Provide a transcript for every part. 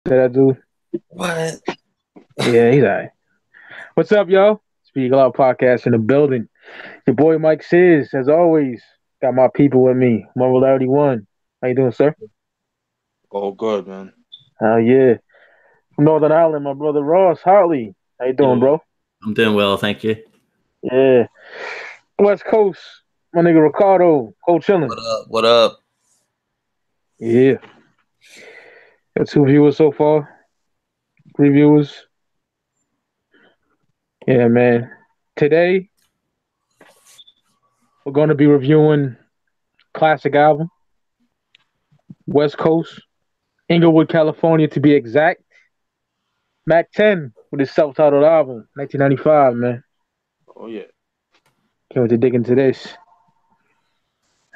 That dude. What? Yeah, he's alright. What's up, yo? Ya Clout Podcast in the building. Your boy Mike Sears, as always, got my people with me. Marvel 31. How you doing, sir? Oh, good, man. Oh yeah. From Northern Ireland, my brother Ross Hartley. How you doing, Yo, bro? I'm doing well, thank you. Yeah. West Coast, my nigga Ricardo, cold chilling. What up? What up? Yeah. Got 2 viewers so far. 3 viewers. Yeah, man. Today we're going to be reviewing classic album, West Coast, Inglewood, California, to be exact. Mack 10 with his self-titled album, 1995, man. Oh, yeah. Can't wait to dig into this.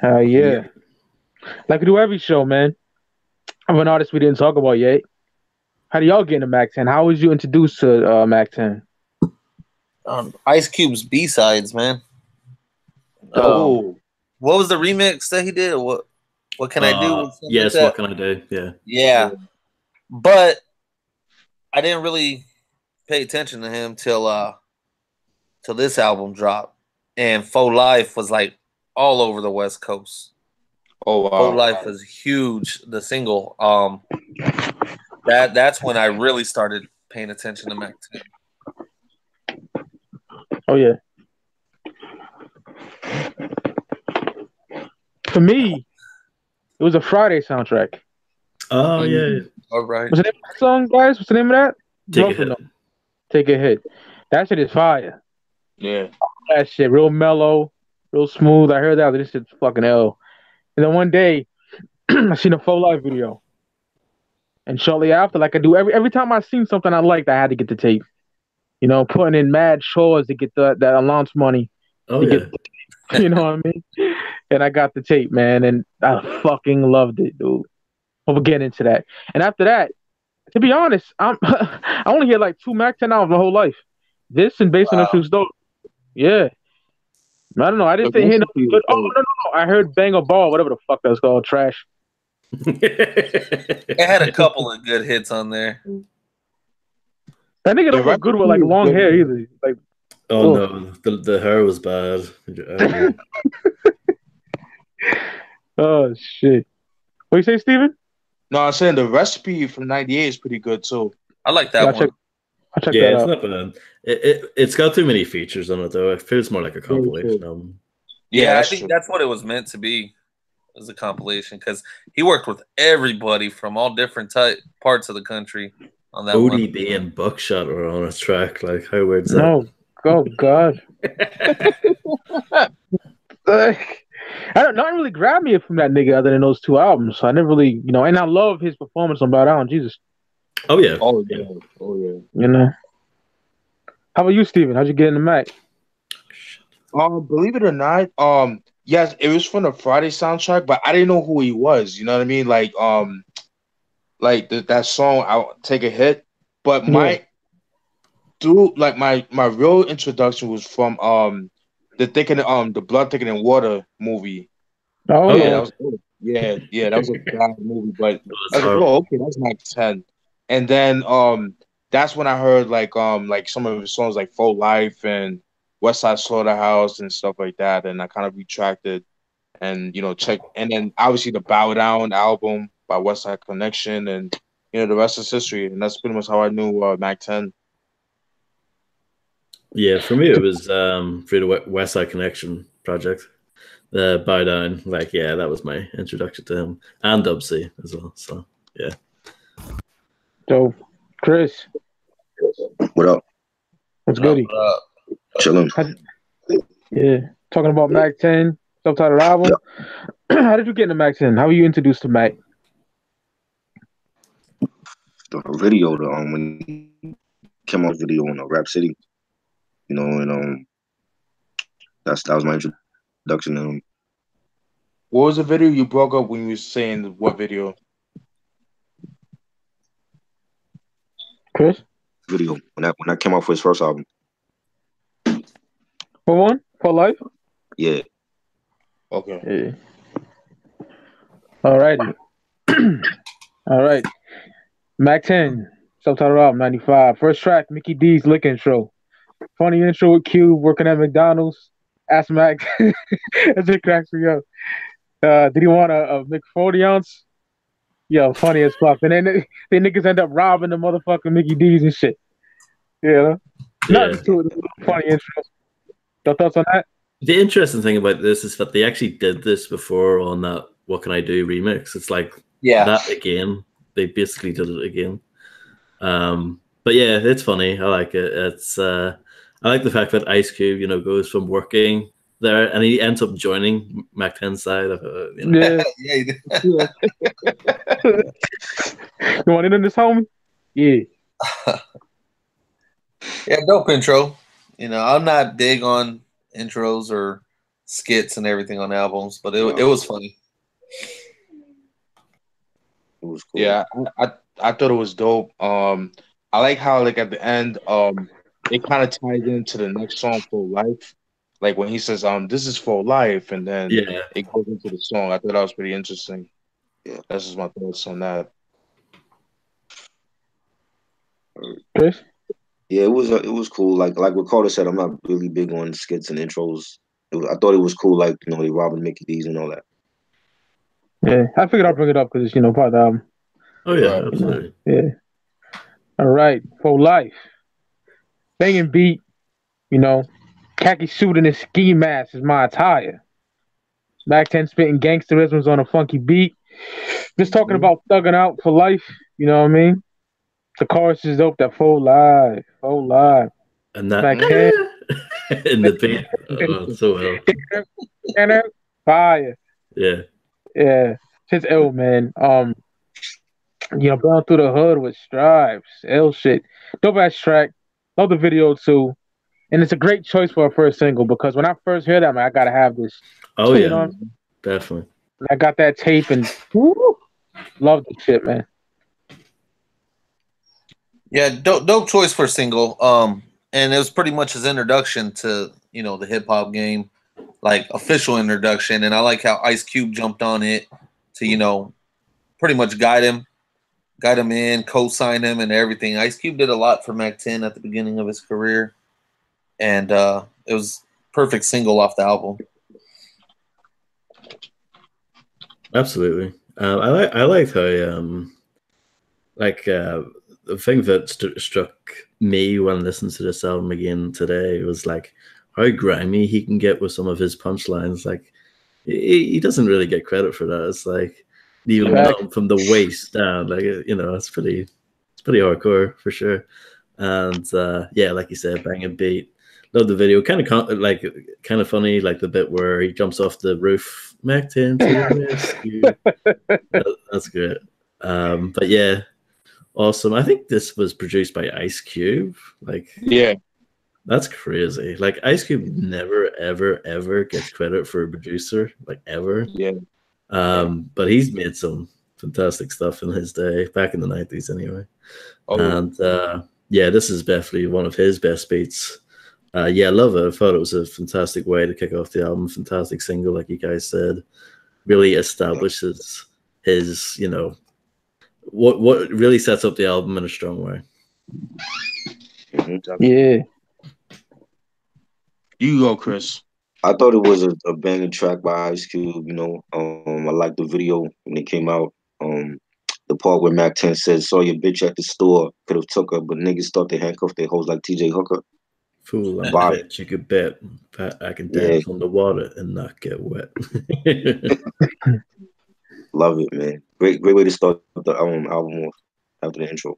Yeah. Yeah. Like we do every show, man. I'm an artist we didn't talk about yet. How do y'all get into Mack 10? How was you introduced to Mack 10? Ice Cube's B-sides, man. Oh, What was the remix that he did? What can I do? Something Yes, like what that? can I do? Yeah. Yeah, but I didn't really pay attention to him till this album dropped, and Faux Life was like all over the West Coast. oh, Faux wow. Life was huge. The single. That's when I really started paying attention to Mack 10. Oh, yeah. For me, it was a Friday soundtrack. Oh, yeah. All right. What's the name of that song, guys? What's the name of that? Take a Both of hit. them. Take a hit. That shit is fire. Yeah. That shit, real mellow, real smooth. I heard that. This shit's fucking L. And then one day, I seen a Faux Life video. And shortly after, like I do every time I seen something I liked, I had to get the tape. You know, putting in mad chores to get that allowance money. Oh, to yeah. get, you know what I mean? And I got the tape, man, and I fucking loved it, dude. But we'll get into that. And after that, to be honest, I only hear like 2 Mack 10 albums my whole life. This and Based on a True Story. Yeah. I don't know. I didn't hear no good. Oh, no. I heard Bang a Ball, whatever the fuck that's called. Trash. It had a couple of good hits on there. That nigga don't look good with like long hair either. Like, Oh, no. The hair was bad. oh shit. What you say, Steven? No, I'm saying the recipe from '98 is pretty good too. I like that one. I'll check Yeah, that it's out. not bad. It's got too many features on it, though. It feels more like a compilation album. Yeah, I that's think true. that's what it was meant to be, as a compilation, because he worked with everybody from all different parts of the country on that one. ODB and Buckshot were on a track. Like, how weird's that? No. Oh God. Like, nothing really grabbed me from that nigga other than those 2 albums. So I never really, and I love his performance on Bow Down. Jesus. Oh, yeah. Oh, yeah. Oh, yeah. You know. How about you, Steven? How'd you get into Mack? Believe it or not, yes, it was from the Friday soundtrack, but I didn't know who he was. You know what I mean? Like, that song, "I'll Take a Hit." But my real introduction was from the Blood Thicker Than Water movie. Oh, Yeah, yeah. that was good. Yeah, that was a bad movie, but I was like, horrible. oh, okay, that's Mack 10. And then that's when I heard like some of his songs like "Faux Life" and Westside Slaughterhouse and stuff like that, and I kind of retracted and checked, and then obviously the Bow Down album by Westside Connection, and the rest is history, and that's pretty much how I knew Mack 10. Yeah, for me, it was through the Westside Connection project. The Bow Down. Like, yeah, that was my introduction to him. And Dub C as well. So, yeah. So, Chris, What up? what's goody? Chilling. Yeah. Talking about Mack 10, self-titled album. How did you get into Mack 10? How were you introduced to Mack? The video, when he came out video on Rap City, and that was my introduction to him. What was the video you broke up when you were saying what video? Chris? Video when that came out for his first album. For one? For life? Yeah. Okay. Yeah. All righty. All right. Mac 10, subtitle album 95. First track, Mickey D's lick intro. Funny intro with Cube working at McDonald's. Ask Mac. That shit cracks me up. Did he want a McForty ounce? Yo, funny as fuck. And then they niggas end up robbing the motherfucking Mickey D's and shit. Yeah. Yeah. Nothing to it. Funny intro. Your thoughts on that? The interesting thing about this is that they actually did this before on that "What Can I Do" remix. It's like that again. They basically did it again. But yeah, it's funny. I like it. It's I like the fact that Ice Cube, goes from working there and he ends up joining Mac 10's side. Yeah, Yeah, he did. You want in on this, homie? Yeah. Yeah, dope intro. I'm not big on intros or skits and everything on albums, but it was funny. It was cool. Yeah, I thought it was dope. I like how like at the end, it kind of ties into the next song for life. Like when he says, this is for life, and then it goes into the song. I thought that was pretty interesting. Yeah. That's just my thoughts on that. Chris? Yeah, it was cool. Like Ricardo said, I'm not really big on skits and intros. I thought it was cool, like they robbing Mickey D's and all that. Yeah, I figured I'd bring it up because it's part of the album. Oh yeah, absolutely. Yeah. All right, for life, banging beat. Khaki suit and a ski mask is my attire. Mac 10 spitting gangsterisms on a funky beat. Just talking about thugging out for life. You know what I mean? The chorus is dope. That full live. And that Mac 10. in the beat, so well. Fire. Yeah. It's ill, man. Going through the hood with stripes. Ill shit. Dope ass track. Love the video too. And it's a great choice for a first single because when I first heard that, man, I gotta have this. Oh yeah, definitely. I got that tape and love the shit, man. Yeah, dope choice for a single. And it was pretty much his introduction to the hip hop game, like official introduction. And I like how Ice Cube jumped on it to pretty much guide him in, co-sign him, and everything. Ice Cube did a lot for Mac 10 at the beginning of his career, and it was perfect single off the album. Absolutely. I liked how the thing that struck me when listening to this album again today was like how grimy he can get with some of his punchlines. Like he doesn't really get credit for that. It's like even from the waist down, like it's pretty hardcore for sure. And like you said, banging beat. Love the video. Kind of funny, like the bit where he jumps off the roof. Mac 10 to the rescue. That's great. But yeah, awesome. I think this was produced by Ice Cube. That's crazy. Like Ice Cube never, ever, ever gets credit for a producer, like ever. Yeah. But he's made some fantastic stuff in his day, back in the 90s anyway. And this is definitely one of his best beats. I love it. I thought it was a fantastic way to kick off the album. Fantastic single, like you guys said. Really establishes his, what really sets up the album in a strong way. Yeah. You go, Chris. I thought it was a banging track by Ice Cube. I liked the video when it came out. The part where Mac 10 says, "Saw your bitch at the store, could have took her, but niggas thought they handcuffed their hoes like TJ Hooker." Fool, I'm a bitch, you could bet. I can dance on the water and not get wet. Love it, man. Great way to start the album off after the intro.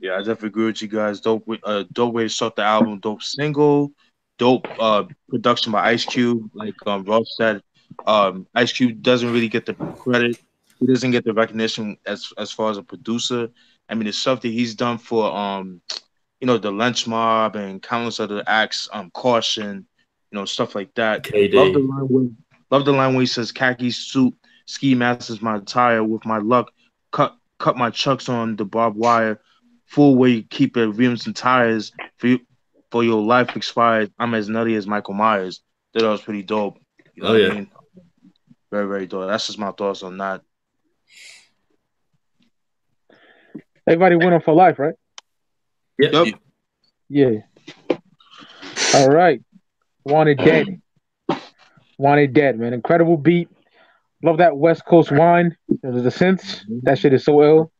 Yeah, I definitely agree with you guys. Dope way to start the album. Dope single. Dope production by Ice Cube. Like Ross said, Ice Cube doesn't really get the credit. He doesn't get the recognition as far as a producer. I mean, the stuff that he's done for the Lynch Mob and countless other acts, Caution, stuff like that. KD. Love the line where he says, "Khaki suit, ski mask is my attire. With my luck, cut my chucks on the barbed wire. Full way you keep it, rims and tires. For your life expired. I'm as nutty as Michael Myers." That was pretty dope. You know what I mean? Very, very dope. That's just my thoughts on that. Everybody went on For Life, right? Yep. Yeah. All right. Wanted Dead. Wanted Dead, man. Incredible beat. Love that West Coast wine. There's the synths. That shit is so ill.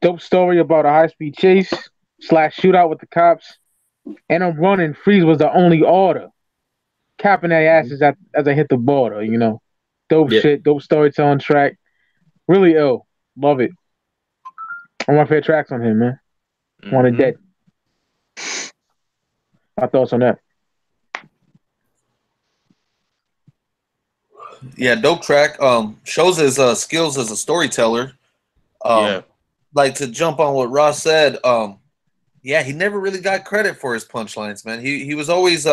Dope story about a high-speed chase / shootout with the cops. And I'm running. Freeze was the only order. Capping their asses as I hit the border, you know. Dope shit. Dope storytelling track. Really ill. Love it. One of my favorite tracks on him, man. Wanted Dead. My thoughts on that? Yeah, dope track. Shows his skills as a storyteller. Like to jump on what Ross said. Yeah, he never really got credit for his punchlines, man. He was always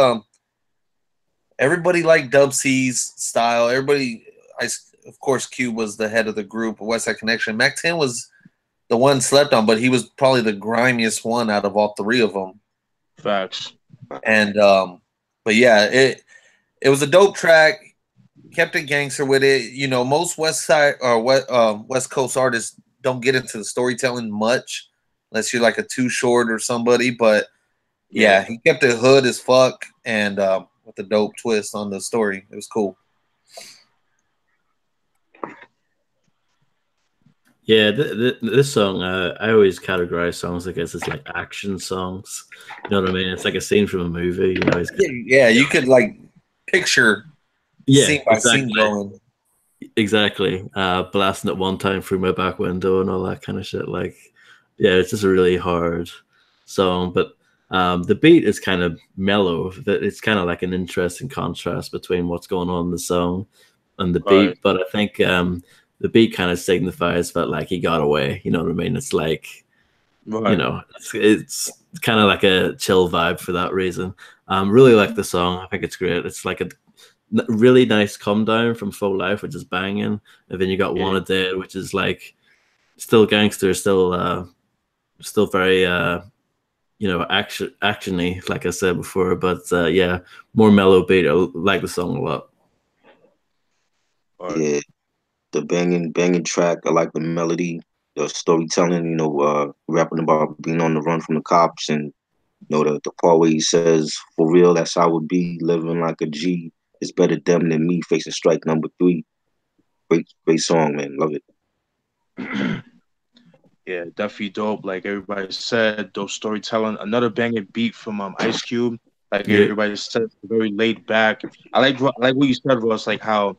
everybody liked Dub C's style. Everybody, of course, Cube was the head of the group. Westside Connection. Mack 10 was the one slept on, but he was probably the grimiest one out of all three of them. Facts. And but yeah, it was a dope track. Kept it gangster with it. You know, most West Coast artists don't get into the storytelling much unless you're like a Too Short or somebody. But yeah, he kept it hood as fuck and with a dope twist on the story. It was cool. Yeah, this song, I always categorize songs like this as like action songs. You know what I mean? It's like a scene from a movie. You know, you could like picture scene by scene going. Exactly. Blasting it one time through my back window and all that kind of shit. Like, yeah, it's just a really hard song. But the beat is kind of mellow. It's kind of like an interesting contrast between what's going on in the song and the beat. But I think the beat kind of signifies that like he got away. You know what I mean? It's like, you know, it's kind of like a chill vibe for that reason. Really like the song. I think it's great. It's like a really nice come down from Full Life, which is banging, and then you got Wanted Dead, which is like still gangster, still very you know, actiony, like I said before, but yeah, more mellow beat. I like the song a lot. Yeah, the banging track. I like the melody, the storytelling. You know, rapping about being on the run from the cops, and you know the part where he says, "For real, that's how I would be living like a G. It's better them than me facing strike number 3." Great song, man. Love it. Yeah, definitely dope. Like everybody said, dope storytelling. Another banging beat from Ice Cube. Like everybody said, very laid back. I like what you said, Ross. Like how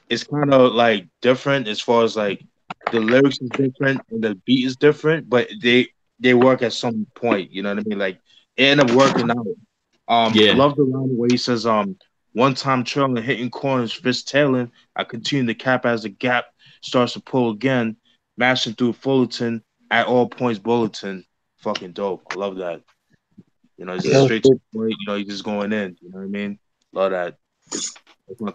it's kind of like different as far as like the lyrics is different and the beat is different, but they work at some point. You know what I mean? Like it ended up working out. Love the line where he says, one time trailing, hitting corners, fist tailing. I continue to cap as the gap starts to pull again, mashing through Fullerton at all points. Bulletin, fucking dope. I love that. You know, he's straight to the point. You know, he's just going in. You know what I mean? Love that.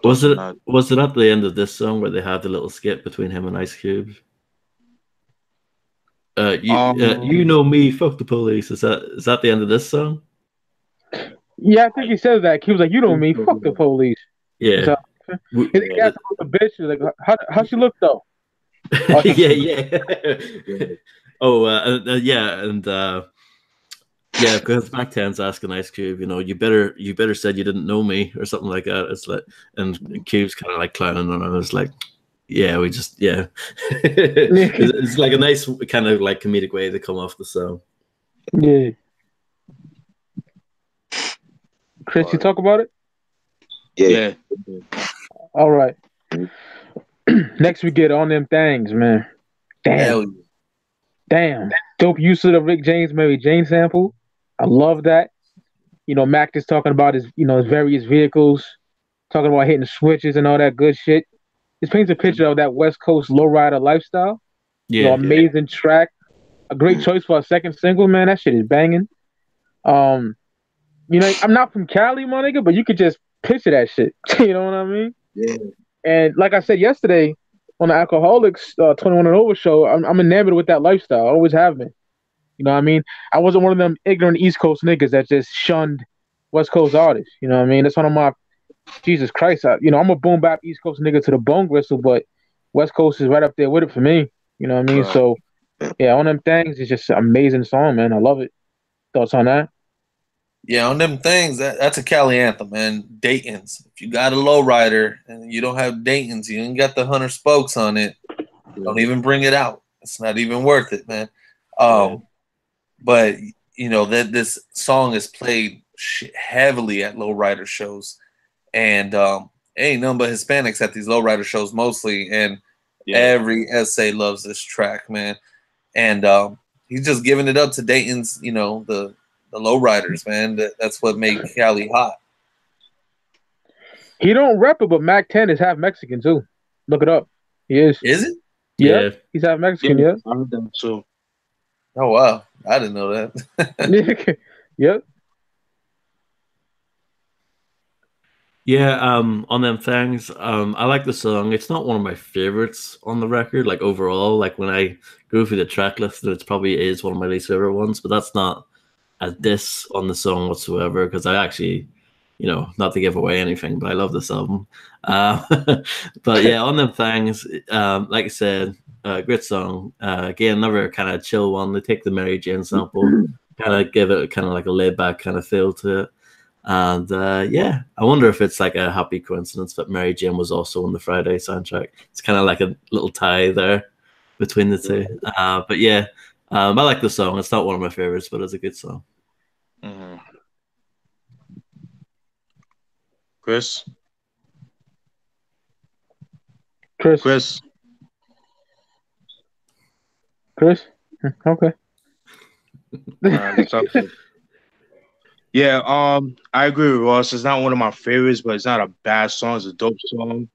Was it at the end of this song where they had the little skit between him and Ice Cube? You know me, fuck the police. Is that the end of this song? Yeah, I think he says that. He was like, "You know me, fuck the police." Yeah. He asked about the bitch. He was like, how she look though? Yeah. Oh, yeah, and yeah, because Mack 10's asking Ice Cube, you know, you better said you didn't know me or something like that. It's like, and Cube's kind of like clowning on him. It's like, yeah, it's like a nice kind of like comedic way to come off the song. Yeah. Chris, you talk about it? Yeah. All right. Next we get On Them Thangs, man. Damn. Dope use of the Rick James, Mary Jane sample. I love that. You know, Mack is talking about his various vehicles, talking about hitting switches and all that good shit. This paints a picture of that West Coast lowrider lifestyle. Yeah. You know, amazing track. A great choice for a second single, man. That shit is banging. You know, I'm not from Cali, my nigga, but you could just picture that shit. You know what I mean? Yeah. And like I said yesterday on the Alcoholics 21 and Over show, I'm enamored with that lifestyle. I always have been. You know what I mean? I wasn't one of them ignorant East Coast niggas that just shunned West Coast artists. You know what I mean? That's one of my, Jesus Christ. I'm a boom bap East Coast nigga to the bone gristle, but West Coast is right up there with it for me. You know what I mean? Right. So Yeah, On Them Things is just an amazing song, man. I love it. Thoughts on that? Yeah, On Them Things, that's a Cali anthem, man. Dayton's. If you got a lowrider and you don't have Dayton's, you ain't got the 100 spokes on it, don't even bring it out. It's not even worth it, man. But you know that this song is played heavily at lowrider shows, and ain't nothing but Hispanics at these lowrider shows mostly, and every SA loves this track, man. And he's just giving it up to Dayton's, you know, the lowriders, man. That's what made Cali hot. He don't rep it, but Mac 10 is half Mexican too. Look it up. He is. Is it? Yeah. He's half Mexican, yeah. I heard that too. Oh wow. I didn't know that. Yep. Yeah, On Them Things, I like the song. It's not one of my favorites on the record, like overall. Like when I go through the track list, it probably is one of my least favorite ones, but that's not a diss on the song whatsoever, because I actually, you know, not to give away anything, but I love this album. But yeah, On Them Things, like I said, great song. Again, another kind of chill one. They take the Mary Jane sample, kind of give it kind of like a laid back kind of feel to it. And yeah, I wonder if it's like a happy coincidence that Mary Jane was also on the Friday soundtrack. It's kind of like a little tie there between the two. But yeah, I like the song. It's not one of my favorites, but it's a good song. Mm-hmm. Chris? Okay. Yeah, I agree with Ross. It's not one of my favorites, but it's not a bad song. It's a dope song.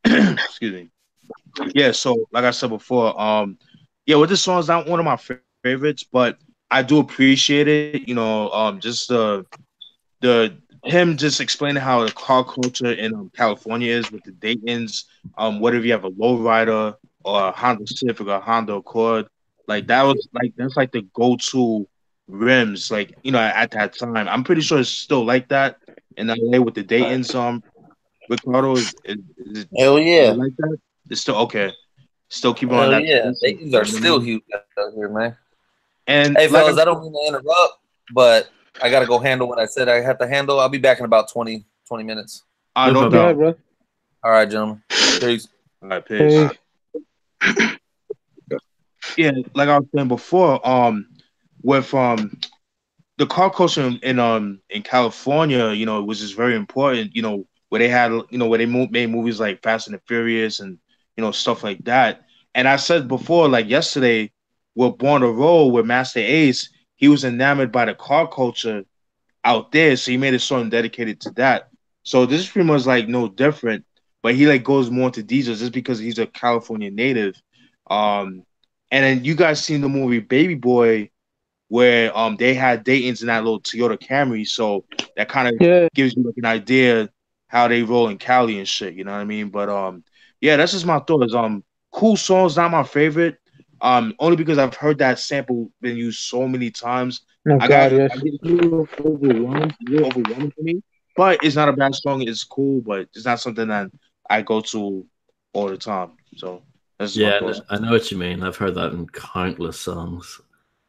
Excuse me. Yeah, so like I said before, yeah, with this song, it's not one of my favorites, but I do appreciate it. You know, just the him just explaining how the car culture in California is with the Daytons. Whether if you have a lowrider or a Honda Civic or a Honda Accord, like that's like the go-to rims, like, you know, at that time. I'm pretty sure it's still like that in LA with the Dayton's. Ricardo is Hell yeah, like that. It's still okay. Still keep on Hell that. Yeah, Dayton's are still huge out here, man. And hey, fellas, I don't mean to interrupt, but I gotta go handle what I said I have to handle. I'll be back in about 20 minutes. No doubt, bro. All right, gentlemen. Peace. All right, peace. Yeah, like I was saying before, with the car culture in California, you know, which is very important, you know, where they had, you know, where they made movies like Fast and the Furious and, you know, stuff like that. And I said before, like yesterday, with Born to Roll with Master Ace, he was enamored by the car culture out there, so he made a song dedicated to that. So this is pretty much like no different, but he like goes more into details just because he's a California native. And then you guys seen the movie Baby Boy, where they had Dayton's in that little Toyota Camry, so that kind of gives you like an idea how they roll in Cali and shit. You know what I mean? But yeah, that's just my thoughts. Cool songs, not my favorite. Only because I've heard that sample been used so many times. I get a little overwhelmed for me. But it's not a bad song. It's cool, but it's not something that I go to all the time. So that's my thoughts. I know what you mean. I've heard that in countless songs.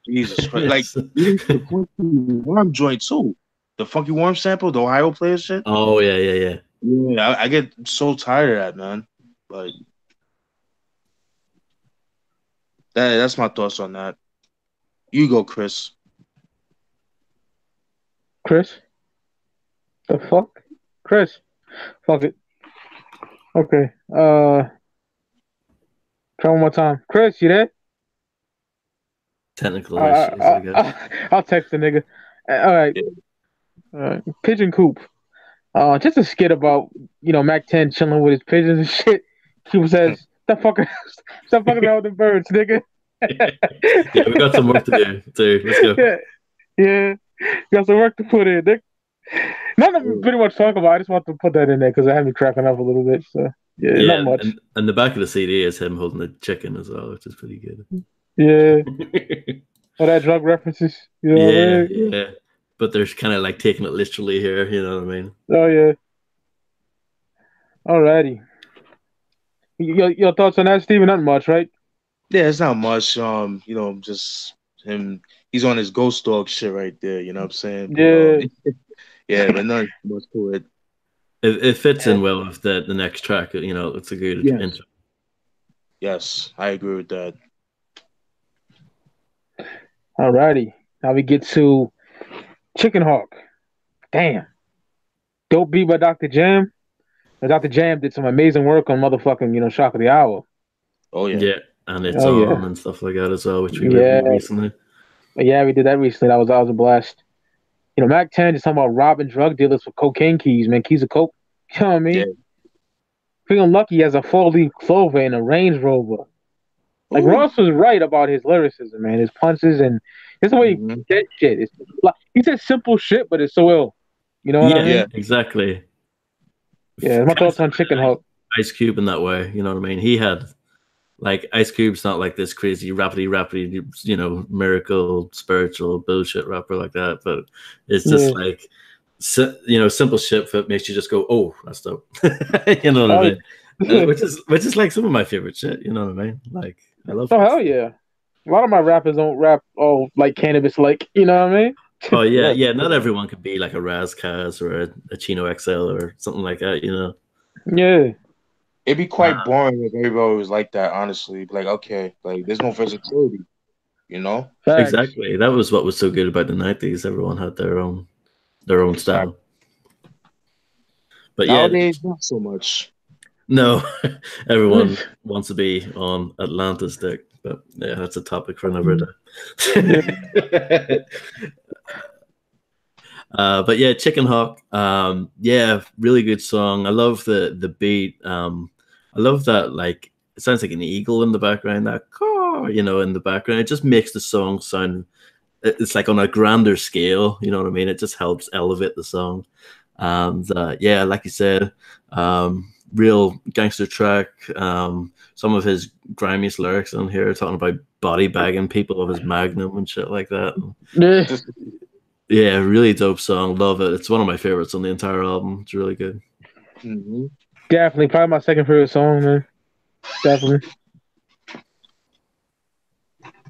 Jesus Christ. Like, even the Funky Worm joint, too. The Funky Worm sample, the Ohio player shit. Oh, yeah. Yeah, I get so tired of that, man. But that's my thoughts on that. You go, Chris. The fuck? Chris. Fuck it. Okay. Try one more time. Chris, you there? Technical issues, I guess. I'll text the nigga. All right. Pigeon Coop. Just a skit about, you know, Mac 10 chilling with his pigeons and shit. He says, stop fucking around with the birds, nigga. Yeah, we got some work to do. Let's go. Yeah. Got some work to put in, nigga. Nothing pretty much talk about. I just want to put that in there because I had me cracking up a little bit. So yeah, not much. And the back of the CD is him holding a chicken as well, which is pretty good. Yeah. All that drug references. You know what I mean? Yeah. But they're kind of like taking it literally here. You know what I mean? Oh yeah. Alrighty. Your thoughts on that, Steven? Not much, right? Yeah, it's not much. Just him. He's on his ghost dog shit right there. You know what I'm saying? But Yeah, yeah, but not much to it. It fits in And well with the next track. It's a good yes, intro. yes, I agree with that. alrighty. Now we get to Chicken Hawk. Damn, dope beat by Dr. Jam. And Dr. Jam did some amazing work on motherfucking Shock of the Hour. Oh yeah. Yeah, and it's Oh yeah, on and stuff like that as well, which we yeah, reviewed recently. yeah. We did that recently. That was a blast. Mac 10 is talking about robbing drug dealers for cocaine keys, man. Keys of coke. You know what I Yeah. mean? Feeling lucky as a 4-leaf clover in a Range Rover. Like Ooh. Ross was right about his lyricism, man. His punches and just the way Hmm. he said shit. He said simple shit, but it's so ill. You know what I Yeah, Yeah. mean? exactly. Yeah, my Kind of thoughts on Chicken Hawk. Ice Cube in that way. You know what I mean? He had like Ice Cube's not like this crazy rapidly, miracle spiritual bullshit rapper like that, but it's Yeah. just like simple shit that makes you just go, oh, that's dope. You know what I Oh, mean? yeah. Which is like some of my favorite shit. You know what I mean? Like I love Oh that hell stuff. yeah. A lot of my rappers don't rap like cannabis like, you know what I mean? Oh yeah, Yeah. yeah. Not everyone could be like a Raz Kaz or a Chino XL or something like that. Yeah. It'd be Uh, quite boring if everybody was like that. Honestly, like okay, like there's no versatility. You know. Facts. exactly. That was what was so good about the '90s. Everyone had their own Exactly. style. But yeah, Nowadays, not so much. no, everyone wants to be on Atlantis dick, but yeah, that's a topic for another Yeah. day. But yeah, Chicken Hawk, yeah, really good song. I love the beat. I love that, like it sounds like an eagle in the background, that caw, in the background. It just makes the song sound. It's like on a grander scale. You know what I mean? It just helps elevate the song. And yeah, like you said, real gangster track. Some of his grimiest lyrics on here, talking about body bagging people with his Magnum and shit like that. Yeah. Yeah, really dope song. Love it. It's one of my favorites on the entire album. It's really good. Hmm. Definitely. Probably my second favorite song, man. Definitely.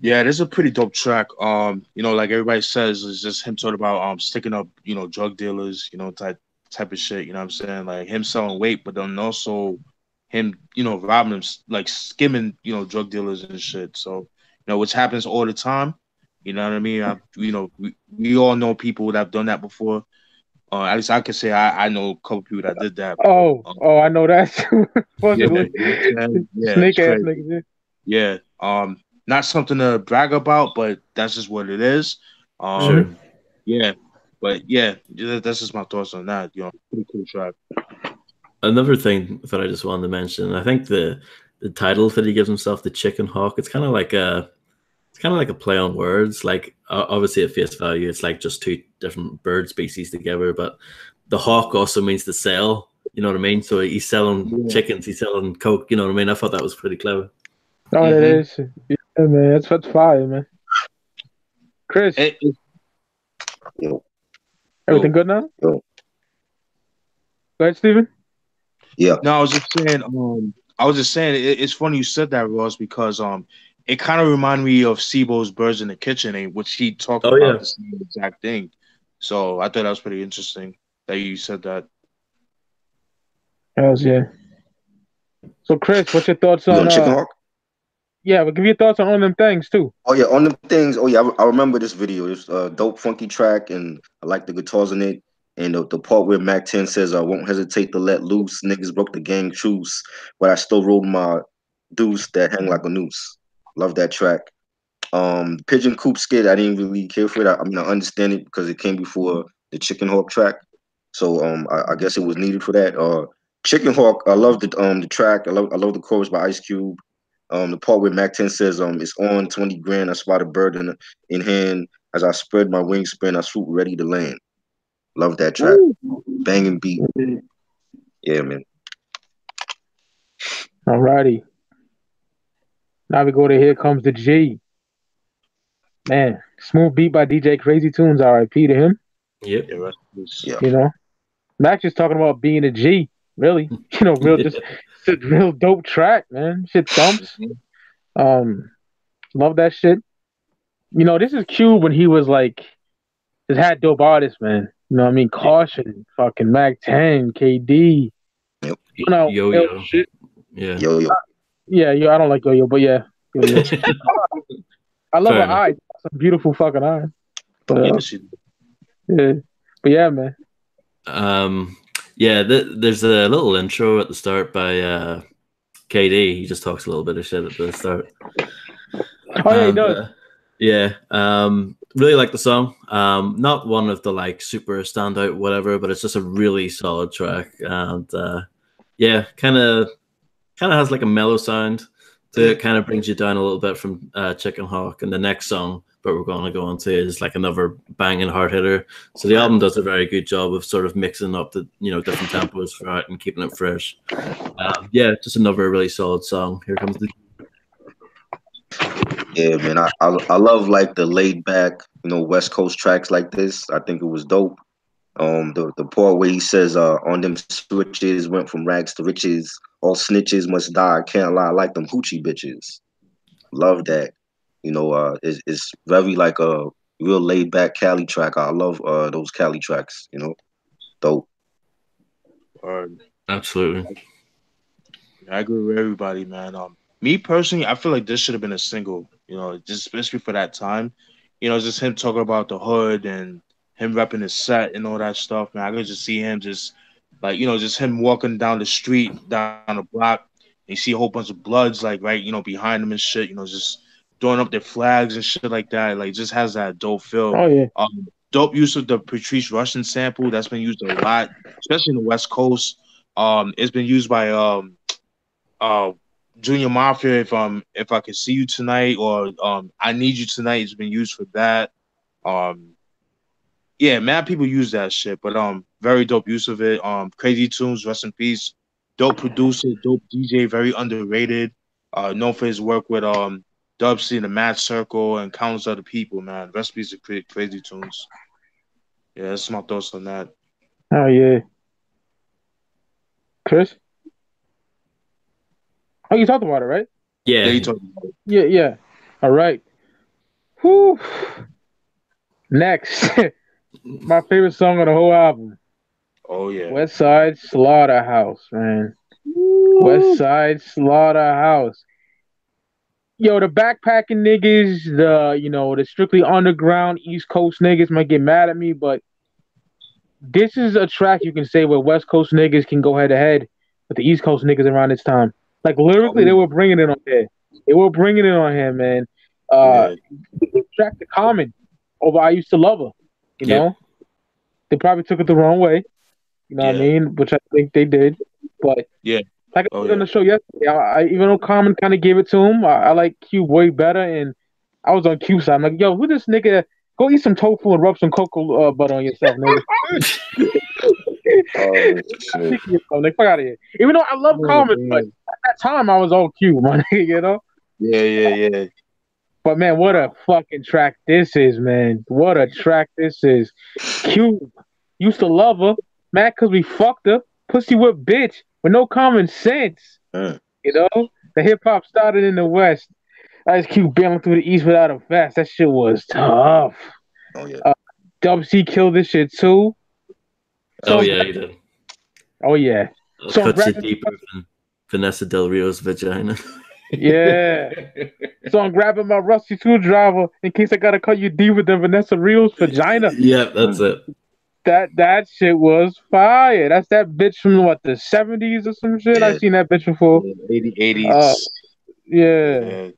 Yeah, this is a pretty dope track. Like everybody says, it's just him talking about sticking up, drug dealers, type of shit. You know what I'm saying? Like him selling weight, but then also him, robbing them, like skimming, drug dealers and shit. So, which happens all the time. You know what I mean? We all know people that have done that before. At least I could say I know a couple people that did that. Oh, I know that. Yeah, Possibly. you know what I'm saying? Yeah, it's Snake ass crazy. niggas. Yeah. Not something to brag about, but that's just what it is. Sure. Yeah. But yeah, that's just my thoughts on that. Pretty cool track. Another thing that I just wanted to mention, I think the title that he gives himself, the Chicken Hawk, it's kind of like a play on words. Like obviously at face value, it's like just two different bird species together, but the hawk also means to sell. You know what I mean? So he's selling Yeah. chickens, he's selling coke. You know what I mean? I thought that was pretty clever. Oh, that Mm-hmm. is. Yeah, man. That's fire, man. Chris, Yo, everything good now? yo. Go ahead, Steven. Yeah. No, I was just saying it's funny you said that, Ross, because it kind of reminded me of Sibo's Birds in the Kitchen, which he talked Oh about yeah. the same exact thing. So I thought that was pretty interesting that you said that. Hells yeah. So, Chris, what's your thoughts You on on Chicken Hawk? Yeah, but give your thoughts on them things too. Oh yeah, on them things. Oh yeah, I remember this video. This dope, funky track, and I like the guitars in it. And the part where Mac 10 says, "I won't hesitate to let loose. Niggas broke the gang truce, but I still roll my deuce that hang like a noose." Love that track. Pigeon Coop skit, I didn't really care for it. I mean, I understand it because it came before the Chicken Hawk track, so I guess it was needed for that. Chicken Hawk, I love the track. I love the chorus by Ice Cube. The part where Mac 10 says, "It's on 20 grand. I spot a bird in hand as I spread my wingspan. I swoop ready to land." Love that track. Banging beat. Yeah, man. Alrighty. Now we go to Here Comes the G. Man, smooth beat by DJ Crazy Tunes. R.I.P. to him. Yep. Yeah, rest in peace. Yeah. Max just talking about being a G. Really, real just it's a real dope track, man. Shit thumps. Um, love that shit. You know, this is Cube when he was like, just had dope artists, man. You know what I mean? Caution, fucking Mac 10, KD. Yep. You know, Yo ill Yo. shit. Yeah. Yo. Yeah, yo, I don't like Yo-Yo, but yeah, Yo-Yo. I love her Fair enough. eyes. Some beautiful fucking eyes. But Yeah, she, yeah, but yeah, man. Yeah, there's a little intro at the start by KD. He just talks a little bit of shit at the start. Oh yeah, he does. Really like the song. Not one of the like super standout whatever, but it's just a really solid track, and yeah, kind of has like a mellow sound to it. Kind of brings you down a little bit from Chicken Hawk, and the next song but we're going to go on to is like another banging hard hitter. So the album does a very good job of sort of mixing up the different tempos throughout and keeping it fresh. Yeah, just another really solid song. Here comes the. Yeah, man, I love like the laid back, West Coast tracks like this. I think it was dope. The part where he says, on them switches went from rags to riches. All snitches must die. Can't lie, I like them hoochie bitches. Love that. It's very like a real laid back Cali track. I love those Cali tracks. Dope. Absolutely. I agree with everybody, man. Me personally, I feel like this should have been a single. Just especially for that time. Just him talking about the hood and him repping his set and all that stuff, man. I could just see him just like, just him walking down the street, down the block, and you see a whole bunch of bloods like right, behind him and shit, just throwing up their flags and shit like that. Like just has that dope feel. Oh yeah. Dope use of the Patrice Russian sample that's been used a lot, especially in the West Coast. It's been used by Junior Mafia, if I Can See You Tonight, or I Need You Tonight. It's been used for that. Yeah, mad people use that shit, but very dope use of it. Crazy Tunes, rest in peace. Dope producer, dope DJ, very underrated. Known for his work with Dub C and the Mad Circle and countless other people, man. Recipes of Crazy Tunes. Yeah, that's my thoughts on that. Oh yeah. Chris? Oh, you talked about it, right? Yeah, Yeah. you talking about it. Yeah. All right. Whew. Next. My favorite song on the whole album. Oh yeah. Westside Slaughterhouse, man. Westside Slaughterhouse. Yo, the backpacking niggas, the strictly underground East Coast niggas might get mad at me, but this is a track you can say where West Coast niggas can go head to head with the East Coast niggas around this time. Like lyrically, they were bringing it on here. They were bringing it on him, man. They tracked the Common over I Used to Love Her. You know, they probably took it the wrong way. You know what I mean? Which I think they did. But like I was on the show yesterday, even though Common kind of gave it to him, I like Cube way better. And I was on Cube's side. I'm like, yo, who this nigga? Go eat some tofu and rub some cocoa butter on yourself, nigga. Like, fuck out of here. Even though I love Common, but at that time I was all Cube, my nigga, Yeah. But man, what a fucking track this is, man. What a track this is. Cube used to love her, mad because we fucked her. Pussy whip bitch with no common sense. The hip hop started in the West. Ice Cube bailing through the East without a vest. That shit was tough. Oh yeah. Dub C killed this shit too. So, he did. Oh yeah. So cuts you deeper than Vanessa Del Rio's vagina. Yeah. So I'm grabbing my rusty screwdriver in case I gotta cut you deeper than Vanessa Rio's vagina. Yeah, that's it. That shit was fire. That's that bitch from what, the 70s or some shit. Yeah. I've seen that bitch before. 80s. Yeah.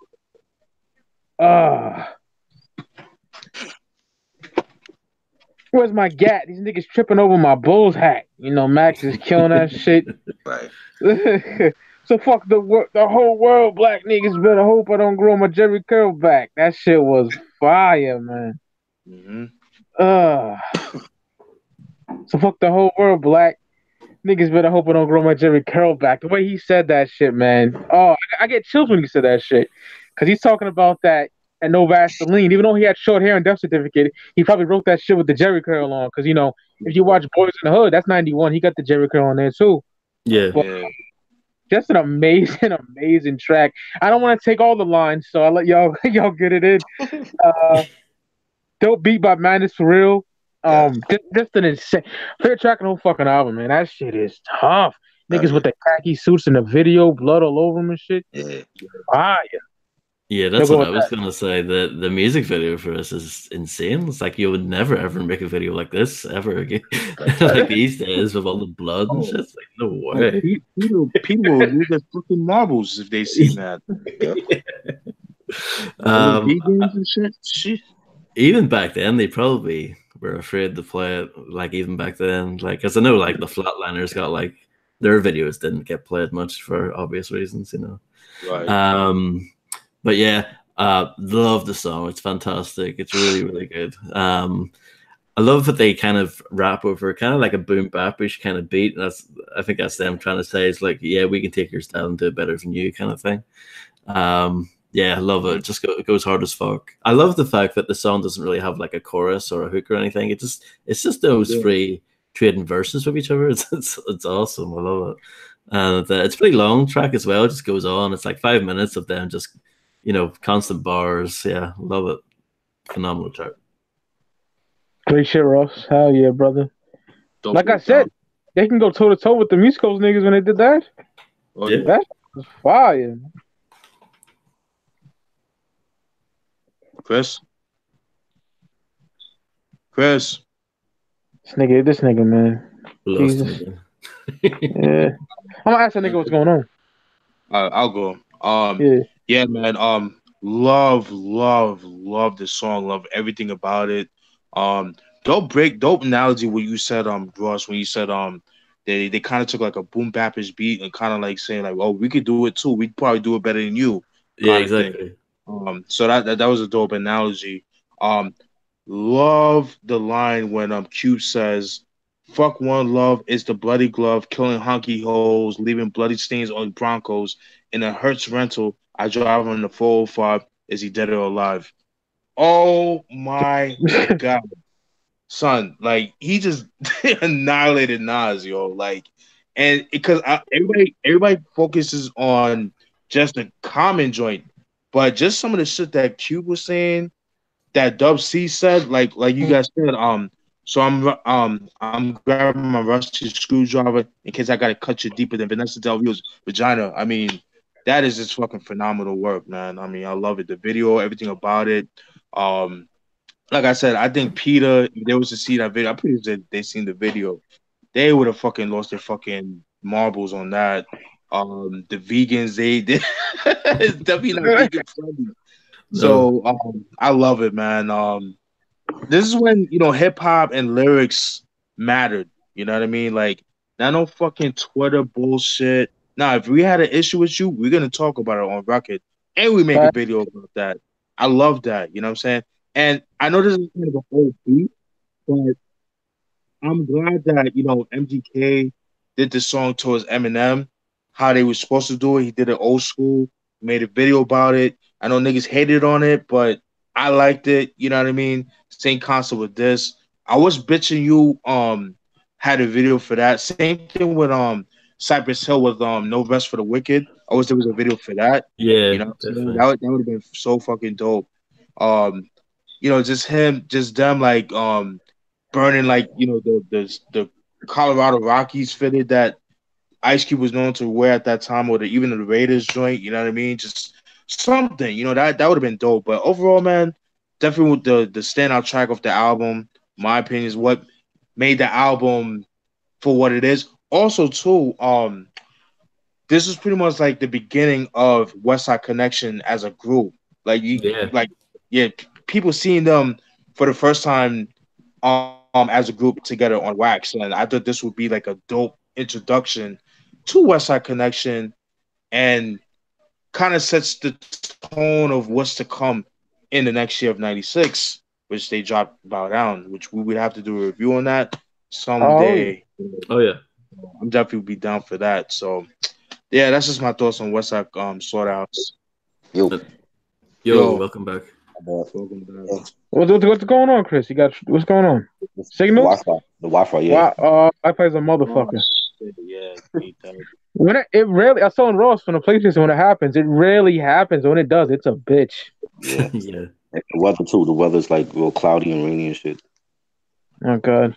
Where's my gat? These niggas tripping over my Bulls hat. Max is killing that shit. Right. So fuck the whole world, black niggas better hope I don't grow my Jerry curl back. That shit was fire, man. So fuck the whole world, black niggas better hope I don't grow my Jerry curl back. The way he said that shit, man. Oh, I get chills when he said that shit. Because he's talking about that and no Vaseline. Even though he had short hair and death certificate, he probably wrote that shit with the Jerry curl on. Because, if you watch Boys in the Hood, that's 91. He got the Jerry curl on there, too. Yeah. just an amazing, amazing track. I don't want to take all the lines, so I'll let y'all y'all get it in. Dope beat by Madness for real. Just an insane favorite track on the whole fucking album, man. That shit is tough. Niggas with the khaki suits in the video, blood all over them and shit. Yeah. Ah, Yeah, that's what I was gonna say. The music video for us is insane. It's like you would never ever make a video like this ever again. Like these days with all the blood and shit. It's like no way. People will lose their fucking marbles if they see that. Vegans and shit. Even back then, they probably were afraid to play it. Like even back then, like because I know like the Flatliners got like their videos didn't get played much for obvious reasons, you know. Right. But yeah, love the song. It's fantastic. It's really, really good. I love that they kind of rap over kind of like a boom bapish kind of beat. And I think that's them trying to say is like, yeah, we can take your style and do it better than you kind of thing. Yeah, I love it. It goes hard as fuck. I love the fact that the song doesn't really have like a chorus or a hook or anything. It's just those three trading verses with each other. It's awesome. I love it. And it's a pretty long track as well. It just goes on. It's like 5 minutes of them just, you know, constant bars. Yeah, love it. Phenomenal track. great shit, Ross. Hell yeah, brother. Like I said, they can go toe to toe with the East Coast niggas when they did that. Yeah. That was fire. Chris. This nigga, man. Lost Jesus. him Yeah. I'm gonna ask that nigga what's going on. I'll go. Yeah, man. Love this song. Love everything about it. Dope analogy what you said, Ross, when you said they kind of took like a boom bapish beat and kind of like saying like, oh, we could do it too. We'd probably do it better than you. Yeah, exactly. So that was a dope analogy. Love the line when Cube says, "Fuck one love is the bloody glove, killing honky holes, leaving bloody stains on Broncos. In a Hertz rental, I drive on the 405. Is he dead or alive?" Oh my god, son! Like he just annihilated Nas, yo. Like, and because everybody focuses on just a common joint, but just some of the shit that Cube was saying, that Dub C said, like you guys said, so I'm grabbing my rusty screwdriver in case I gotta cut you deeper than Vanessa Del Rio's vagina. I mean, that is just fucking phenomenal work, man. I mean, I love it. The video, everything about it. Like I said, I think Peter, if they was to see that video, I'm pretty sure they seen the video, they would have fucking lost their fucking marbles on that. The vegans, it's definitely not vegan friendly. So I love it, man. This is when, you know, hip hop and lyrics mattered. You know what I mean? Like, not no fucking Twitter bullshit. Now, if we had an issue with you, we're gonna talk about it on record, and we make a video about that. I love that. You know what I'm saying? And I know this is kind of an old beat, but I'm glad that, you know, MGK did the song towards Eminem, how they were supposed to do it. He did it old school, made a video about it. I know niggas hated on it, but I liked it. You know what I mean? Same concept with this. I was bitching you had a video for that. Same thing with Cypress Hill with No Rest for the Wicked. I wish there was a video for that. Yeah, you know, that would have been so fucking dope. You know, just them like burning like, you know, the Colorado Rockies fitted that Ice Cube was known to wear at that time, or even the Raiders joint. You know what I mean? Just something, you know, that would have been dope. But overall, man, definitely with the standout track of the album, my opinion, is what made the album for what it is. Also, too, this is pretty much like the beginning of Westside Connection as a group. Like people seeing them for the first time as a group together on Wax, and I thought this would be like a dope introduction to Westside Connection, and kind of sets the tone of what's to come in the next year of '96, which they dropped Bow Down, which we would have to do a review on that someday. Oh yeah, I'm definitely be down for that. So yeah, that's just my thoughts on Westside Slaughterhouse. Yo, welcome back. Welcome back. What's going on, Chris? What's going on? Signal? The Wi-Fi, yeah. Wi-Fi's a motherfucker. Yeah, When it rarely, I saw in Ross from the PlayStation when it happens. It rarely happens. When it does, it's a bitch. Yeah. Yeah. And the weather too. The weather's like real cloudy and rainy and shit. Oh god.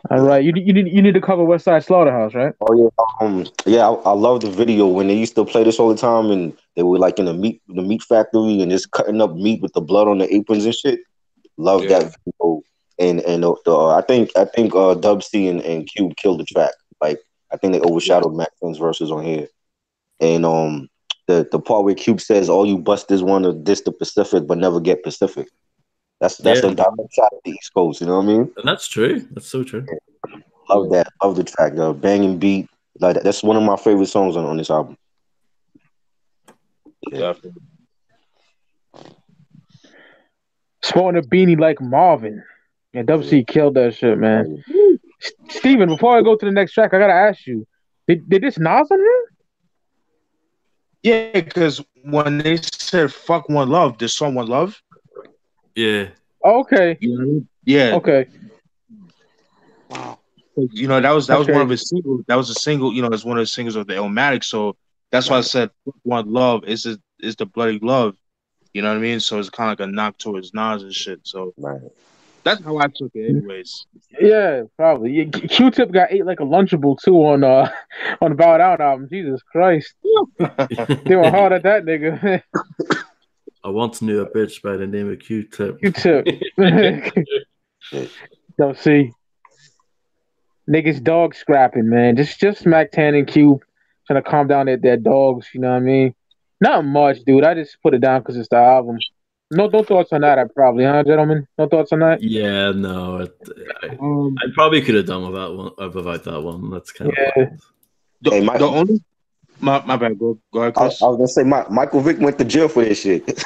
All right, you need to cover Westside Slaughterhouse, right? Oh yeah. Yeah, I love the video when they used to play this all the time, and they were like in the meat factory and just cutting up meat with the blood on the aprons and shit. Love Yeah. that video. And I think Dub C and Cube killed the track. Like I think they overshadowed Mac 10's verses on here. And the part where Cube says, "All you busters want to diss the Pacific, but never get Pacific." That's Yeah. a direct shot at the East Coast. You know what I mean? And that's true. That's so true. Love that. Love the track. The banging beat. Like that's one of my favorite songs on this album. Yeah. Definitely. Sporting a beanie like Marvin. Yeah, WC killed that shit, man. Steven, before I go to the next track, I gotta ask you, did this Nas on here? Yeah, because when they said "fuck One Love," this song "One Love." Yeah. Okay. You know what I mean? Yeah. Okay. You know, that was That's one of crazy. his singles. That was a single. You know, it's one of the singles of the Illmatic. So that's why I said "fuck One Love" is the bloody love. You know what I mean? So it's kind of like a knock towards Nas and shit. So Right. that's how I took it, anyways. Yeah, probably. Yeah, Q-Tip got ate like a Lunchable too on on the Bow Down album. Jesus Christ, they were hard at that nigga. I once knew a bitch by the name of Q-Tip. Q-Tip. Don't see niggas dog scrapping, man. Just Mac 10 and Q trying to calm down their dogs. You know what I mean? Not much, dude. I just put it down because it's the album. No thoughts on that. Probably, huh, gentlemen? No thoughts on that. Yeah, no. I probably could have done without that one. That's kind of bland. Hey, The only my bad. Go ahead, I Chris. was gonna say Michael Vick went to jail for this shit.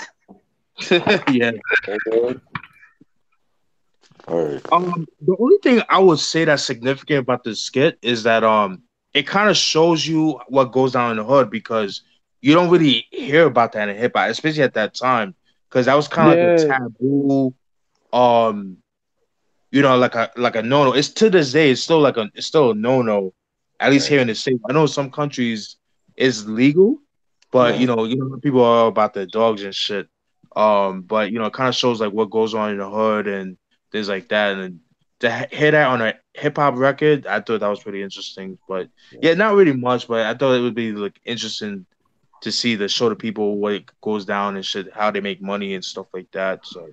Yeah. All right. The only thing I would say that's significant about this skit is that it kind of shows you what goes down in the hood, because you don't really hear about that in hip hop, especially at that time, because that was kind of like a taboo, you know, like a no no. It's to this day, it's still a no no, at least here in the States. I know some countries it's legal, but you know people are about their dogs and shit. But you know, it kind of shows like what goes on in the hood and things like that. And to hear that on a hip hop record, I thought that was pretty interesting. But yeah, not really much, but I thought it would be like interesting to see the show to people what it goes down and shit, how they make money and stuff like that. So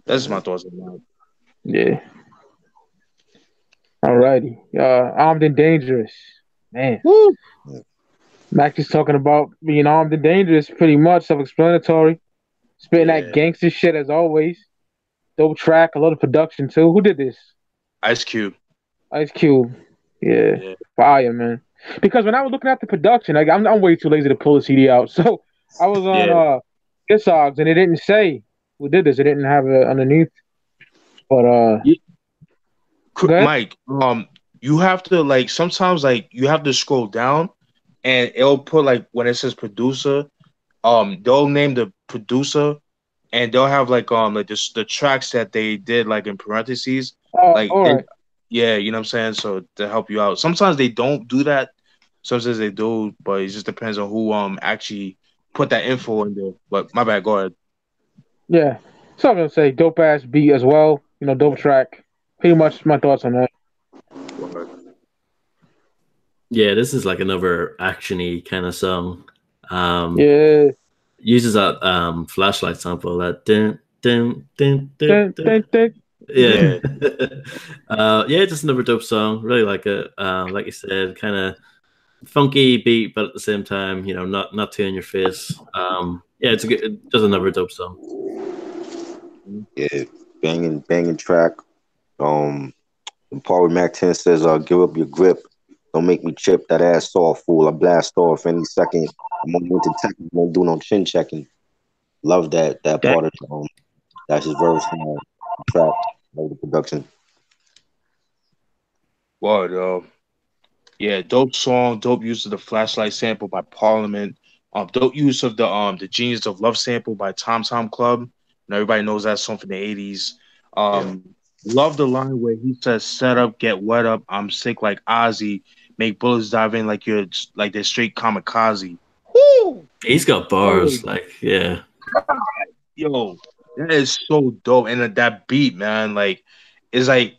that's my thoughts on that. Yeah. Alrighty. Armed and Dangerous. Man. Woo! Mac is talking about being armed and dangerous, pretty much self-explanatory. Spitting that gangster shit as always. Dope track, a lot of production too. Who did this? Ice Cube. Ice Cube. Yeah. Fire, man. Because when I was looking at the production, like I'm way too lazy to pull the CD out. So I was on Gigolos and it didn't say who did this. It didn't have it underneath. But Mike, you have to like sometimes like you have to scroll down and it'll put like when it says producer, they'll name the producer and they'll have like the tracks that they did like in parentheses. Like yeah, you know what I'm saying? So to help you out. Sometimes they don't do that. Sometimes they do, but it just depends on who actually put that info in there. But my bad, go ahead. Yeah. So I'm gonna say dope ass beat as well. You know, dope track. Pretty much my thoughts on that. Yeah, this is like another action-y kind of song. Uses that flashlight sample, that dun, dun, dun, dun, dun, dun. Yeah, just another dope song. Really like it. Like you said, kind of funky beat, but at the same time, you know, not too in your face. Yeah, it's just another dope song. Yeah, banging track. The part where Mac 10 says, "Give up your grip. Don't make me chip that ass off, fool. I blast off any second. I'm on into tech. Won't do no chin checking." Love that part of that's his verse track. Love the production. What? Yeah, dope song, dope use of the flashlight sample by Parliament. Dope use of the Genius of Love sample by Tom Tom Club. And everybody knows that song from the 80s. Love the line where he says, "Set up, get wet up. I'm sick like Ozzy. Make bullets dive in like you're like they're straight kamikaze." Woo! He's got Oh, bars, like yeah. yo, that is so dope. And that beat, man, like, is like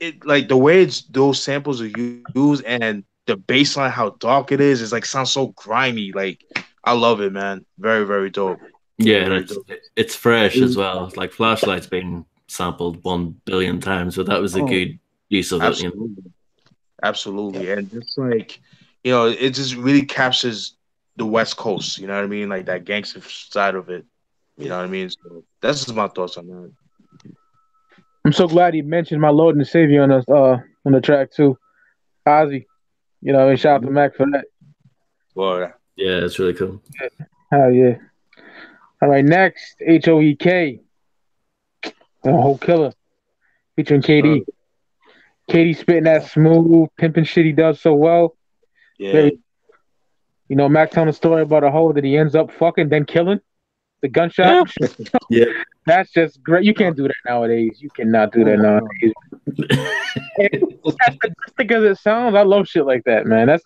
it like the way it's those samples are used and the bass line, how dark it is like sounds so grimy. Like, I love it, man. Very, very dope. Yeah, Very, and very dope. it's fresh as well. It's like Flashlight's been sampled 1 billion times, so that was a Oh, good use of it. You know? absolutely. Absolutely. And it's like, it just really captures the West Coast, you know what I mean? Like that gangster side of it. You know what I mean? So that's just my thoughts on that. I'm so glad he mentioned my Lord and Savior on the track too. Ozzy, and shout out to Mac for that. Well, Yeah, it's really cool. Hell yeah. All right, next, HOEK, Whole Killer, featuring KD. KD spitting that smooth, pimping shit he does so well. yeah. Very, Mac telling a story about a hoe that he ends up fucking, then killing. The gunshot. Yeah. That's just great. You can't do that nowadays. You cannot do that nowadays. As sadistic as it sounds, I love shit like that, man.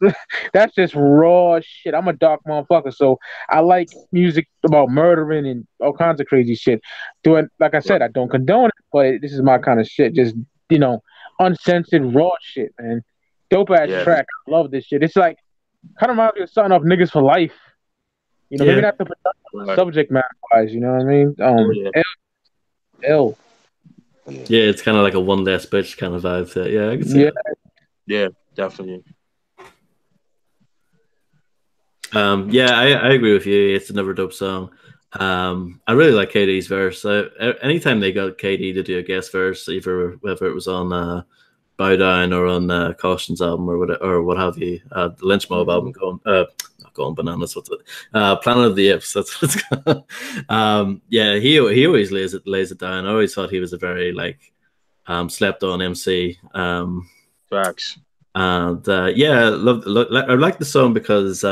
That's just raw shit. I'm a dark motherfucker, so I like music about murdering and all kinds of crazy shit. Doing, like I said, I don't condone it, but this is my kind of shit. Just uncensored raw shit, man. Dope ass track. I love this shit. It's like kind of reminds me of something off Niggas for Life. Maybe not the production, subject matter wise. You know what I mean? Ill. Yeah, it's kind of like a one less bitch kind of vibe. That I can see that. Yeah, definitely. I agree with you. It's another dope song. I really like KD's verse. Anytime they got KD to do a guest verse, whether it was on Bow Down or on Caution's album or what have you, the Lynch Mob album, not going bananas. What's it? Planet of the Apes. That's what it's called. He always lays it down. I always thought he was a very slept on MC. Facts. And I like the song because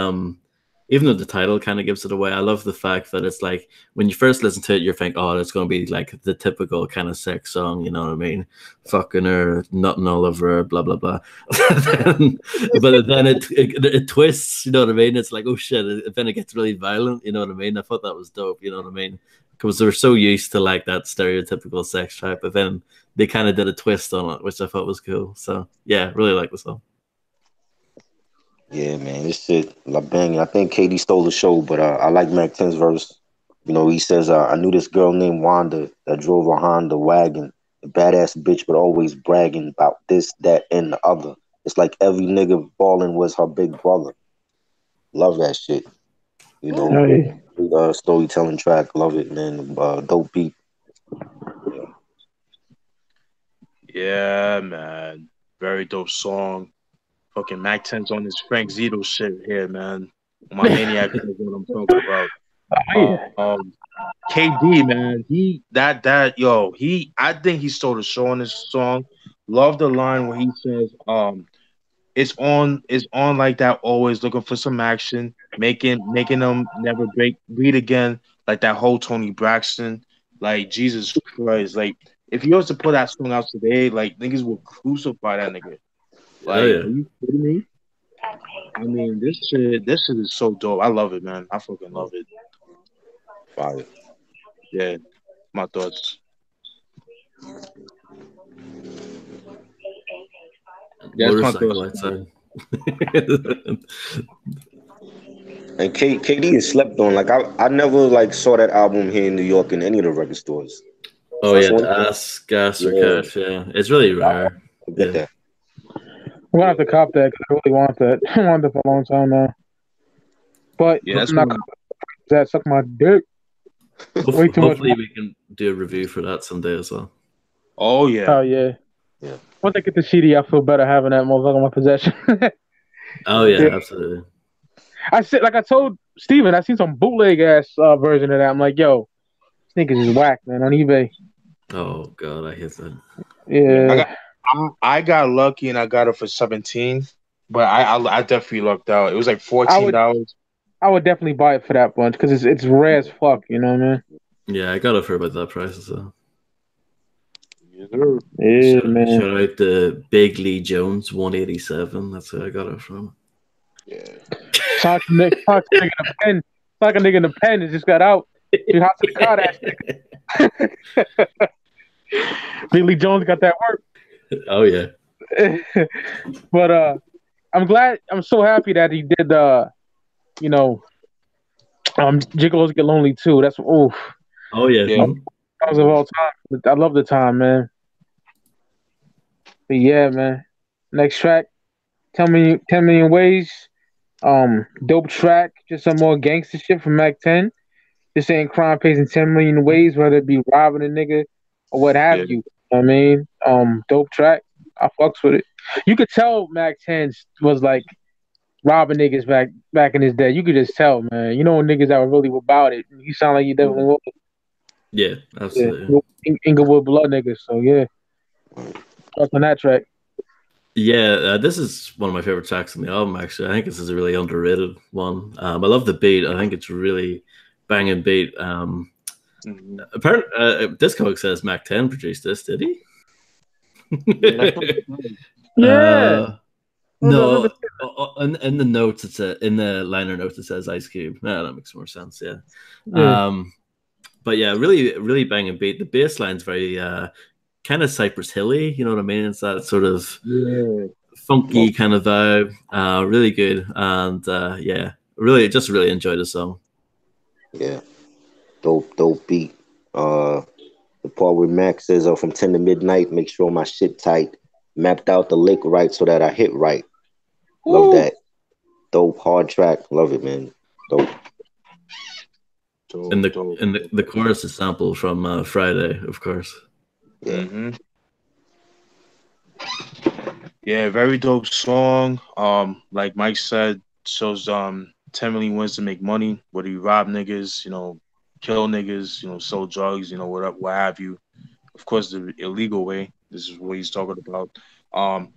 even though the title kind of gives it away, I love the fact that it's like when you first listen to it, you think, oh, it's going to be like the typical kind of sex song, you know what I mean? Fucking her, nutting all over her, blah, blah, blah. But then it twists, you know what I mean? It's like, oh shit, then it gets really violent, you know what I mean? I thought that was dope, you know what I mean? Because they were so used to like that stereotypical sex track, but then they kind of did a twist on it, which I thought was cool. So yeah, really like the song. Yeah, man, this shit, like banging. I think KD stole the show, but I like Mac 10's verse. He says, I knew this girl named Wanda that drove a Honda wagon, a badass bitch, but always bragging about this, that, and the other. It's like every nigga balling was her big brother. Love that shit. Storytelling track. Love it, man. Dope beat. Yeah, man. Very dope song. Fucking Mac 10's on this Frank Zito shit here, man. My maniac knows what I'm talking about. KD, man, I think he stole the show on this song. Love the line where he says, it's on like that, always looking for some action, making them never breathe again, like that whole Tony Braxton. Like, Jesus Christ, like if he was to put that song out today, like niggas would crucify that nigga. Like, are you kidding me? I mean, this shit is so dope. I love it, man. I fucking love it. Fire. Yeah, my thoughts. Motorcycle outside. And KD is slept on. Like I never saw that album here in New York in any of the record stores. Oh yeah, Ask Gas or Cash. Yeah, it's really rare. I get that. I'm gonna have to cop that because I really want that. I want that for a long time now. But that's I'm not that suck my dick. Hopefully we can do a review for that someday as well. Oh yeah. Oh yeah. Yeah. Once I get the CD, I feel better having that motherfucker in my possession. Oh yeah, absolutely. I told Steven, I seen some bootleg ass version of that. I'm like, yo, this niggas is whack, man, on eBay. Oh god, I hate that. Yeah. I got lucky and I got it for $17, but I definitely lucked out. It was like $14. I would definitely buy it for that bunch because it's rare as fuck. You know what I mean? Yeah, I got it for about that price as well. Yeah, man. Shout out to Big Lee Jones 187. That's where I got it from. Yeah. Talk to nigga in the pen. Like a nigga in the pen that just got out. He hopped to the car, that nigga. Billy Jones got that work. Oh yeah. But I'm so happy that he did Gigolos Get Lonely too. That's oof. Oh yeah. Yeah. Songs of all time. I love the time, man. But yeah, man. Next track, 10 million ways. Dope track, just some more gangster shit from Mack 10. This ain't crime pays in 10 million ways, whether it be robbing a nigga or what have Yeah. you. You know what I mean? Dope track. I fucks with it. You could tell Mack 10 was like robbing niggas back in his day. You could just tell, man. You know niggas that were really about it. You sound like you definitely was. Yeah, absolutely. Yeah. Inglewood blood niggas. So yeah. That's on that track. Yeah, this is one of my favorite tracks on the album. Actually, I think this is a really underrated one. I love the beat. I think it's really banging beat. Apparently, Discog says Mack 10 produced this. Did he? Yeah. No. In the notes, in the liner notes it says Ice Cube. That makes more sense. Yeah. But yeah, really, really banging beat. The bass line's very kind of Cypress Hilly. You know what I mean? It's that sort of funky kind of vibe. Really good, and yeah, really enjoyed the song. Yeah, dope beat. The part where Mack says, "From 10 to midnight, make sure my shit tight. Mapped out the lick right so that I hit right." Love that. Dope hard track. Love it, man. Dope. And the chorus is sampled from Friday, of course. Yeah. Yeah, very dope song. Like Mike said, shows 10 million ways to make money. Whether you rob niggas, kill niggas, sell drugs, what have you. Of course, the illegal way. This is what he's talking about.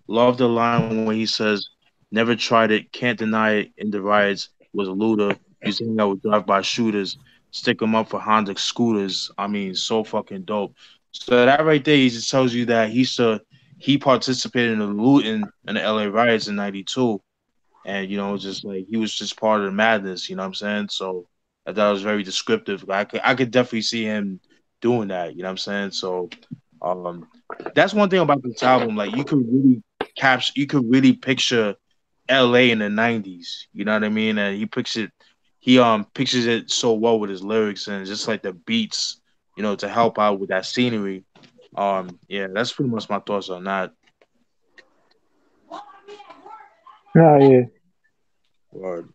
Love the line when he says, "Never tried it, can't deny it. In the riots was a looter. Used to hang out with drive-by shooters, stick them up for Honda scooters." I mean, so fucking dope. So that right there, he just tells you that he participated in the looting in the LA riots in '92, and just like he was just part of the madness. You know what I'm saying? So I thought it was very descriptive. I could definitely see him doing that. You know what I'm saying? So that's one thing about this album. Like you could really picture LA in the '90s. You know what I mean? And he pictures it so well with his lyrics and just like the beats, to help out with that scenery. Yeah, that's pretty much my thoughts on that. Oh yeah. Word.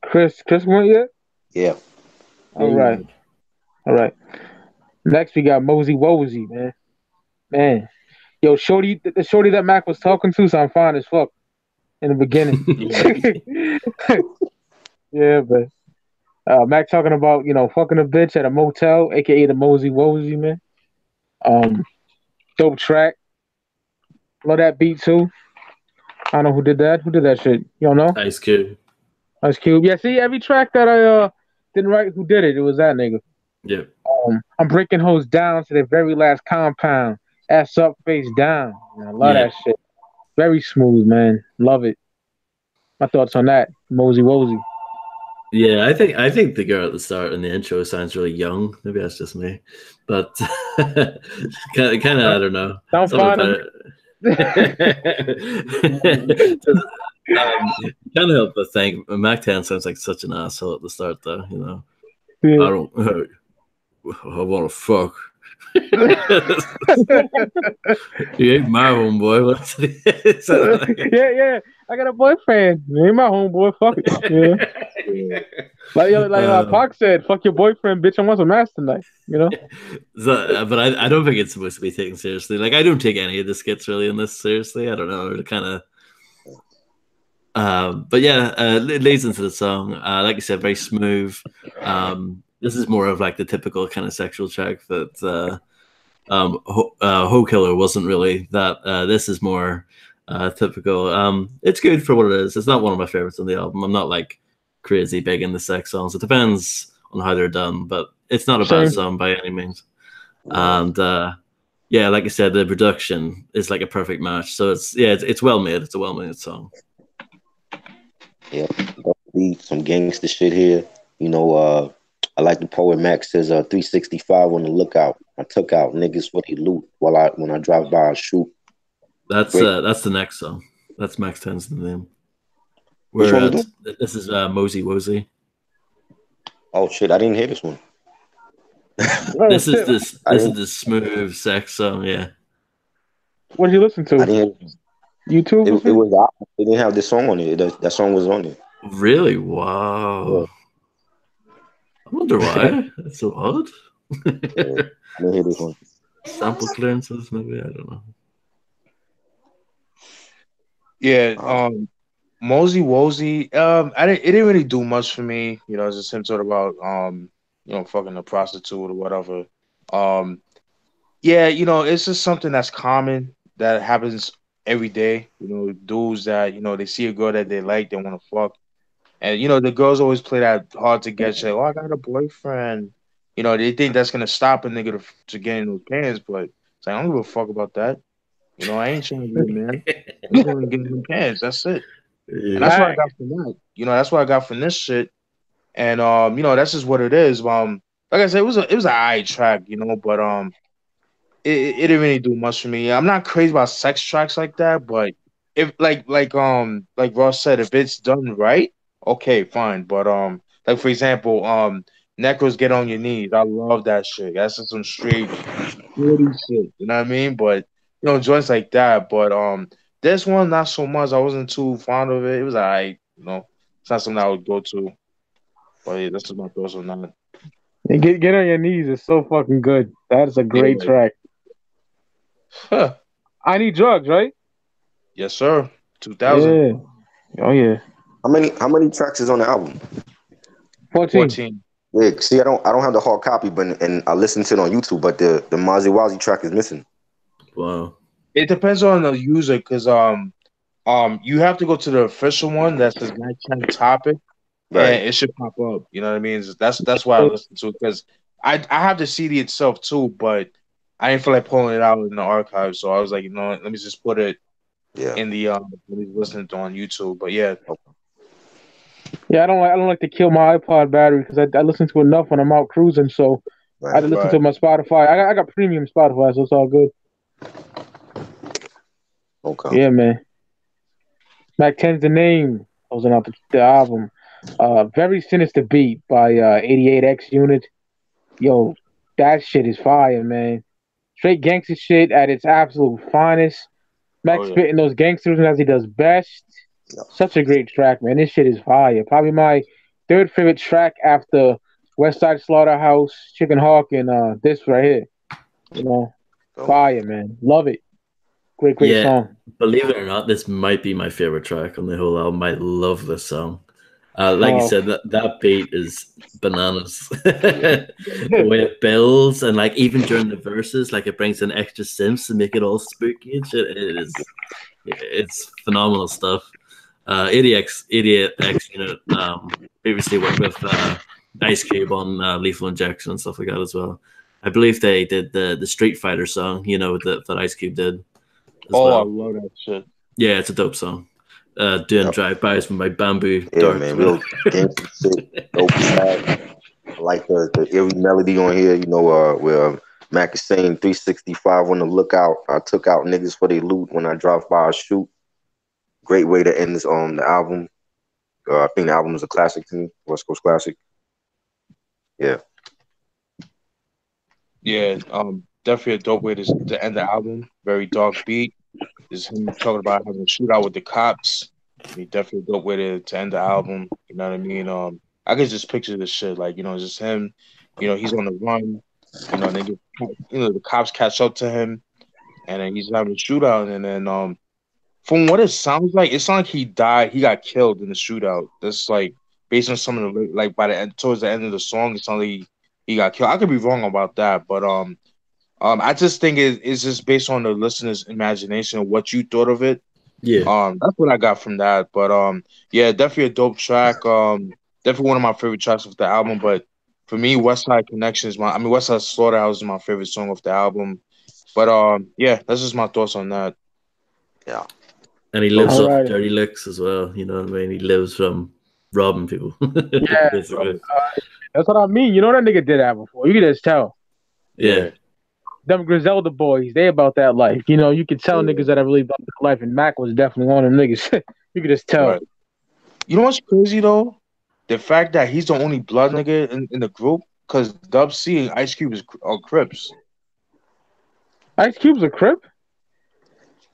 Chris went yet? Yeah. All right. Next we got Mozi-Wozi, man. Yo, shorty, the shorty that Mack was talking to sound fine as fuck in the beginning. Yeah, but Mack talking about fucking a bitch at a motel, aka the Mozi-Wozi, man. Dope track. Love that beat too. I don't know who did that. Who did that shit? You don't know? Ice Cube. Ice Cube. Yeah, see, every track that I didn't write who did it, it was that nigga. Yeah. I'm breaking hoes down to their very last compound. Ass up, face down. Man, I love that shit. Very smooth, man. Love it. My thoughts on that. Mozi-Wozi. Yeah, I think the girl at the start in the intro sounds really young. Maybe that's just me, but kind of I don't know. Sound fine. Can't help but think Mack 10 sounds like such an asshole at the start, though. Yeah. I want to fuck. You ain't my homeboy. Yeah. I got a boyfriend. He ain't my homeboy. Fuck it. Yeah. Like Pac said, fuck your boyfriend, bitch. I want some ass tonight. So, but I don't think it's supposed to be taken seriously. Like I don't take any of the skits really in this seriously. I don't know. They're kind of. But yeah, it leads into the song. Like you said, very smooth. This is more of like the typical kind of sexual track that Ho Killer wasn't really. That this is more typical. It's good for what it is. It's not one of my favorites on the album. I'm not like crazy big in the sex songs. It depends on how they're done, but it's not a bad song by any means. And yeah, like I said, the production is like a perfect match. So it's well made. It's a well made song. Yeah, beat some gangster shit here. I like the poet Mack says 365 on the lookout. I took out niggas for they loot when I drive by I shoot. That's the next song. That's Max 10's name. Which one we doing? This is Mozi-Wozi. Oh shit, I didn't hear this one. This is the smooth sex song, yeah. What did you listen to? I didn't hear YouTube? it was they didn't have this song on it. That song was on it. Really? Wow. Yeah. I wonder why. That's so odd. I didn't hear this one. Sample clearances, maybe, I don't know. Yeah, Mozi-Wozi, it didn't really do much for me. It's just him sort of about fucking a prostitute or whatever. Yeah, it's just something that's common that happens every day. Dudes that they see a girl that they like, they want to fuck, and the girls always play that hard to get shit. Oh, I got a boyfriend. They think that's gonna stop a nigga to get in those pants, but it's like I don't give a fuck about that. I ain't trying to be a man. I'm just gonna get in the pants. That's it. Yeah. And that's what I got from that. That's what I got from this shit. And that's just what it is. Like I said, it was an alright track, but it didn't really do much for me. I'm not crazy about sex tracks like that, but if like Ross said, if it's done right, okay, fine. But like for example, Necros Get on Your Knees. I love that shit. That's just some straight dirty shit. You know what I mean? But joints like that. But this one not so much. I wasn't too fond of it. It was alright, It's not something I would go to. But yeah, that's just my thoughts on that. Get on Your Knees is so fucking good. That is a great track. Huh. I Need Drugs, right? Yes, sir. 2000. Yeah. Oh yeah. How many tracks is on the album? 14. Yeah, see, I don't have the hard copy, and I listened to it on YouTube, but the Mozi-Wozi track is missing. Wow. It depends on the user, because you have to go to the official one that says Mack 10 topic, right, and it should pop up. You know what I mean? That's why I listen to it, because I have the CD itself too, but I didn't feel like pulling it out in the archive, so I was like, let me just put it in the listening to on YouTube. But yeah. Yeah, I don't like to kill my iPod battery because I listen to enough when I'm out cruising, so I had to listen to my Spotify. I got premium Spotify, so it's all good. Okay. Yeah, man. Mack 10's the name. Closing out the album. Very Sinister Beat by 88X Unit. Yo, that shit is fire, man. Straight gangster shit at its absolute finest. Mack spitting those gangsters as he does best. Yeah. Such a great track, man. This shit is fire. Probably my third favorite track after Westside Slaughterhouse, Chicken Hawk, and this right here. Fire, man. Love it. Great song. Believe it or not, this might be my favorite track on the whole album. I love this song. Like you said, that beat is bananas. The way it builds, and like even during the verses, like it brings in extra synths to make it all spooky and shit. It's phenomenal stuff. 88X Unit previously worked with Ice Cube on Lethal Injection and stuff like that as well. I believe they did the Street Fighter song, that Ice Cube did. I love that shit. Yeah, it's a dope song. Doing drive-bys with my bamboo darts. Man, real gangster shit. Dope track. I like the eerie melody on here, where Mack is saying 365 on the lookout. I took out niggas for they loot when I drive by I shoot. Great way to end this the album. I think the album is a classic to me, West Coast classic. Yeah. Yeah, definitely a dope way to end the album. Very dark beat. Is him talking about having a shootout with the cops. Definitely a dope way to end the album. You know what I mean? I could just picture this shit, like, just him. He's on the run. The cops catch up to him, and then he's having a shootout, and then from what it sounds like he died. He got killed in the shootout. That's like based on some of the like by the end, towards the end of the song, it sounds like he got killed. I could be wrong about that, but I just think it's just based on the listener's imagination, what you thought of it. Yeah. That's what I got from that. But yeah, definitely a dope track. Definitely one of my favorite tracks of the album. But for me, Westside Connection is Westside Slaughterhouse is my favorite song off the album. But yeah, that's just my thoughts on that. Yeah. And he lives All off right. dirty licks as well. You know what I mean? He lives from robbing people. Yeah, Basically. that's what I mean. You know that nigga did that before. You can just tell. Yeah. Them Griselda boys, they about that life. You know, you could tell niggas that are really about that life, and Mac was definitely one of them niggas. You could just tell. Right. You know what's crazy though? The fact that he's the only blood nigga in the group, because Dub C and Ice Cube are Crips. Ice Cube's a Crip?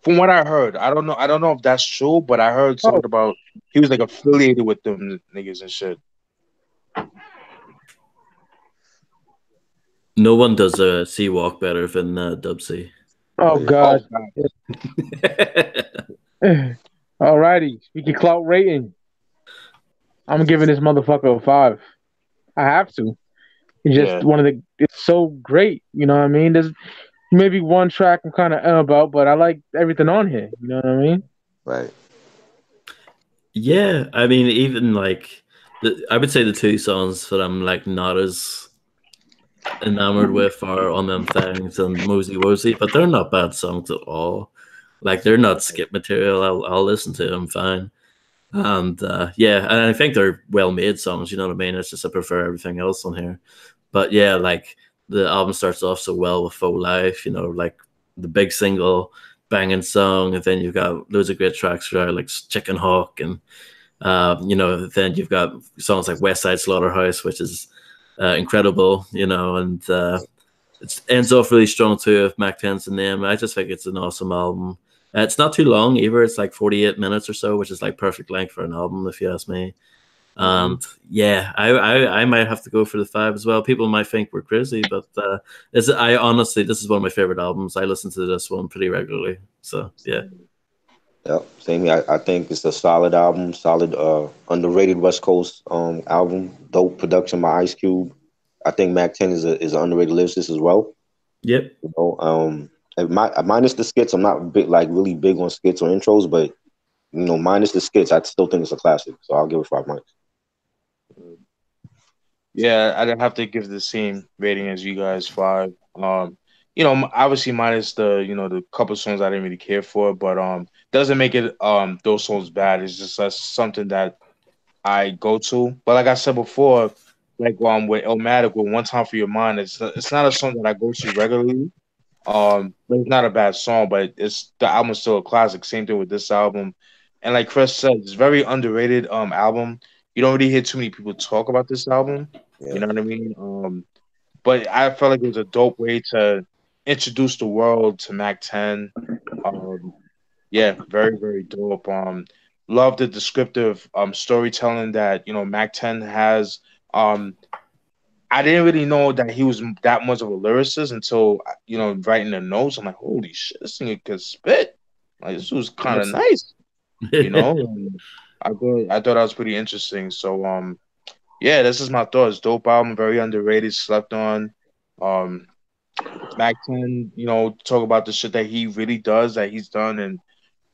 From what I heard, I don't know. I don't know if that's true, but I heard Oh, something about he was like affiliated with them niggas and shit. No one does a C walk better than Dub C. oh Yeah. God. God. Alrighty. Speaking clout rating, I'm giving this motherfucker a 5. I have to. It's just Yeah. it's so great. You know what I mean? There's maybe one track I'm kind of about, but I like everything on here. You know what I mean? Right. Yeah, I mean, even like I would say the two songs that I'm like not as enamored with are On Them Thangs and Mozi-Wozi, but they're not bad songs at all. Like they're not skip material. I'll listen to them fine. And yeah, and I think they're well made songs. You know what I mean? It's just I prefer everything else on here. But yeah, like the album starts off so well with Faux Life. You know, like the big single, banging song, and then you've got loads of great tracks there, like Chicken Hawk, and you know, then you've got songs like Westside Slaughterhouse, which is incredible. You know, and it ends off really strong too with Mack 10's name. I just think it's an awesome album. It's not too long either. It's like 48 minutes or so, which is like perfect length for an album, if you ask me. And yeah, I might have to go for the 5 as well. People might think we're crazy, but I honestly, this is one of my favorite albums. I listen to this one pretty regularly. So yeah. Yep. Same here. I think it's a solid album, solid underrated West Coast album. Dope production by Ice Cube. I think Mack 10 is an underrated lyricist as well. Yep. You know, minus the skits, I'm not really big on skits or intros, but you know, minus the skits, I still think it's a classic. So I'll give it 5 mics. Yeah, I'd have to give the same rating as you guys, 5. You know, obviously minus the couple songs I didn't really care for, but doesn't make it those songs bad. It's just something that I go to. But like I said before, like with Illmatic with One Time for Your Mind, it's not a song that I go to regularly. But it's not a bad song, but the album's still a classic. Same thing with this album. And like Chris said, it's a very underrated album. You don't really hear too many people talk about this album. Yeah. You know what I mean? But I felt like it was a dope way to introduce the world to Mack 10. Yeah, very, very dope. Love the descriptive storytelling that Mack 10 has. I didn't really know that he was that much of a lyricist until writing the notes. I'm like, holy shit, this thing could spit. Like this was kind of nice, And I thought that was pretty interesting. So yeah, this is my thoughts. Dope album, very underrated, slept on. Mack 10, talk about the shit that he really does, that he's done and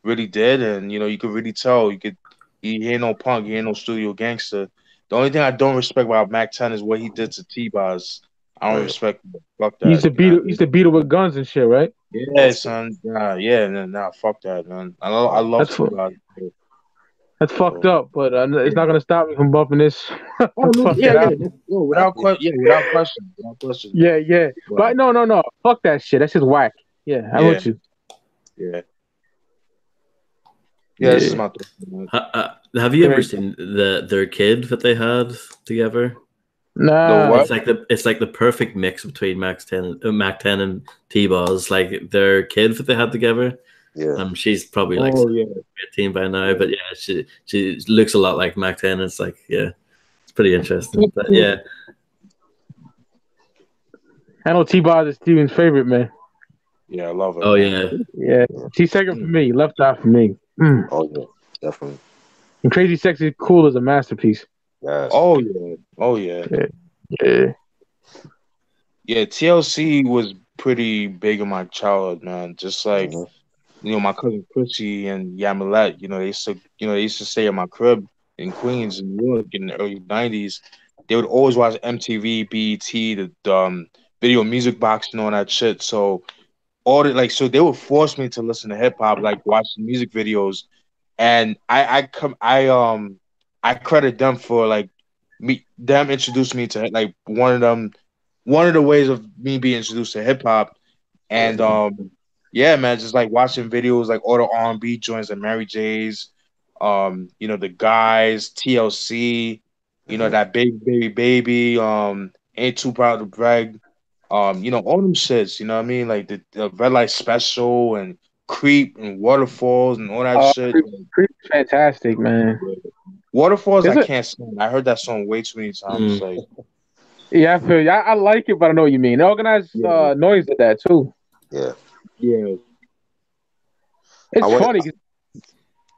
really did, and you could really tell. He ain't no punk, he ain't no studio gangster. The only thing I don't respect about Mack 10 is what he did to T-Boz. I don't respect him. Fuck that. He used to beat it with guns and shit, right? Yeah, son. Nah, fuck that, man. I love T-Boz. That's fucked up, but it's not gonna stop me from bumping this. Yeah, without question. Yeah. But no. Fuck that shit. That's just whack. Yeah, I'm with you. Yeah, this is my thought. Have you ever seen their kid that they had together? Nah. It's like the perfect mix between Mack 10 and T-Boz. Like their kid that they had together. Yeah. She's probably like 18 by now, but yeah, she looks a lot like Mack 10. It's like, yeah, it's pretty interesting. But yeah. I know T-Boz is Steven's favorite, man. Yeah, I love it. Oh yeah. Yeah. She's second for me, left out for me. Oh yeah, definitely. And Crazy Sexy Cool is a masterpiece. Yes. Oh yeah. Yeah, TLC was pretty big in my childhood, man. Just like my cousin Chrissy and Yamilet, they used to stay at my crib in Queens, in New York, in the early '90s. they would always watch MTV, BET, the video music box and all that shit. So so they would force me to listen to hip hop, like watch the music videos, and I credit them for like them introduced me to like one of the ways of me being introduced to hip hop, and yeah, man, just like watching videos like all the R&B joints and Mary J's, the guys, TLC, that big baby, ain't too proud to brag, all them shits, you know what I mean, like the Red Light Special and Creep and Waterfalls and all that shit. Creep's fantastic, man. Waterfalls, I can't stand. I heard that song way too many times. Like, yeah, I feel you. I like it, but I know what you mean. Organized Noise did that too. Yeah. It's funny.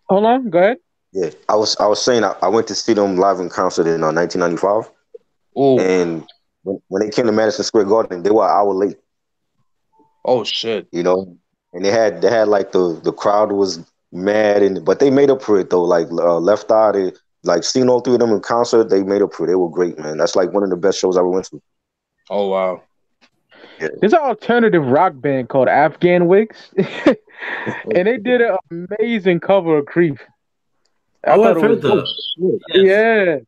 Hold on, go ahead. Yeah, I was saying I went to see them live in concert in 1995. Oh, and when they came to Madison Square Garden, they were an hour late. Oh shit! And they had like the crowd was mad, but they made up for it though. Like Left Eye, they like seeing all three of them in concert, they made up for it. They were great, man. That's like one of the best shows I ever went to. Oh wow! Yeah. There's an alternative rock band called Afghan Wigs, and they did an amazing cover of Creep. I've heard that. Yeah,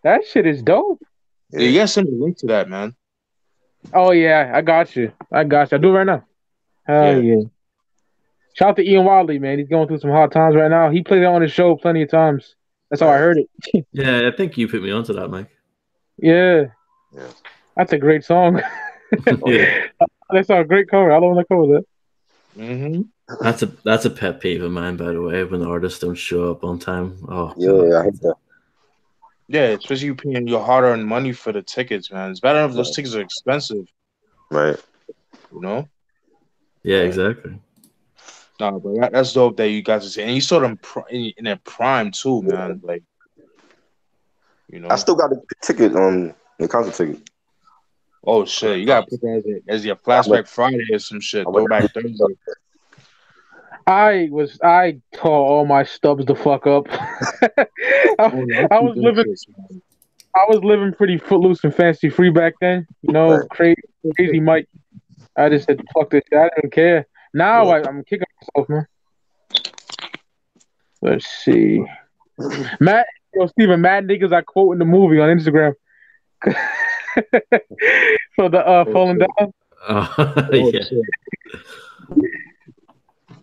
that shit is dope. Yeah, you gotta send me a link to that, man. Oh yeah, I got you. I do it right now. Hell yeah. Shout out to Ian Wadley, man. He's going through some hard times right now. He played it on his show plenty of times. That's how I heard it. Yeah, I think you put me onto that, Mike. Yeah. That's a great song. That's a great cover. I love that cover. Mm-hmm. That's a pet peeve of mine, by the way, when the artists don't show up on time. Oh yeah, I hate that. Yeah, especially you paying your hard-earned money for the tickets, man. It's better if those tickets are expensive. Right. Yeah, exactly. No, but that's dope that you guys are saying. And you saw them in their prime too, man. Like, I still got the ticket on the concert ticket. Oh shit! You gotta put that as your flashback Friday or some shit. Throwback Thursday. I tore all my stubs the fuck up. I was living pretty footloose and fancy free back then. Crazy Mike. I just said fuck this shit. I didn't care. Now I'm kicking myself, man. Let's see. Matt, Steven, mad niggas I quote in the movie on Instagram. So the falling down. Yeah.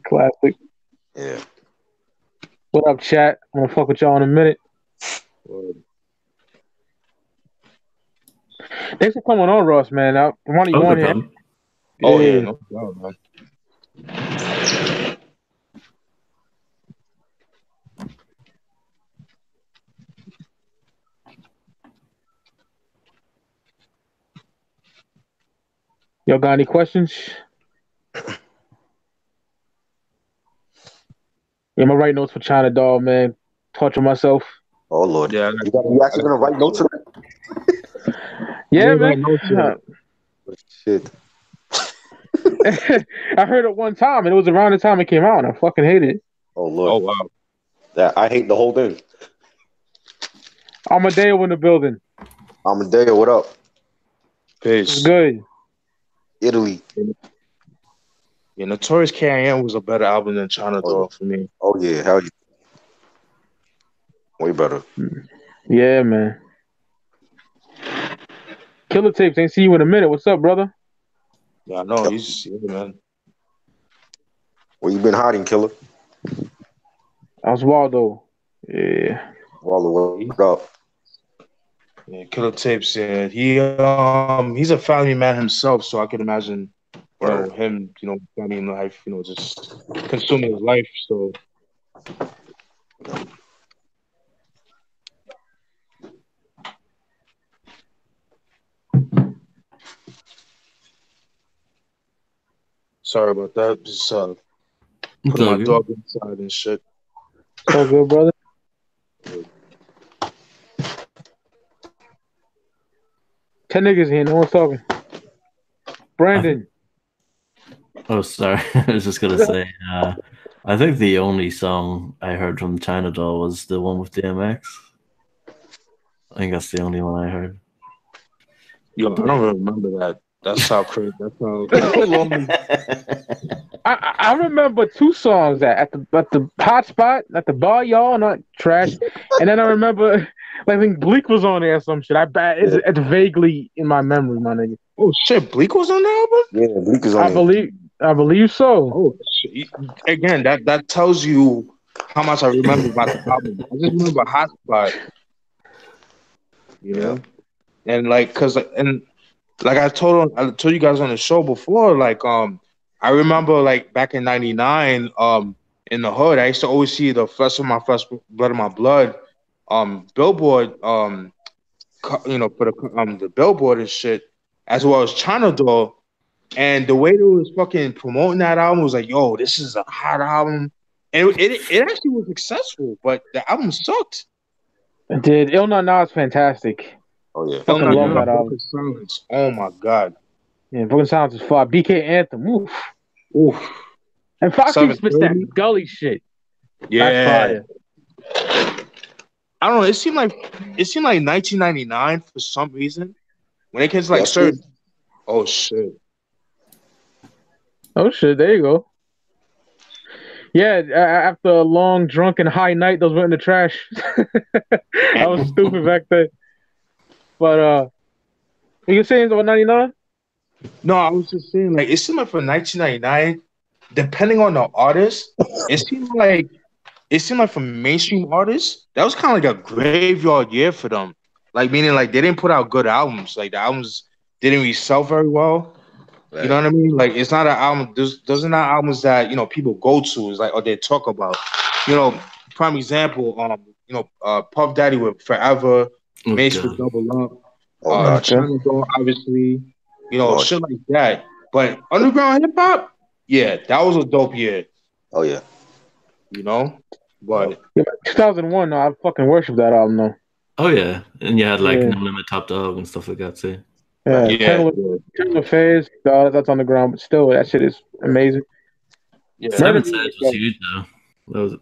Classic. Yeah. What up, chat? I'm gonna fuck with y'all in a minute. Thanks for coming on, Ross, man. I want you on here. Oh yeah, no problem, man. Y'all got any questions? Yeah, I'm gonna write notes for China Doll, man. Torture myself. Oh Lord. Yeah. You actually gonna write notes? Yeah, man. Shit. I heard it one time, and it was around the time it came out, and I fucking hated it. Oh Lord. Oh wow. Yeah, I hate the whole thing. Amadeo in the building. Amadeo, what up? Peace. Good. Italy. Yeah, Notorious K.I.M. was a better album than China Doll for me. Oh yeah, hell yeah. Way better. Yeah, man. Killer Tapes, ain't see you in a minute. What's up, brother? Yeah, I know. He's man. Where you been hiding, Killer? Oswaldo. Yeah. Waldo, what up? Yeah, Killer Tapes. Yeah, he's a family man himself, so I can imagine, him, family life, just consuming his life. So. Sorry about that. Just putting my dog inside and shit. All good, brother. Ten niggas here. No one's talking. Brandon. Oh, sorry. I was just gonna say. I think the only song I heard from China Doll was the one with DMX. I think that's the only one I heard. Yo, I don't remember that. That's how crazy. That's how long. I remember 2 songs at the hot spot at the bar, y'all, not trash. And then I remember, I think Bleak was on there or some shit. I bet it's vaguely in my memory, my nigga. Oh shit, Bleak was on the album. Yeah, Bleak is on there. I believe so. Oh shit. Again, that tells you how much I remember about the album. I just remember Hot Spot. You know, and like I told you guys on the show before, like I remember like back in '99, in the hood, I used to always see the Flesh of My Flesh, Blood of My Blood, billboard, you know, for the billboard and shit, as well as China Doll, and the way they was fucking promoting that album was like, yo, this is a hot album, and it actually was successful, but the album sucked. Dude, Il Na Na is fantastic. Oh yeah. Fucking love that album. Silence. Oh my god. Yeah, Broken Silence is fire. BK Anthem. Oof. Oof. And Foxy spits that 730. gully shit. Yeah. That's fire. I don't know. It seemed like 1999 for some reason. When it gets like That's certain. Oh shit. Oh shit, there you go. Yeah, after a long drunken high night, those went in the trash. I was stupid back then. But you saying about 99? No, I was just saying, like, it seemed like for 1999, depending on the artist, it seemed like for mainstream artists, that was kind of like a graveyard year for them. Like, meaning like they didn't put out good albums. Like the albums didn't really sell very well. Right. You know what I mean? Like, it's not an album. Those are not albums that, you know, people go to. It's like, or they talk about. You know, prime example, you know, Puff Daddy with Forever, Mace with Double Up, China Doll, obviously, you know, shit like that. But underground hip hop, yeah, that was a dope year. Oh yeah. You know? But 2001, no, I fucking worship that album though. Oh yeah. And you had like No Limit, Top Dog and stuff like that too. Yeah, Ten Phase, that's on the ground, but still, that shit is amazing. Yeah, Seven Sides was huge though.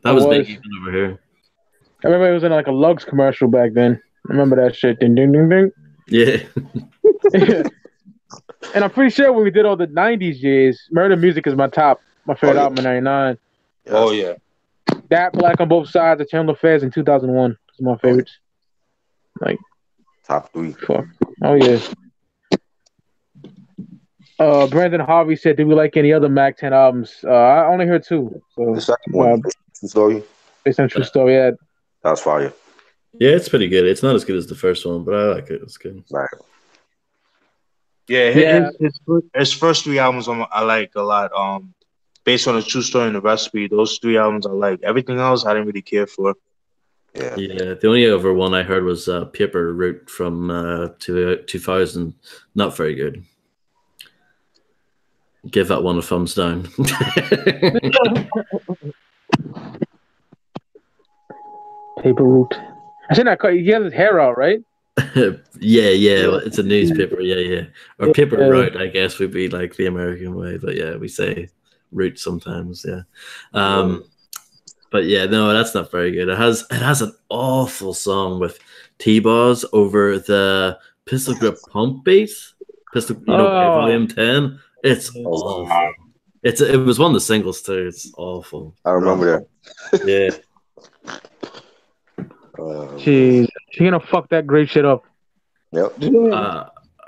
That was big even over here. I remember it was in like a Lugz commercial back then. I remember that shit. Ding ding ding ding. Yeah. And I'm pretty sure when we did all the '90s years, Murder Music is my favorite album in '99. Oh yeah. That Black on Both Sides of Chandler Fairs in 2001 is my favorites. Like top 3. Fuck. Oh yeah. Brandon Harvey said, "Did we like any other Mack 10 albums?" I only heard 2. So the second one, True Story. Based on True Story, yeah. That's fire. Yeah, it's pretty good. It's not as good as the first one, but I like it. It's good. Right. Yeah, his first 3 albums I like a lot. Based on the True Story and the Recipe, those 3 albums I like. Everything else I didn't really care for. Yeah. The only other one I heard was Paper Route from 2000. Not very good. Give that one a thumbs down. Paper Route. I said that he has his hair out, right? Yeah. It's a newspaper. Yeah. Or Paper Route, I guess, would be like the American way. But yeah, we say route sometimes. Yeah. But yeah, no, that's not very good. It has an awful song with T-Boz over the Pistol Grip Pump beat. Volume 10. It's awful. It was one of the singles too. It's awful. I remember that. Yeah. She's gonna fuck that great shit up. Yep.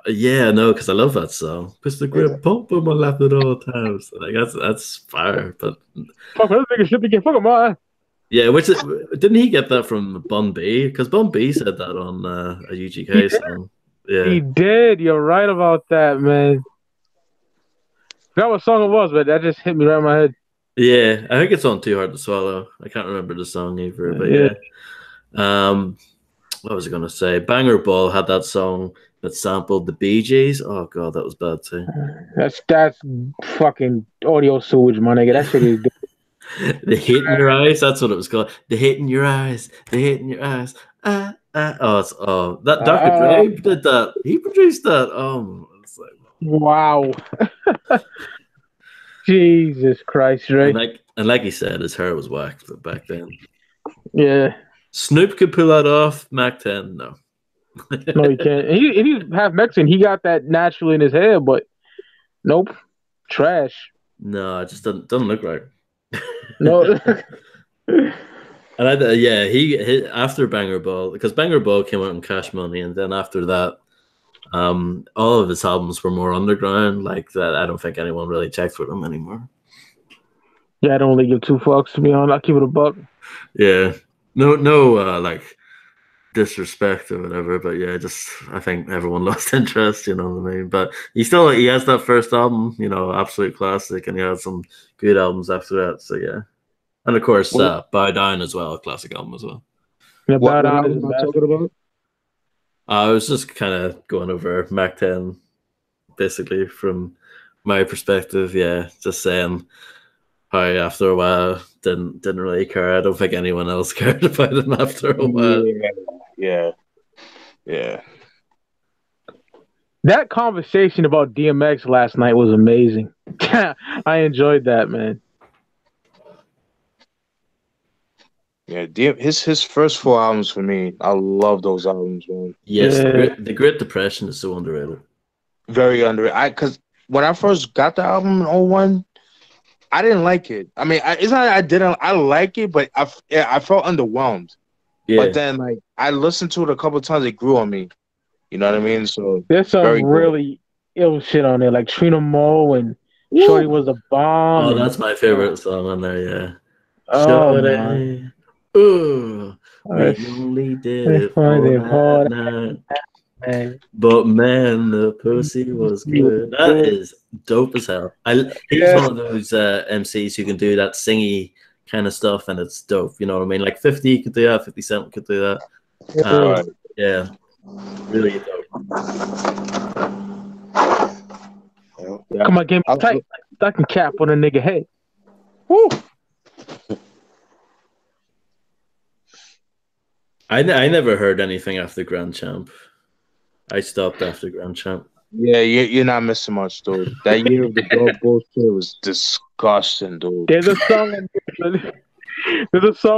Yeah, no, because I love that song. Pistol Grip Pump on my lap at all times. Like that's fire. But fuck, this nigga shit again. Fuck him, man. Yeah, didn't he get that from Bun B? Because Bun B said that on a UGK song. Yeah, he did. You're right about that, man. I forgot what song it was, but that just hit me right in my head. Yeah, I think it's on Too Hard to Swallow. I can't remember the song either, but yeah. What was I gonna say? Banger Ball had that song that sampled the Bee Gees. Oh god, that was bad too. That's fucking audio sewage, my nigga. That shit is. The Hate in Your Eyes. That's what it was called. The Hate in Your Eyes. The Hate in Your Eyes. That Dr. Dre did that. He produced that. It's like, wow. Jesus Christ, right? And like he said, his hair was whacked back then. Yeah. Snoop could pull that off. Mack 10, no. No, he can't. And he's half Mexican. He got that naturally in his head, but nope, trash. No, it just doesn't look right. No. And he after Banger Ball, because Banger Ball came out in Cash Money, and then after that, all of his albums were more underground. Like that, I don't think anyone really checks for them anymore. Yeah, I don't really give two fucks, to be honest. I'll keep it a buck. Yeah, no, like disrespect or whatever, but yeah, just I think everyone lost interest. You know what I mean? But he has that first album, absolute classic, and he had some good albums after that. So yeah. And of course, Bow Down as well, a classic album as well. Yeah, What album am I talking about? I was just kind of going over Mack 10, basically, from my perspective. Yeah, just saying how after a while didn't really care. I don't think anyone else cared about him after a while. Yeah. That conversation about DMX last night was amazing. I enjoyed that, man. Yeah, his first 4 albums for me, I love those albums, man. Yes, Yeah. the Great Depression is so underrated. Very underrated. Because when I first got the album in 01, I didn't like it. I mean, it's not that I didn't. I like it, but I felt underwhelmed. Yeah. But then, like, I listened to it a couple of times. It grew on me. You know what I mean? So there's some really ill shit on there, like Trina Moe and Shorty Was a Bomb. Oh, that's my favorite song on there. Yeah. Oh, man. Ooh, we only did it for that night. But man, the pussy was good. That is dope as hell. He's one of those MCs who can do that singy kind of stuff, and it's dope. You know what I mean? Like 50 could do that, 50 Cent could do that. Yeah, really dope. Yeah. Come on, game tight. I can cap on a nigga head. Woo. I never heard anything after Grand Champ. I stopped after Grand Champ. Yeah, you're not missing much, dude. That Year of the Dog bullshit was disgusting, dude. There's a song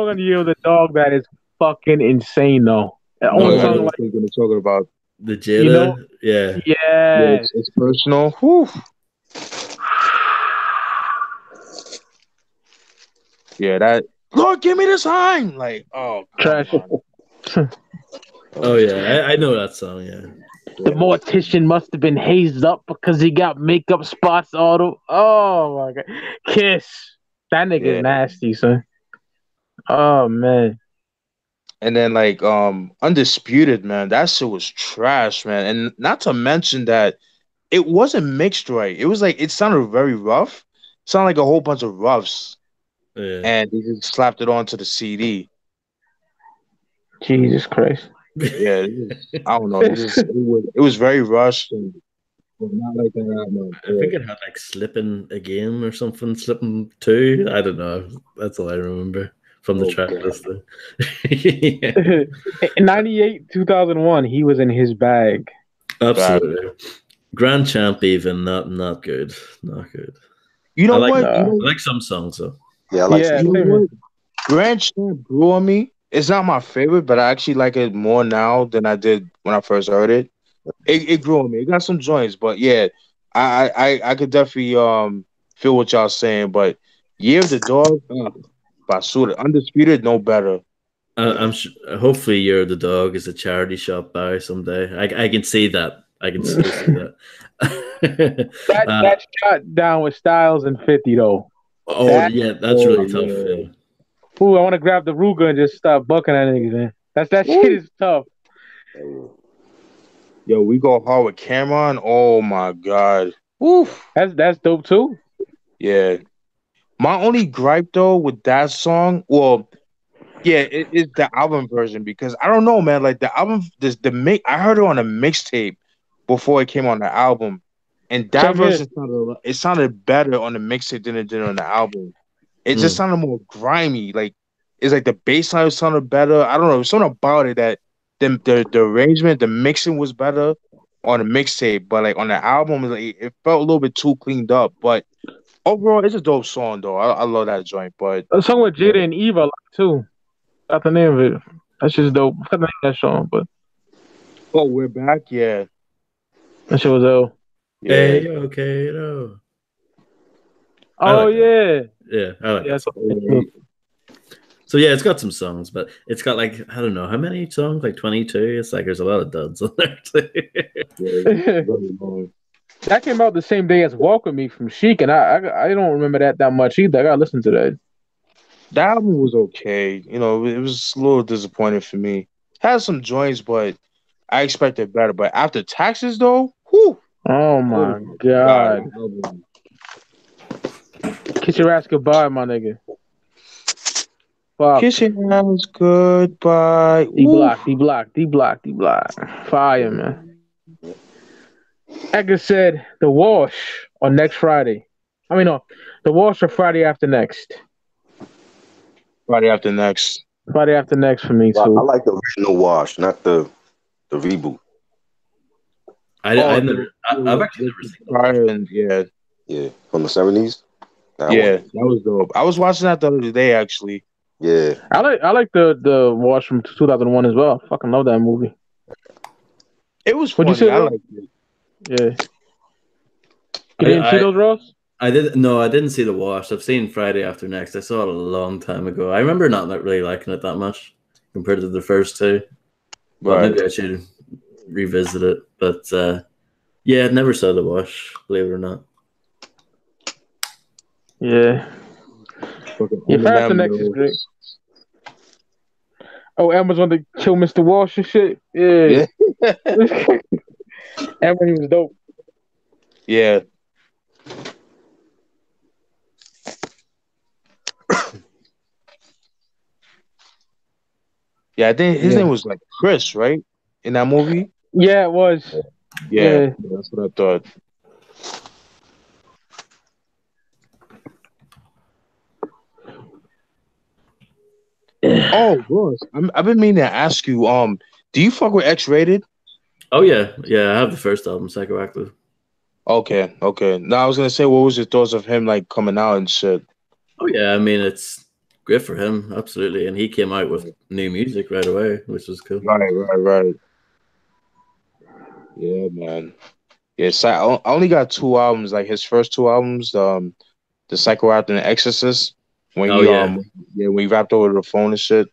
on Year of the Dog that is fucking insane, though. Song like you're gonna talk about the jailer. Yeah. It's personal. Whew. Yeah, that. Lord, give me the sign. Like, oh, trash. Oh yeah, I know that song. Yeah. The mortician must have been hazed up because he got makeup spots all over. Oh my god, Kiss. That nigga nasty, son. Oh man. And then like Undisputed, man, that shit was trash, man. And not to mention that it wasn't mixed right. It was like it sounded very rough. It sounded like a whole bunch of roughs. Yeah. And he just slapped it onto the CD. Jesus Christ. Yeah, I don't know. It was very rushed and not like that. I think it had like Slipping Again or something, Slipping 2. I don't know. That's all I remember from the track list. In 98, 2001, he was in his bag. Absolutely. Grand Champ even not good. Not good. You know what? I like some songs though. Yeah, I like some. You know what? Grand Champ grew on me. It's not my favorite, but I actually like it more now than I did when I first heard it. It grew on me. It got some joints, but yeah, I could definitely feel what y'all saying. But Year of the Dog, Basura, Undisputed, no better. I'm sure, hopefully Year of the Dog is a charity shop buy someday. I can see that. I can still see that. That shot down with Styles and 50 though. Oh yeah, that's really tough. Yeah. Ooh, I want to grab the Ruger and just start bucking at niggas, man. That shit is tough. Yo, we go hard with Cameron. Oh my god. Oof. That's dope too. Yeah. My only gripe though with that song, well, yeah, it is the album version because I don't know, man. Like the album, I heard it on a mixtape before it came on the album, and that version sounded better on the mixtape than it did on the album. It just sounded more grimy. Like it's like the bass line sounded better. I don't know, something about it that the arrangement, the mixing was better on the mixtape, but like on the album, it felt a little bit too cleaned up. But overall, it's a dope song though. I love that joint. But a song with Jada and Eva too. Got the name of it. That's just dope. I think that song, but Oh, we're back. Yeah, That shit was ill. yeah. Hey, okay, no. I Oh like yeah, that. Yeah, I like yeah. that song. Yeah. So yeah, it's got some songs, but it's got like I don't know how many songs, like 22. It's like there's a lot of duds on there too. Very long. That came out the same day as "Walk with Me" from Chic, and I don't remember that much either. I gotta listen to that. That album was okay. You know, it was a little disappointing for me. Had some joints, but I expected better. But after Taxes, though, whew, Oh oh my my god, god, that album. kiss your ass goodbye, my nigga. Fuck. Kiss Your Ass Goodbye. D Ooh. block, D block, D block, D block. Fire, man. Edgar said the wash on next Friday. I mean, no, the wash or Friday after next. Friday after next. Friday after next for me Well, I too. like the original Wash, not the reboot. I've never, I've actually never seen that. Prior and yeah, Yeah, from the 70s. yeah, that was dope. I was watching that the other day actually. Yeah. I like the wash from 2001 as well. Fucking love that movie. It was What'd you funny. say, I Ross? liked it. Yeah. You didn't see those, Ross? I didn't see the wash. I've seen Friday After Next. I saw it a long time ago. I remember not really liking it that much compared to the first two. But Right. maybe I should revisit it. But yeah, I never saw the wash, believe it or not. Yeah. Yeah, Friday after next is great. Oh, Amazon to kill Mr. Walsh and shit. Yeah. And when he was dope. Yeah. Yeah, I think his name was like Chris, right? In that movie? Yeah, it was. Yeah. That's what I thought. Oh, Ross, I've been meaning to ask you, do you fuck with X-Rated? Oh yeah. I have the first album, Psychoactive. Okay. Now I was gonna say, what was your thoughts of him like coming out and shit? Oh yeah, I mean it's great for him, absolutely. And he came out with new music right away, which was cool. Right. Yeah, man. Yeah, I only got 2 albums, like his first 2 albums, the Psychoactive and the Exorcist. When he when he rapped over the phone and shit.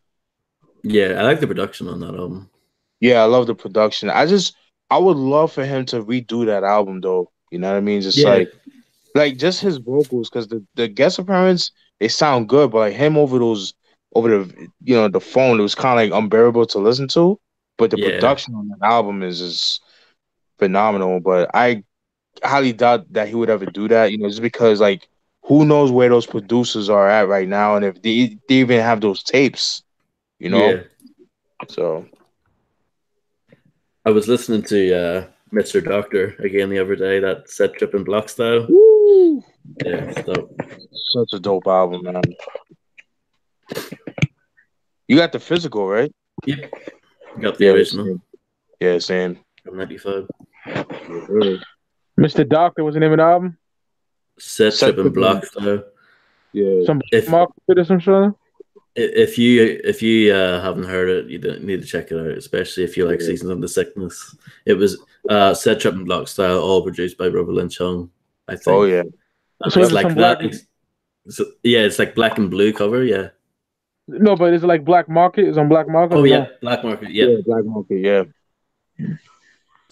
Yeah, I like the production on that album. Yeah, I love the production. I would love for him to redo that album though. You know what I mean? Just like just his vocals, because the guest appearance, they sound good, but like him over the the phone, it was kind of like unbearable to listen to. But the production on that album is just phenomenal. But I highly doubt that he would ever do that. You know, just because like who knows where those producers are at right now, and if they even have those tapes. You know, Yeah. So I was listening to Mr. Doctor again the other day, that Set Trip and Block style. woo! Yeah, it's dope. Such a dope album, man. You got the physical, right? Yep. Got the original. Same. Yeah, same. From 95. Mr. Doctor was the name of the album? Set Trip and Block style. Yeah. Some market or some sort. If you haven't heard it, you don't need to check it out, especially if you like Seasons of the Sickness. It was Set Trip and Block style, all produced by Robert Lynch Chung, I think. Oh yeah. So it's like that. It's like black and blue cover, yeah. No, but is it like Black Market? Is on Black Market? Oh yeah, Black Market, yeah. Black Market, yeah.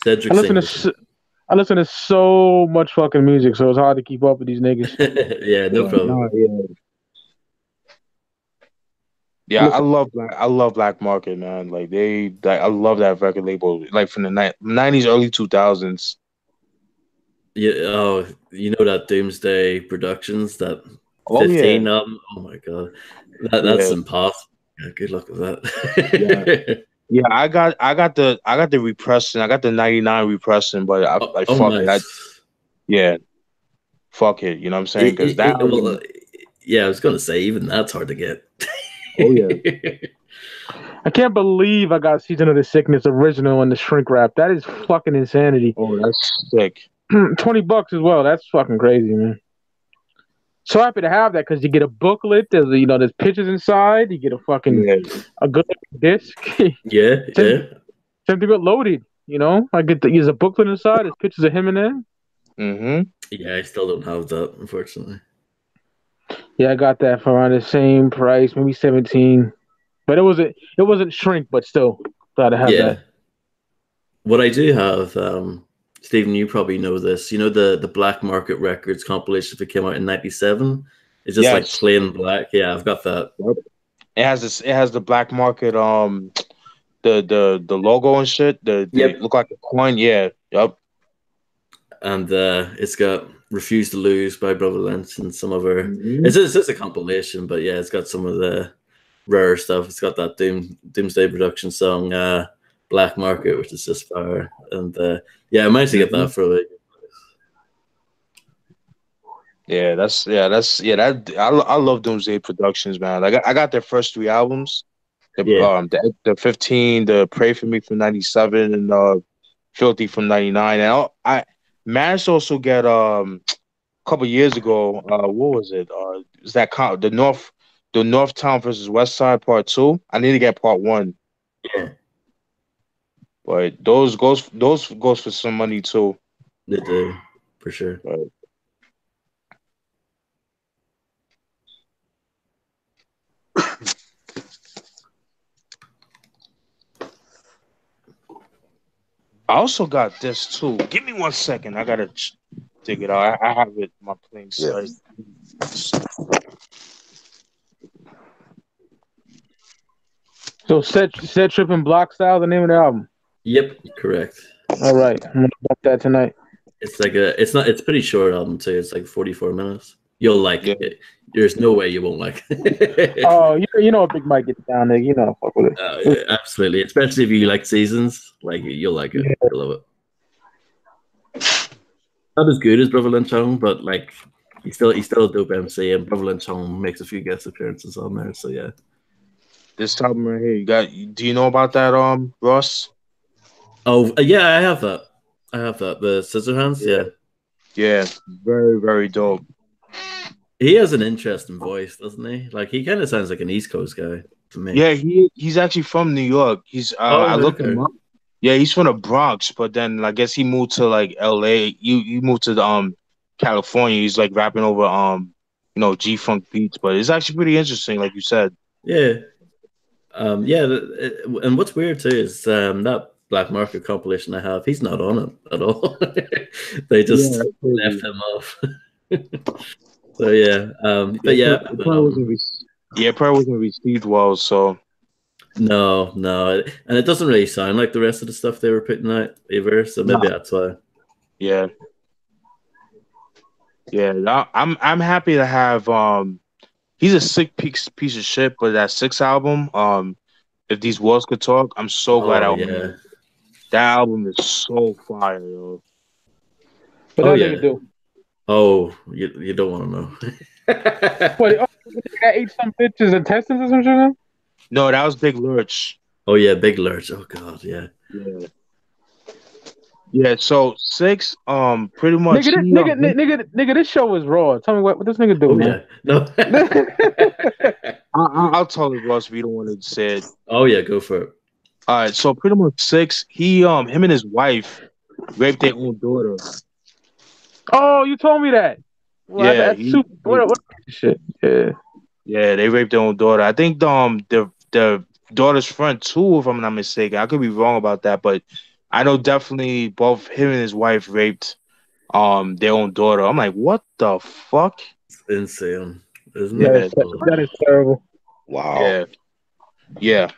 Cedric I listen to so much fucking music, so it's hard to keep up with these niggas. Yeah, no problem. Yeah, I love Black Market, man. Like I love that record label, like from the 90s, early 2000s. Yeah, oh, you know that Doomsday Productions, that 15 album? Oh my god, that's impossible. Yeah, good luck with that. Yeah, I got the repressing. I got the 99 repressing, but fuck nice. it. Fuck it. You know what I'm saying? Because I was gonna say even that's hard to get. Oh yeah. I can't believe I got Season of the Sickness original and the shrink wrap. That is fucking insanity. Oh, that's sick. $20 as well. That's fucking crazy, man. So happy to have that because you get a booklet. There's pictures inside. You get a fucking a good disc. Yeah. Something got loaded. You know, I get to use a booklet inside. There's pictures of him in there. Mm-hmm. Yeah, I still don't have that, unfortunately. Yeah, I got that for around the same price, maybe 17. But it wasn't shrink, but still glad to have Yeah. that. What I do have, Stephen, you probably know this. You know the Black Market Records compilation that came out in '97. It's just like Yes. plain black. Yeah, I've got that. Yep. It has this. It has the black market. The logo and shit. They Yep. look like a coin. Yeah. Yep. And it's got "Refuse to Lose" by Brother Lynch and some other. Mhm. It's just a compilation, but yeah, it's got some of the rare stuff. It's got that Doomsday Production song, "Black Market," which is just fire. And yeah, I managed to get that for like. I love Doomsday Productions, man. Like I got their first 3 albums. The 15, the Pray for Me from '97, and Filthy from '99. And I managed to also get a couple years ago. What was it? Is that the Northtown versus Westside Part 2? I need to get Part 1, Yeah, but those goes for some money too. they do for sure. But I also got this too. Give me 1 second. I gotta dig it out. I have it in my playing site. So set trip and block style, the name of the album. Yep, correct. All right, I'm gonna bump that tonight. It's like it's pretty short album too. It's like 44 minutes. You'll like it. There's no way you won't like it. Oh, you know, a Big Mike gets down there. You know, fuck with it. Yeah, absolutely. Especially if you like Seasons, like you'll like it. Yeah. You'll love it. Not as good as Brother Lynch Hung, but like he's still a dope MC, and Brother Lynch Hung makes a few guest appearances on there. So yeah. This album right here. Do you know about that, Ross? Oh yeah, I have that. The Scissorhands. Yeah. Yeah, very, very dope. He has an interesting voice, doesn't he? Like he kind of sounds like an East Coast guy to me. Yeah, he's actually from New York. He's I looked him up. Yeah, he's from the Bronx, but then I guess he moved to like LA. You moved to California. He's like rapping over G-Funk beats, but it's actually pretty interesting, like you said. Yeah. And what's weird too is that Black Market compilation I have, he's not on it at all. They just left him off. So yeah, but yeah, it probably wasn't received well. So no, and it doesn't really sound like the rest of the stuff they were putting out either. So maybe that's why. Yeah. I'm happy to have. He's a sick piece of shit, but that 6 album, If These Walls Could Talk, I'm so glad that album is so fire, yo. What that nigga do? Oh, you don't want to know. What? That ate some bitches intestines or some shit? No, that was Big Lurch. Oh yeah, Big Lurch. Oh god, yeah. Yeah. So 6, pretty much. Nigga, this show is raw. Tell me what this nigga do, man. Yeah. No. I'll tell it, Ross, if you don't want to say it. Oh yeah, go for it. All right, so pretty much 6. Him and his wife raped their own daughter. Oh, you told me that. Well, Yeah, what shit? Yeah. Yeah, they raped their own daughter. I think the daughter's friend too, if I'm not mistaken. I could be wrong about that, but I know definitely both him and his wife raped their own daughter. I'm like, what the fuck? It's insane, isn't it? That is terrible. Wow. Yeah.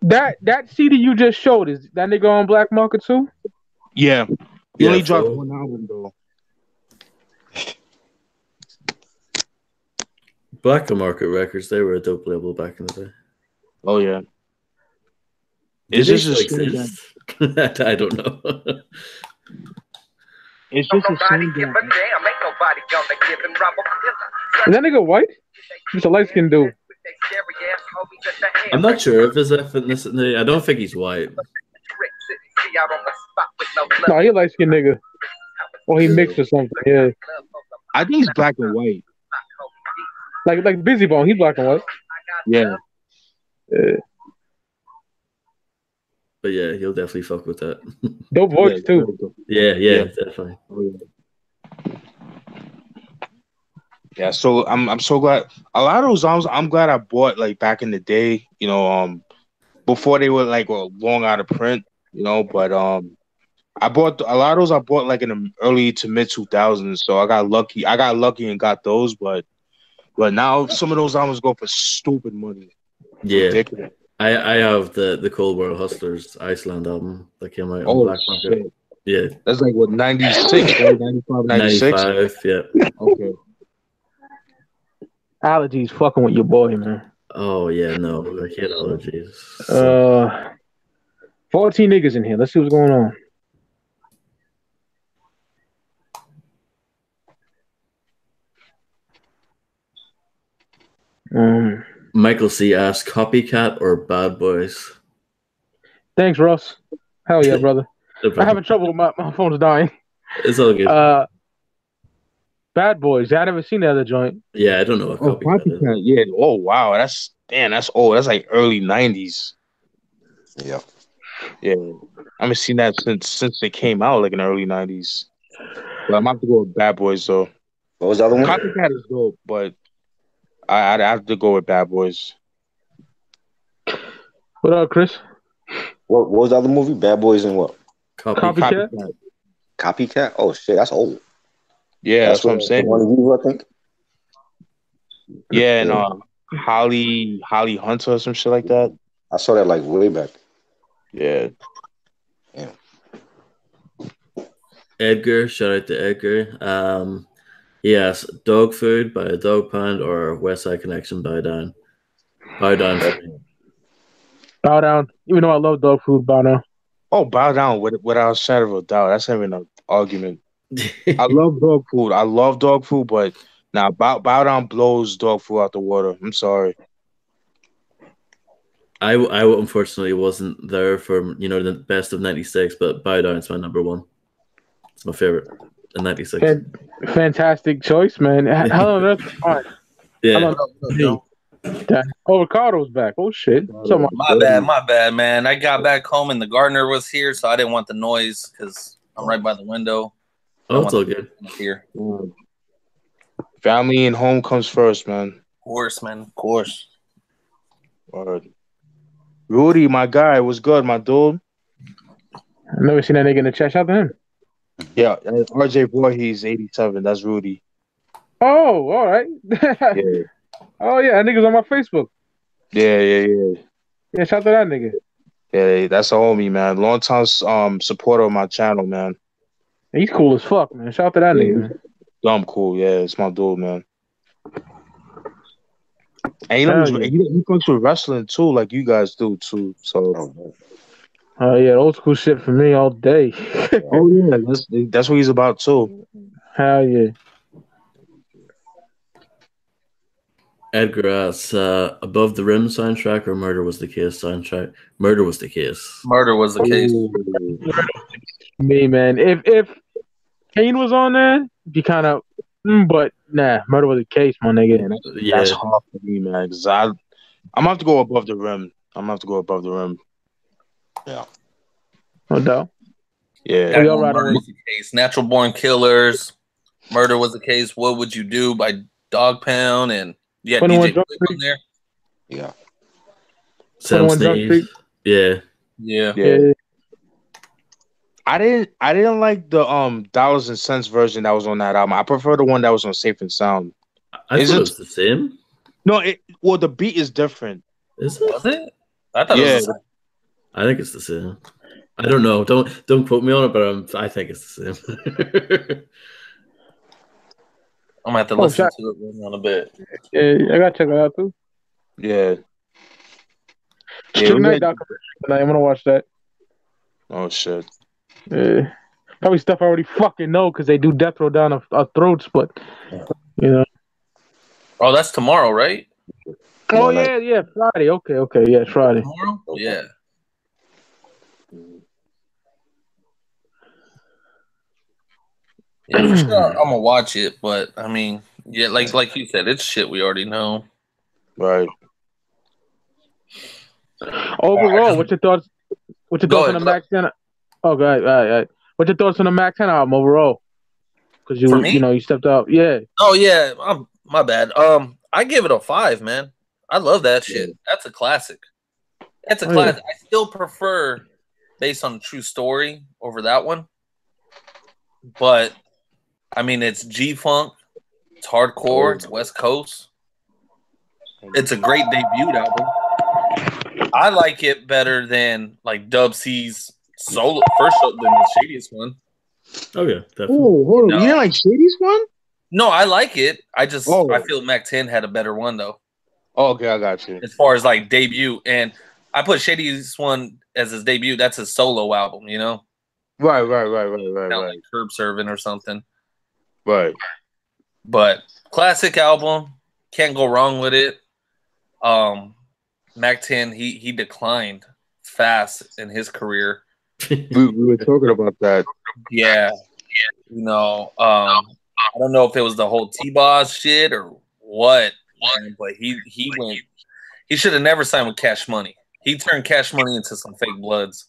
That CD you just showed, is that nigga on Black Market too? Yeah. He only dropped 1 album though. Black Market Records, they were a dope label back in the day. Oh yeah. Is this exist? I don't know. It's just a shame Is that nigga white? Just a light skinned dude. I'm not sure if his ethnicity. I don't think he's white. No, he a light skinned nigga. Or he mixed or something. Yeah. I think he's black and white. Like Busy Bone, he's black and white. Yeah. But but yeah, he'll definitely fuck with that. Dope voice too. Yeah, definitely. Yeah, so I'm so glad. A lot of those albums I'm glad I bought like back in the day, before they were like long out of print, but I bought a lot of those I bought like in the early to mid 2000s, so I got lucky. I got lucky and got those, but now some of those albums go for stupid money. Yeah. Ridiculous. I have the Cold War Hustlers Iceland album that came out on Black Market. Shit. Yeah. That's like what 96, right? 95, 96? 95, yeah. Okay. Allergies fucking with your boy, man. Oh yeah, no, I hate allergies. 14 niggas in here. Let's see what's going on. Michael C asked, "Copycat or Bad Boys?" Thanks, Ross. Hell yeah, brother. No I'm problem. having trouble with my phone's dying. It's all good. Bad Boys. I never seen the other joint. Yeah, I don't know what Copycat is. Yeah. Oh wow, that's old. That's like early 90s. Yeah. Yeah. I haven't seen that since they came out, like in the early 90s. But I'm gonna have to go with Bad Boys though. What was the other one? Copycat is dope, but I'd have to go with Bad Boys. What up, Chris? What was the other movie? Bad Boys and what? Copycat? Copycat? Oh shit, that's old. Yeah, that's what I'm saying. One of you, I think. Yeah, and Holly Hunter or some shit like that. I saw that like way back. Yeah. Yeah. Edgar, shout out to Edgar. Yes, Dog Food by a Dog Pound or Westside Connection Bow Down. Bow Down for me. Bow Down. Even though I love dog food, Bow Down. Oh, Bow Down without a shadow of a doubt. That's not even an argument. I love dog food, but now Bow Down blows dog food out the water. I'm sorry. I unfortunately wasn't there for the best of '96, but Bow Down's my number one. It's my favorite in '96. Fantastic choice, man. How on earth? Fine. Yeah. Oh, Ricardo's back. Oh shit. My bad, man. I got back home and the gardener was here, so I didn't want the noise because I'm right by the window. Oh, it's all good. Here. Family and home comes first, man. Of course, man. Of course. Word. Rudy, my guy, was good, my dude. I've never seen that nigga in the chat. Shout out to him. Yeah, RJ Boy, he's 87. That's Rudy. Oh, all right. Yeah. Oh yeah, that nigga's on my Facebook. Yeah. Yeah, shout out to that nigga. Yeah, that's a homie, man. Long time supporter of my channel, man. He's cool as fuck, man. Shout out to that nigga, man. Dumb cool, yeah. It's my dude, man. And he fucks with wrestling too, like you guys do too. So, oh yeah, old school shit for me all day. Oh yeah, that's what he's about too. Hell yeah. Edgar asks, Above the Rim soundtrack or Murder Was the Case soundtrack? Murder Was the Case. Murder was the case. Me, man. If Kane was on there, be kind of, but nah, Murder Was the Case, my nigga. That's hard for me, man. Cause I'm gonna have to go above the rim. Yeah. No doubt. Yeah. Murder was the case. Natural Born Killers. Murder Was the Case. What Would You Do by Dog Pound and DJ Quick on there. Yeah. Sam Snead. Yeah. I didn't like the Dollars and Cents version that was on that album. I prefer the one that was on Safe and Sound. I thought it was the same. No, the beat is different. Is it? Was it? I thought it was the same. I think it's the same. I don't know. Don't quote me on it, but I think it's the same. I'm gonna have to listen to it in a bit. Yeah, I gotta check it out too. Yeah. Night documentary tonight. I'm gonna watch that. Oh shit. Yeah. Probably stuff I already fucking know because they do death row down our throats, but Oh, that's tomorrow, right? Oh yeah, Friday. Okay, yeah, it's Friday. Tomorrow? Yeah. Yeah, for sure. I'm gonna watch it, but I mean, yeah, like you said, it's shit we already know. Right. Overall, what's your thoughts? What's your Go thoughts on ahead, the Mack 10? Oh, go ahead. All right. What's your thoughts on the Mack 10 album overall? Because For me? you stepped up. Yeah. Oh yeah, my bad. I give it a 5, man. I love that shit. That's a classic. That's a classic. I still prefer Based on a True Story over that one. But I mean, it's G-Funk, it's hardcore, it's West Coast. It's a great debut album. I like it better than like Dub C's solo first than the Shadiest one. Oh yeah, definitely. Oh, hold on. No. You didn't like Shady's one? No, I like it. I feel Mack 10 had a better one though. Oh, okay, I got you. As far as like debut, and I put Shady's one as his debut. That's his solo album, you know. Right. Like Curb Serving or something. Right. But classic album, can't go wrong with it. Mack 10, he declined fast in his career. we were talking about that. Yeah. You know, I don't know if it was the whole T-Boss shit or what, man, but he should have never signed with Cash Money. He turned Cash Money into some fake Bloods.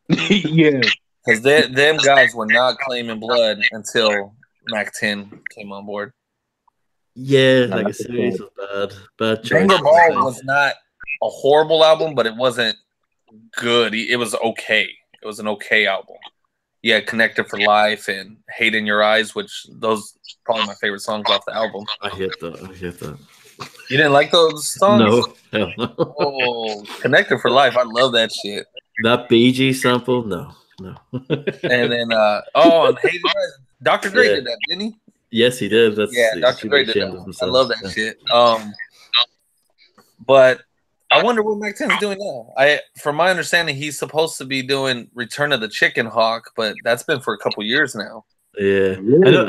Yeah. Because them guys were not claiming blood until Mack 10 came on board. Yeah, like a series of bad choices. Banger Ball was not a horrible album, but it wasn't good. It was okay. It was an okay album. Yeah, Connected for Life and Hate in Your Eyes, which those probably my favorite songs off the album. I hate that. You didn't like those songs? No, hell no. Oh, Connected for Life. I love that shit. That BG sample, no. And then, and Hate in Your Eyes. Dr. Dre did that, didn't he? Yes, he did. Dr. Dre did that. I love that shit. But I wonder what Mack 10's doing now. From my understanding, he's supposed to be doing Return of the Chicken Hawk, but that's been for a couple years now. Yeah,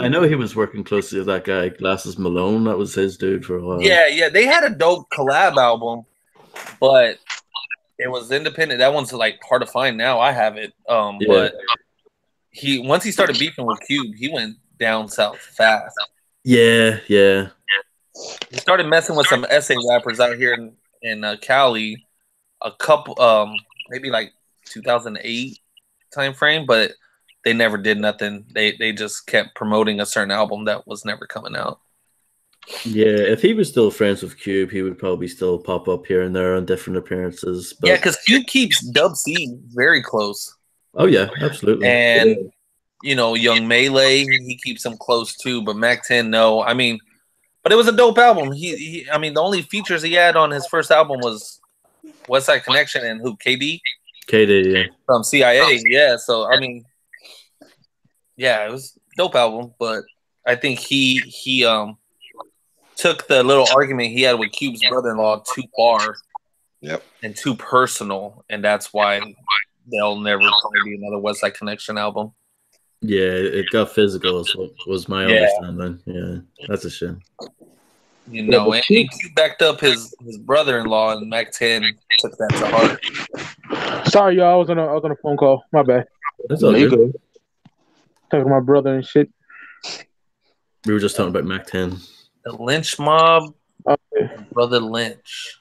I know he was working closely with that guy, Glasses Malone. That was his dude for a while. Yeah. They had a dope collab album, but it was independent. That one's like hard to find now. I have it. But once he started beefing with Cube, he went down south fast. Yeah. He started messing with some SA rappers out here in Cali, a couple, maybe like 2008 time frame, but they never did nothing. They just kept promoting a certain album that was never coming out. Yeah, if he was still friends with Cube, he would probably still pop up here and there on different appearances. But... yeah, because Cube keeps Dub C very close. Oh yeah, absolutely. And Young Melee, he keeps him close too. But Mack 10, no. I mean, but it was a dope album. The only features he had on his first album was Westside Connection and KD. KD, yeah, from CIA. Yeah, so I mean, yeah, it was a dope album. But I think he took the little argument he had with Cube's brother-in-law too far, and too personal, and that's why there'll never probably be another Westside Connection album. Yeah, it got physical. Was my understanding. Yeah, that's a shame. And Cube backed up his brother-in-law, and Mack 10 took that to heart. Sorry, y'all. I was on a phone call. My bad. That's all good. Talking to my brother and shit. We were just talking about Mack 10. The Lynch Mob, Brother Lynch.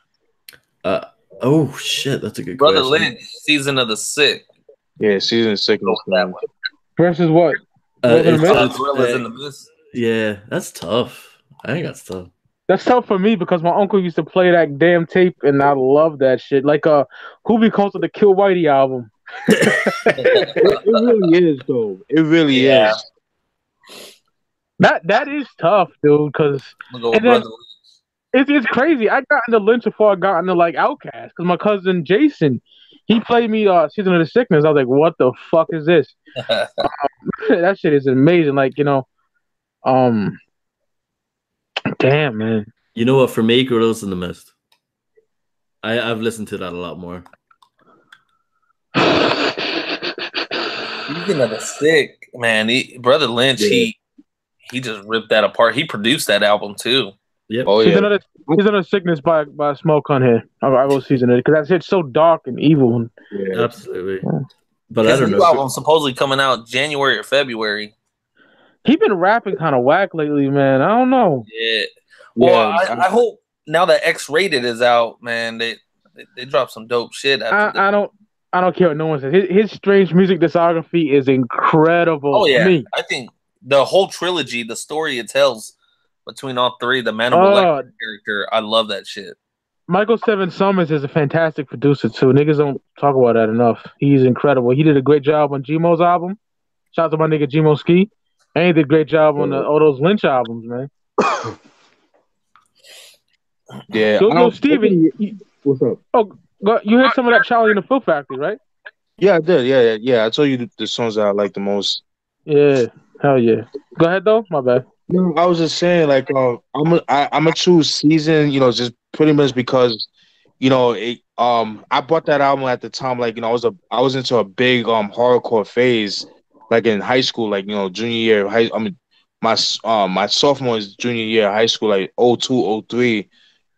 Oh shit, that's a good Brother question. Lynch, Season of the Sick. Yeah, Season of Sick. That one. Versus what? Gorillas in the Mist. Yeah, that's tough. I think that's tough. That's tough for me because my uncle used to play that damn tape, and I love that shit. Like Who Be Closer to Kill Whitey album. It really is, though. It really is. That is tough, dude. Because it's crazy. I got into Lynch before I got into like Outkast. Because my cousin Jason, he played me Season of the Sickness. I was like, what the fuck is this? That shit is amazing. Like damn, man. You know what? For me, Gorillas in the Mist. I've listened to that a lot more. Season of the Sick, man. Brother Lynch, he just ripped that apart. He produced that album too. Yep. Oh yeah. Season of the Sickness by Smoke on here. I will season it because that shit's so dark and evil. Yeah, absolutely. Yeah. But his I don't know. His new album supposedly coming out January or February. He been rapping kind of whack lately, man. I don't know. Yeah. Well, I hope now that X-Rated is out, man, they dropped some dope shit. I don't I don't care what no one says. His strange music discography is incredible. Oh yeah, to me. I think the whole trilogy, the story it tells between all three, the Man of Electric character, I love that shit. Michael Seven Summers is a fantastic producer too. Niggas don't talk about that enough. He's incredible. He did a great job on Gmo's album. Shout out to my nigga Gmo Ski. And he did a great job on all those Lynch albums, man. Yeah. Yo, Steven. What's up? Oh, you heard some of that Charlie in the Filth Factory, right? Yeah, I did. Yeah. I told you the songs that I like the most. Yeah. Hell yeah. Go ahead though. My bad. No, I was just saying, like, I'm gonna choose Season, just pretty much because, I bought that album at the time, like, I was into a big horrorcore phase, like in high school, like, junior year my sophomore junior year of high school, like 02, 03,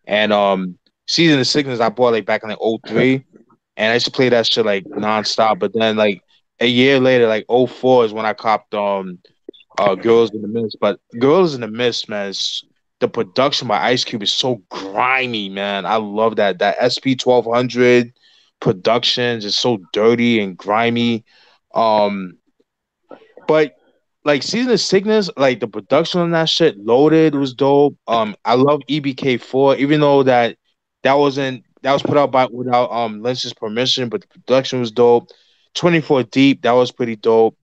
and Season of Sickness I bought like back in like 03, and I used to play that shit like nonstop. But then like a year later, like 04 is when I copped Girls in the Mist. But Girls in the Mist, man, the production by Ice Cube is so grimy, man. I love that SP 1200 production is so dirty and grimy. But like Season of Sickness, like the production on that shit, Loaded was dope. I love EBK4, even though that was put out without Lynch's permission, but the production was dope. 24 Deep, that was pretty dope.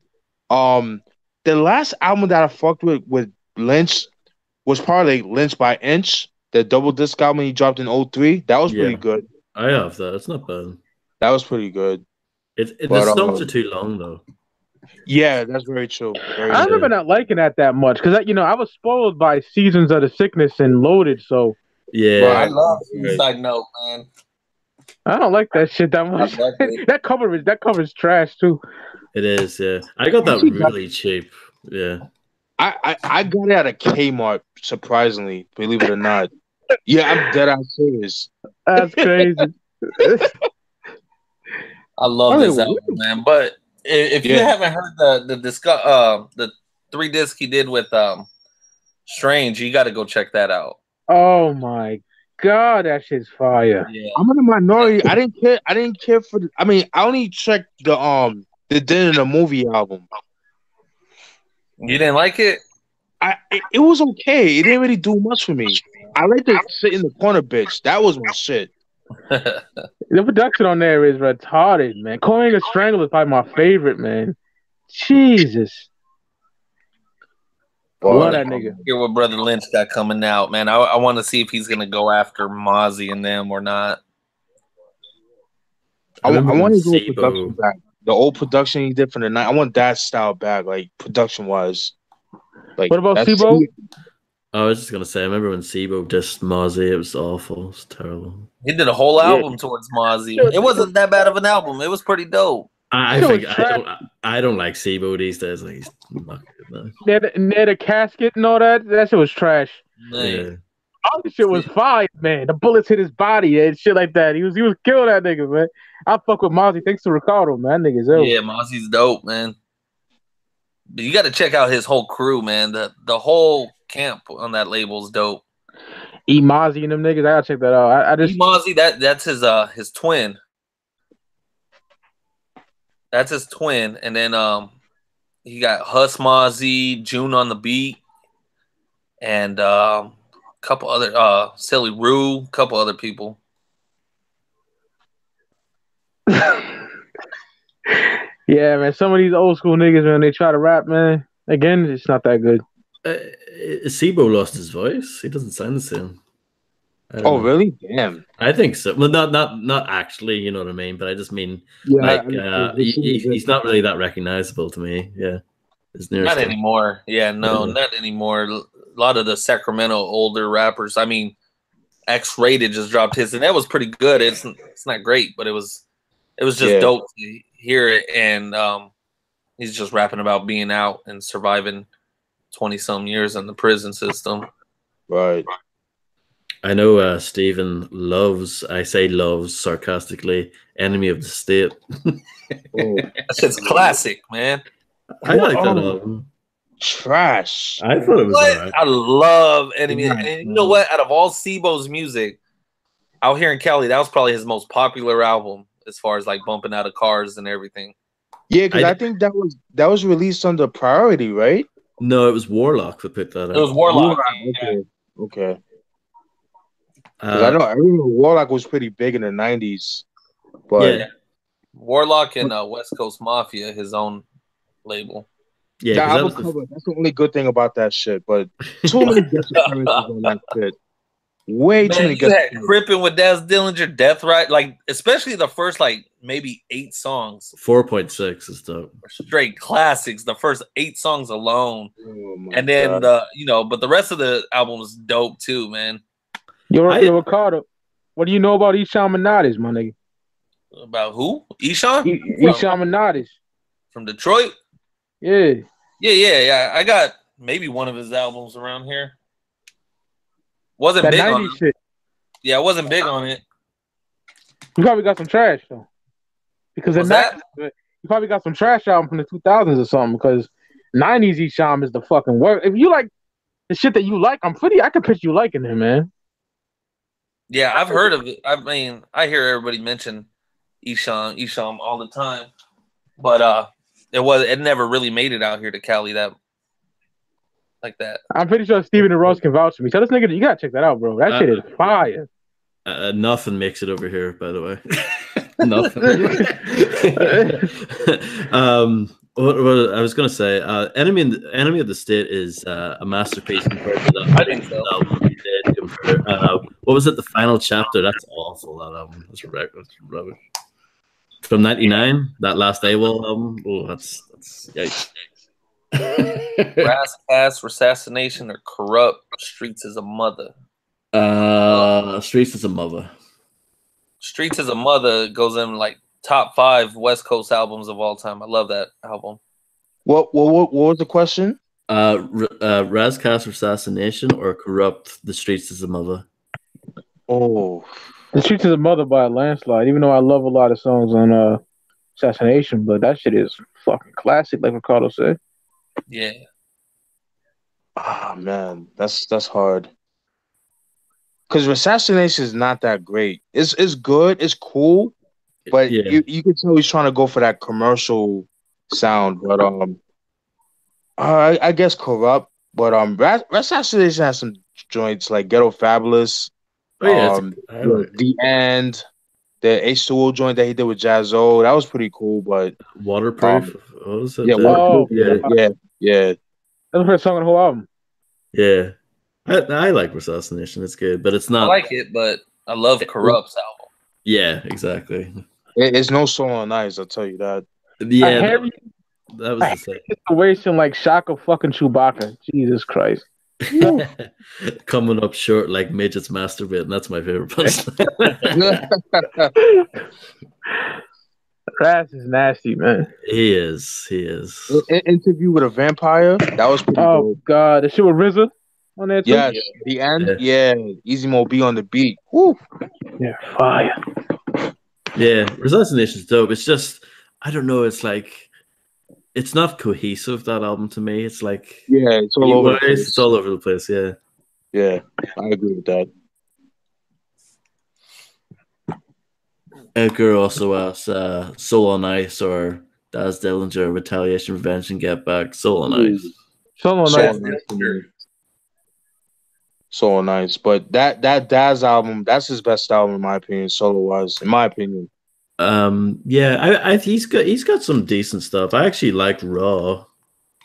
The last album that I fucked with Lynch was probably like Lynch by Inch, the double disc album he dropped in 03. That was pretty good. I have that. It's not bad. That was pretty good. The songs are too long though. Yeah, that's very true. I remember not liking that much because I was spoiled by Seasons of the Sickness and Loaded, so yeah. Bro, I love Suicide Note, man. I don't like that shit that much. that cover is trash too. It is, yeah. I got that really cheap. Yeah. I got it at a Kmart, surprisingly, believe it or not. Yeah, I'm dead ass serious. That's crazy. I love this album, man. But if you haven't heard the 3 disc he did with Strange, you got to go check that out. Oh my god, that shit's fire. Yeah. I'm in the minority. I didn't care for I only checked the Din in the Movie album. You didn't like it? It was okay. It didn't really do much for me. I like to sit in the corner, bitch. That was my shit. The production on there is retarded, man. Calling a Strangle is probably my favorite, man. Jesus. Love that nigga. Hear what Brother Lynch got coming out, man. I want to see if he's gonna go after Mozi and them or not. I want to go production back. The old production he did for the night. I want that style back, like production wise. Like, what about Sibo? I was just gonna say, I remember when Sibo dissed Mozi. It was awful. It was terrible. He did a whole album towards Mozi. It wasn't that bad of an album. It was pretty dope. I don't like Sibo these days. Like, he's not good, man. Near the casket and all that. That shit was trash. Yeah. All the shit was fire, man. The bullets hit his body and shit like that. He was killing that nigga, man. I fuck with Mozi thanks to Ricardo, man. That nigga's ill. Yeah, Mozi's dope, man. But you got to check out his whole crew, man. The whole camp on that label is dope. Mozi and them niggas, I gotta check that out. I just Mozi, that's his twin. That's his twin, and then he got Hus Mozi, June on the beat, and couple other Silly Rue, couple other people. Yeah, man. Some of these old school niggas, man, they try to rap, man. Again, it's not that good. Sibo lost his voice. He doesn't sound the same. Oh, really? Damn. I think so. Well, not actually. You know what I mean. But I just mean, he's not really that recognizable to me. Yeah, not anymore. Yeah, no, not anymore. A lot of the Sacramento older rappers. I mean, X-Rated just dropped his, and that was pretty good. It's not great, but it was just dope to hear it. And he's just rapping about being out and surviving 20-some years in the prison system. Right. I know Steven loves, I say loves sarcastically, Enemy of the State. That shit's classic, man. I like that album. Trash. I thought it was alright. I love Enemy. And you know what? Out of all Sibo's music, out here in Cali, that was probably his most popular album. as far as like bumping out of cars and everything. Yeah, because I think that was released under Priority, right? No, it was Warlock that put that out. It was Warlock. Okay. Because I remember Warlock was pretty big in the 90s. But yeah. Warlock and West Coast Mafia, his own label. Yeah, that's the only good thing about that shit. But too many guest appearances on that shit. Way too many guest appearances. Crippin' with Daz Dillinger, Death Right, like especially the first like maybe 8 songs. 4.6 is dope. Straight classics. The first 8 songs alone, and then God. but the rest of the album is dope too, man. Yo, Ricardo, what do you know about Esham Minades, my nigga? About who? Esham? Esham Minades from Detroit. Yeah. I got maybe one of his albums around here. Wasn't That big 90s on it. shit. Yeah, I wasn't big on it. You probably got some trash though, because you probably got some trash album from the 2000s or something. Because 90s Esham is the fucking worst. If you like the shit that you like, I could picture you liking him, man. Yeah, I've heard of it. I mean, I hear everybody mention Esham all the time, but it never really made it out here to Cali like that. I'm pretty sure Steven and Ross can vouch for me. Tell this nigga, you gotta check that out, bro. That shit is fire. Nothing makes it over here, by the way. Nothing. What I was gonna say, Enemy of the State is a masterpiece compared to that. I think so. What was it? The Final Chapter. That's awful. That album. That's rubbish. From '99, that last AWOL album. Oh, that's yikes. Brass Pass, Assassination, or Corrupt. Streets is a Mother. Streets is a Mother. Streets is a Mother goes in like top 5 West Coast albums of all time. I love that album. What was the question? Razcast Assassination or Corrupt, The Streets is a Mother. Oh. The Streets is a Mother by a landslide, even though I love a lot of songs on Assassination, but that shit is fucking classic, like Ricardo said. Yeah. Ah, man, that's hard. Because Assassination is not that great. It's good, it's cool, but you can tell he's trying to go for that commercial sound. But I guess Corrupt. But Assassination has some joints like Ghetto Fabulous. The End, the H2O joint that he did with Jazzo, that was pretty cool. But Waterproof, what was it? Yeah. That's the first song on the whole album. Yeah, I like Assassination. It's good, but it's not. I like it, but I love Corrupt's album. Yeah, exactly. It's no song on Ice, I'll tell you that. Yeah, that was the same situation like Shaka fucking Chewbacca. Jesus Christ. Coming up short like midgets masturbating. That's my favorite punchline. Crass is nasty, man. He is. Interview with a Vampire. That was pretty Oh cool. God, the shit with RZA on there too. Yes, The End. Yeah, Easy Mo B on the beat. Woo. Yeah, fire. Yeah, Assassination's dope. It's just I don't know. It's like it's not cohesive. That album to me. It's like it's all over the place. It's all over the place. Yeah, I agree with that. Edgar also asks Soul on Ice or Daz Dillinger, Retaliation, Revenge, and Get Back. Soul on Ice. Soul on Ice. So nice. But that Daz album, that's his best album in my opinion, solo wise, in my opinion. I he's got some decent stuff. I actually like Raw,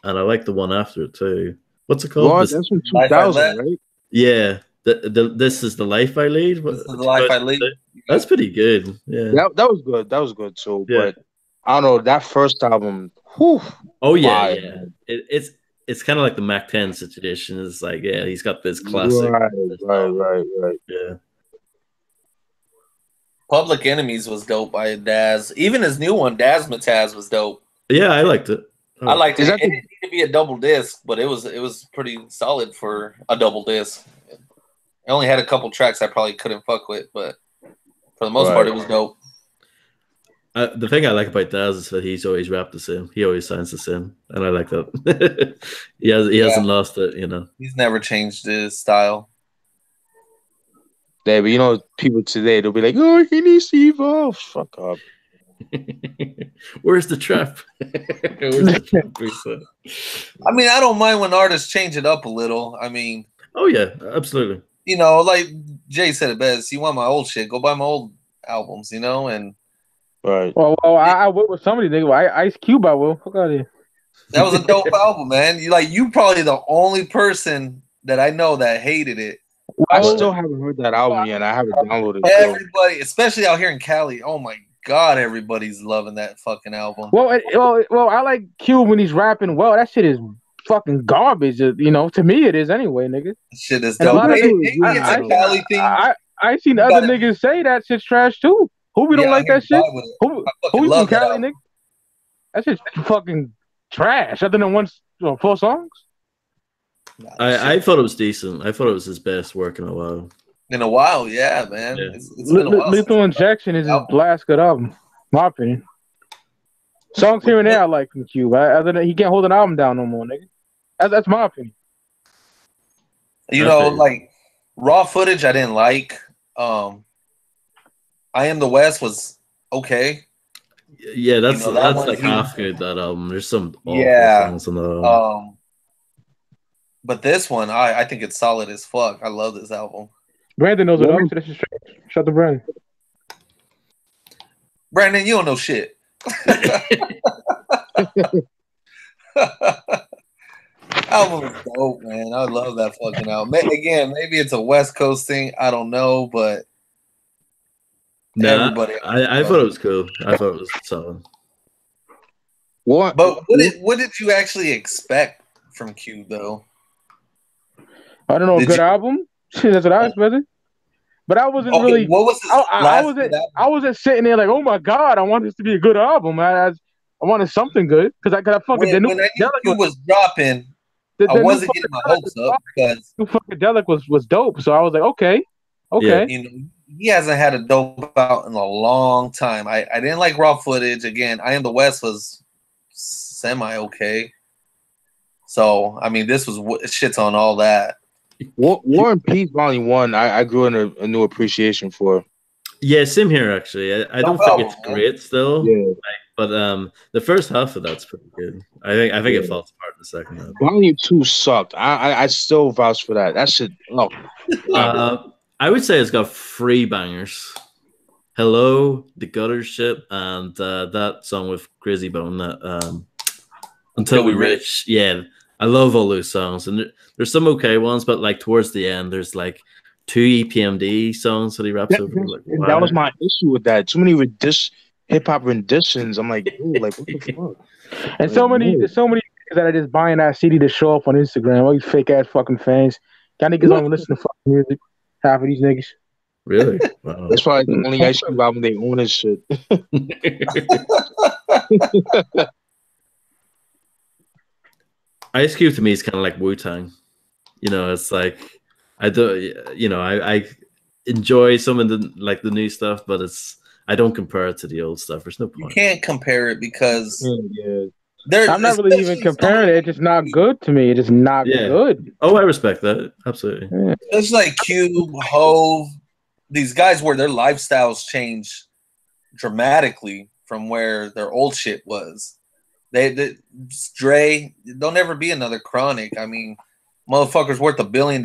and I like the one after it too. What's it called? Raw, that's from 2000, right? Yeah. This is the life I lead. This is the life I lead. That's pretty good. Yeah, that was good. That was good too. Yeah. But I don't know that first album. Whew, oh yeah. It's kind of like the Mack 10 situation. It's like he's got this classic. Right. Yeah. Public Enemies was dope by Daz. Even his new one, Dazmataz, was dope. Yeah, I liked it. I liked it. It didn't need to be a double disc, but it was pretty solid for a double disc. I only had a couple tracks I probably couldn't fuck with, but for the most part, it was dope. The thing I like about Daz is that he's always rapped the same. He always sounds the same, and I like that. he hasn't lost it, you know. He's never changed his style. But you know, people today they'll be like, "Oh, he needs to evolve." Fuck up. Where's the trap? Where's the trap reset? I mean, I don't mind when artists change it up a little. I mean, oh yeah, absolutely. You know, like Jay said it best. You want my old shit? Go buy my old albums. You know, and right. Well, I will with somebody. Nigga, Ice Cube. I will. Fuck out of here. That was a dope album, man. You probably the only person that I know that hated it. I still haven't heard that album yet. I haven't downloaded it. Everybody, especially out here in Cali, oh my god, everybody's loving that fucking album. Well, I like Cube when he's rapping well. That shit is fucking garbage. You know, to me it is anyway, nigga. Shit is dope. I seen other niggas say that shit's trash too. Who we don't like that shit? Who from Cali, nigga? That shit's fucking trash. Other than 4 songs. I thought it was decent. I thought it was his best work in a while. In a while, yeah, man. Yeah. It's been a while. Lethal Injection is his last good album, my opinion. Songs here and there I like from Cube. Other than he can't hold an album down no more, nigga. That's my opinion. You know, like Raw Footage, I didn't like. I Am the West was okay. Yeah, that's like half good. That album. There's some awful songs on that album. But this one, I think it's solid as fuck. I love this album. Brandon knows it up, so that's shut the Brandon. Brandon, you don't know shit. Album is dope, man. I love that fucking album. Again, maybe it's a West Coast thing. I don't know, but everybody. I thought it was cool. I thought it was solid. What? But what did you actually expect from Cube, though? I don't know. A good album? That's what I expected. But I wasn't really. What was his I wasn't sitting there like, oh my god, I want this to be a good album. I wanted something good because I fucking when I knew Cube was dropping. I wasn't getting my hopes up because Funkadelic was dope. So I was like, okay. Yeah. You know, he hasn't had a dope out in a long time. I didn't like Raw Footage. Again, I Am the West was semi okay. So I mean, this was shits on all that. War and Peace Volume 1, I grew in a new appreciation for. Yeah, same here actually. I don't think it's great still. Yeah. But the first half of that's pretty good. I think it falls apart in the second half. Volume 2 sucked. I still vouch for that. That shit. Oh. I would say it's got 3 bangers. Hello, The Gutter Ship, and that song with Crazy Bone. That Until We Reach. Yeah, I love all those songs, and there's some okay ones, but like towards the end, there's like 2 EPMD songs that he raps over. Like, wow. That was my issue with that. Too many hip hop renditions. I'm like, ooh, like what the fuck? And so many niggas that are just buying that CD to show up on Instagram. All these fake ass fucking fans. Y'all niggas don't even listen to fucking music. Half of these niggas. Really? Wow. That's probably the only Ice Cube album they own and shit. Ice Cube to me is kind of like Wu-Tang. You know, it's like I enjoy some of the new stuff, but I don't compare it to the old stuff. There's no point. You can't compare it because I'm not really even comparing it. It's just not good to me. It is not good. Oh, I respect that. Absolutely. Yeah. It's like Cube, Hove, these guys where their lifestyles change dramatically from where their old shit was. Dre, there'll never be another Chronic. I mean, motherfucker's worth $1 billion.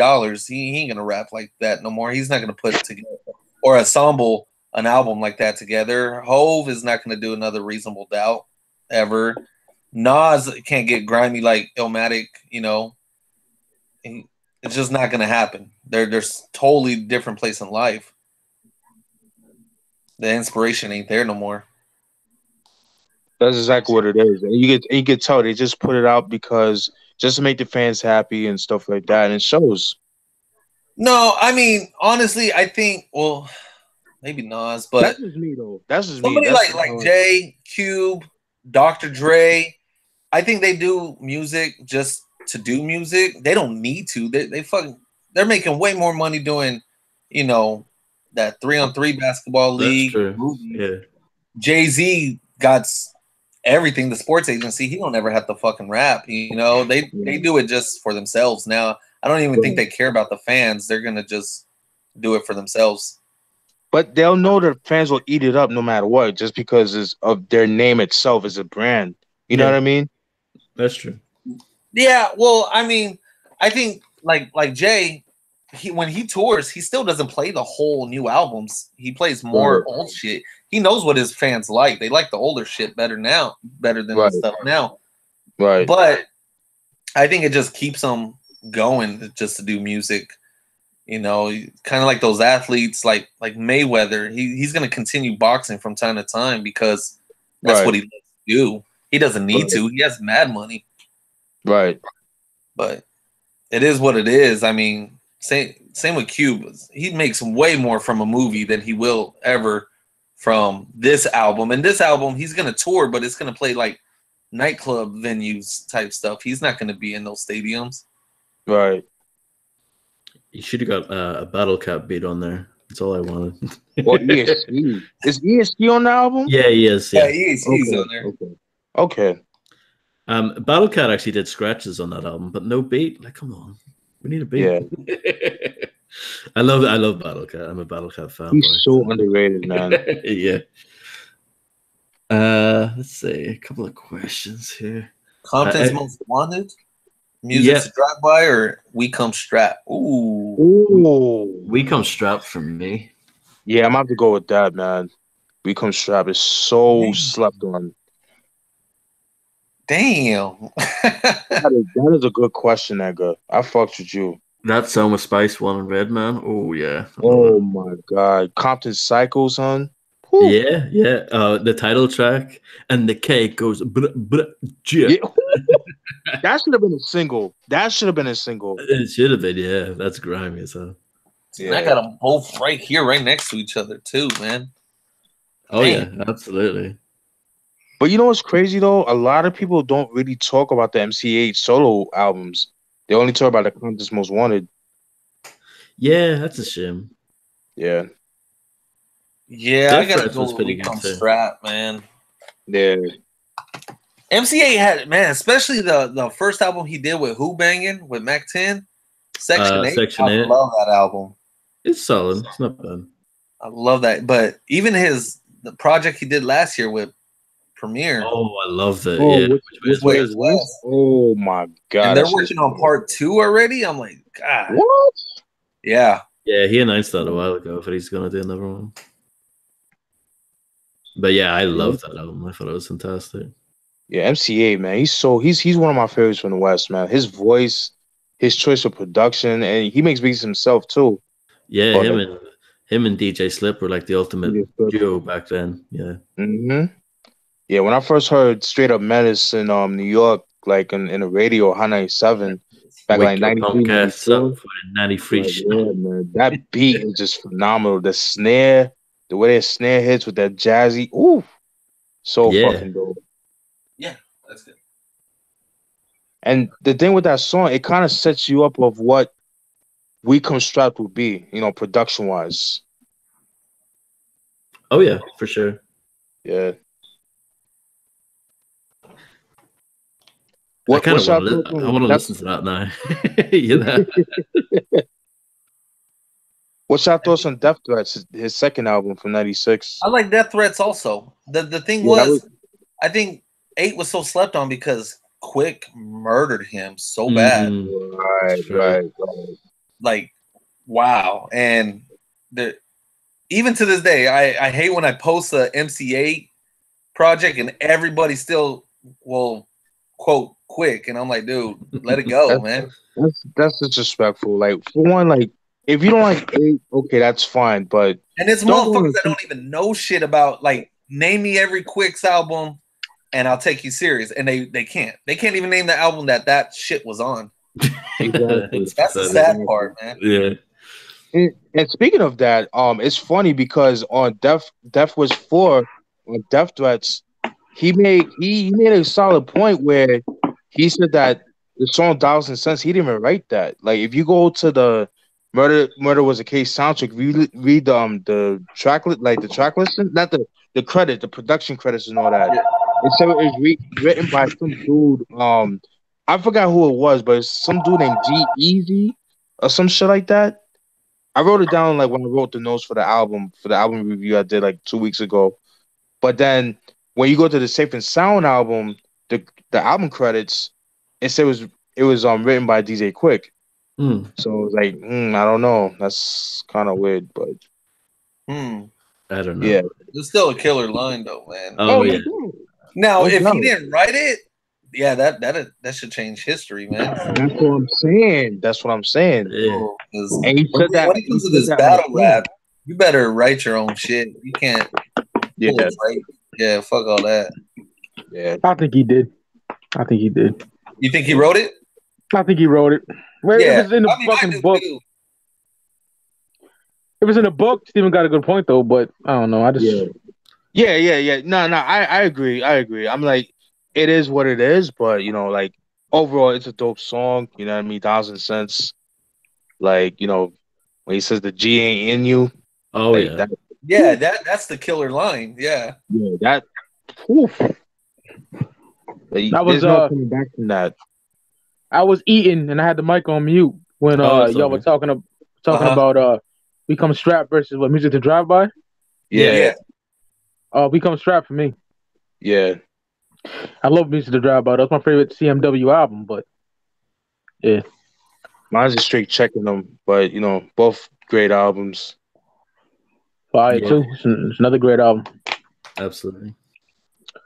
He ain't gonna rap like that no more. He's not gonna put it together or assemble an album like that together. Hove is not gonna do another Reasonable Doubt ever. Nas can't get grimy like Illmatic. You know, it's just not gonna happen. There's totally different place in life. The inspiration ain't there no more. That's exactly what it is. And you get tell they just put it out because just to make the fans happy and stuff like that, and it shows. No, I mean honestly, I think maybe Nas, but that's just me though. That's just somebody me. like Jay, Cube, Dr. Dre. I think they do music just to do music. They don't need to. They're making way more money doing, you know, that 3-on-3 basketball league. That's true. Yeah. Jay-Z got everything. The sports agency, he don't ever have to fucking rap. You know, they do it just for themselves now. I don't even think they care about the fans. They're gonna just do it for themselves. But they'll know their fans will eat it up no matter what, just because of their name itself as a brand. You know what I mean? That's true. Yeah, well, I mean, I think like Jay, when he tours, he still doesn't play the whole new albums. He plays more old shit. He knows what his fans like. They like the older shit better than the stuff now. Right. But I think it just keeps them going just to do music. You know, kind of like those athletes like Mayweather. He's going to continue boxing from time to time because that's what he loves to do. He doesn't need to. He has mad money. Right. But it is what it is. I mean, same with Cube. He makes way more from a movie than he will ever from this album. And this album, he's going to tour, but it's going to play like nightclub venues type stuff. He's not going to be in those stadiums. Right. You should have got a Battle Cat beat on there. That's all I wanted. Or ESP. Is ESP on the album? Yeah, he is. Yeah, he's on there. Okay. Battle Cat actually did scratches on that album, but no beat. Like, come on, we need a beat. Yeah. I love Battle Cat. I'm a Battle Cat fan. He's so underrated, man. Yeah. Let's see a couple of questions here. Compton's Most Wanted. Music to drive by or We Come Strapped? Ooh. We Come Strapped from me. Yeah, I'm about to go with that, man. We Come Strapped is so slept on. Damn. that is a good question, Edgar. I fucked with you. That song with Spice One and Redman. Oh yeah. Oh my god. Compton Psycho, son. Whew. Yeah. The title track and the K goes yeah. That should have been a single. It should have been, yeah. That's grimy as hell. Yeah. I got them both right here, right next to each other, too, man. Oh, damn. Yeah, absolutely. But you know what's crazy, though? A lot of people don't really talk about the MC8 solo albums. They only talk about the Compton's Most Wanted. Yeah, that's a shame. Yeah. Yeah, I gotta go with We Come Strapped, man. Yeah. MC8 had, man, especially the first album he did with Who Bangin' with Mack 10, Section 8. I love that album. It's solid. It's not bad. I love that. But even the project he did last year with Premier. Oh, I love that. Yeah. Oh my god. And they're working on part 2 already. I'm like, God. What? Yeah. Yeah, he announced that a while ago, but he's gonna do another one. But yeah, I love that album. I thought it was fantastic. Yeah, MC8, man. He's one of my favorites from the West, man. His voice, his choice of production, and he makes beats himself too. Yeah, him and DJ Slip were like the ultimate duo back then. Yeah. Mm-hmm. Yeah, when I first heard Straight Up Menace in New York, like in the radio, High 97, back like 93, 93. Like, yeah, man, that beat is just phenomenal. The snare, the way that snare hits with that jazzy, ooh, so fucking dope. Yeah, that's good. And the thing with that song, it kind of sets you up of what We Come Strapped would be, you know, production wise. Oh yeah, for sure. Yeah. I want to listen to that now. You know? What's your thoughts on Death Threats, his second album from '96? I like Death Threats also. The thing was, I think 8 was so slept on because Quick murdered him so bad. Right. Like, wow. And even to this day, I hate when I post a MC8 project and everybody still will quote Quick, and I'm like, dude, let it go, man. That's disrespectful. Like, for one, like, if you don't like 8, okay, that's fine. But it's motherfuckers that don't even know shit about, like, name me every Quick's album, and I'll take you serious. And they can't. They can't even name the album that shit was on. Exactly. That's the sad part, man. Yeah. And speaking of that, it's funny because on Death Was 4 on Death Threats, he made a solid point where he said that the song Dollars and Cents, he didn't even write that. Like, if you go to the Murder Was a Case soundtrack, if you read the track list, not the credit, the production credits and all that. It said it was written by some dude. I forgot who it was, but it's some dude named G-Eazy or some shit like that. I wrote it down like when I wrote the notes for the album review I did like 2 weeks ago. But then when you go to the Safe and Sound album, the album credits, it said it was written by DJ Quick. So it was like, I don't know. That's kind of weird, but I don't know. yeah, it's still a killer line though, man. Oh yeah. Now, Oh, if no. he didn't write it, yeah, that should change history, man. That's what I'm saying. That's what I'm saying. Yeah. And he said that When it comes to this battle rap, you better write your own shit. You can't. Yeah. Yeah, fuck all that. Yeah. I think he did. You think he wrote it? I think he wrote it. Well, Yeah. it was in the fucking book. Too. It was in the book. Steven got a good point though, but I don't know. I just Yeah. No, I agree. I'm like, it is what it is, but you know, like overall, it's a dope song. You know what I mean? 1,000 cents. Like, you know, when he says the G ain't in you. Oh like, yeah. That's the killer line. Yeah. Yeah, that. Oof. Like, That was, there's no coming back from that. I was eating and I had the mic on mute when y'all were talking about Become Strapped versus what Music to Drive By. Yeah. Become Strapped for me. Yeah. I love Music to Drive By. That's my favorite CMW album, but yeah. Mine's just straight checking them, but you know, both great albums. Fire too. It's another great album. Absolutely.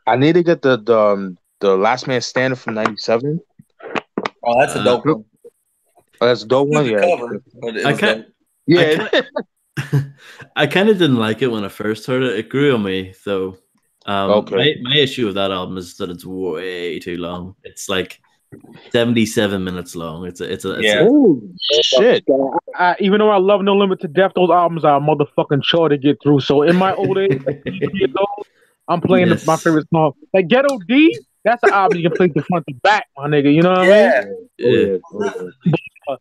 I need to get the Last Man Standing from '97. Oh, that's a dope one. Oh, that's a dope one. Yeah. Cover, but it was dope. Yeah. I kind of didn't like it when I first heard it. It grew on me though. Okay. My issue with that album is that it's way too long. It's like 77 minutes long. It's Oh shit! Even though I love No Limit to Death, those albums are a motherfucking chore to get through. So in my old age, I'm playing my favorite song. Like Ghetto D, that's an album you can play the front to back, my nigga. You know what I mean? Yeah.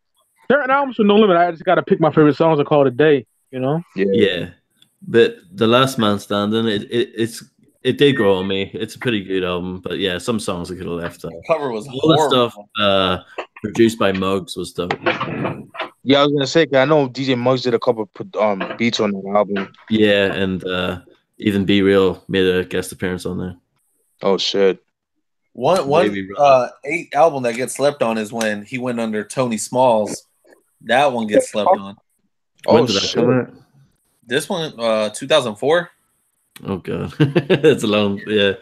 Certain albums with No Limit, I just gotta pick my favorite songs and call it a day. You know? Yeah. But The Last Man Standing, it did grow on me. It's a pretty good album, but yeah, some songs I could have left out. The cover was all the horrible. stuff produced by Muggs was dope. Yeah, I was gonna say, 'cause I know DJ Muggs did a couple beats on that album. Yeah, and even Be Real made a guest appearance on there. Oh shit! One 8 album that gets slept on is when he went under Tony Smalls. That one gets slept on. When did that come out? This one, 2004. Oh god, it's a long. Yeah,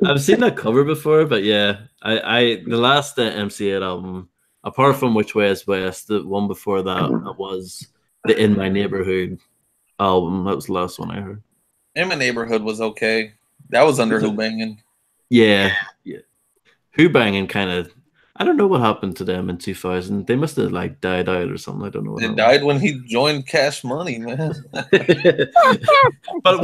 I've seen that cover before, but yeah, the last MC8 album, apart from Which Way Is West, the one before that was the In My Neighborhood album. That was the last one I heard. In My Neighborhood was okay. That was under Who Bangin'. Yeah. Who Bangin' kind of. I don't know what happened to them in 2000. They must have like died out or something. I don't know. They died when he joined Cash Money, man. But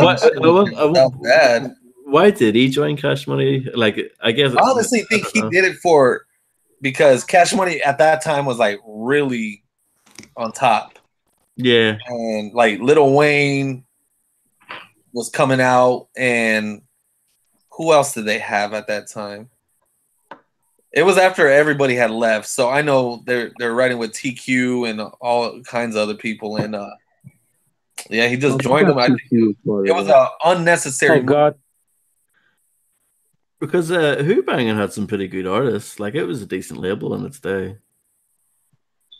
bad. Why did he join Cash Money? Like, I guess I honestly think he did it because Cash Money at that time was like really on top. Yeah, and like Lil Wayne was coming out, and who else did they have at that time? It was after everybody had left, so I know they're writing with TQ and all kinds of other people, and yeah, he just joined them. It was an unnecessary. Oh God! Because Who Bangin' had some pretty good artists. Like, it was a decent label in its day.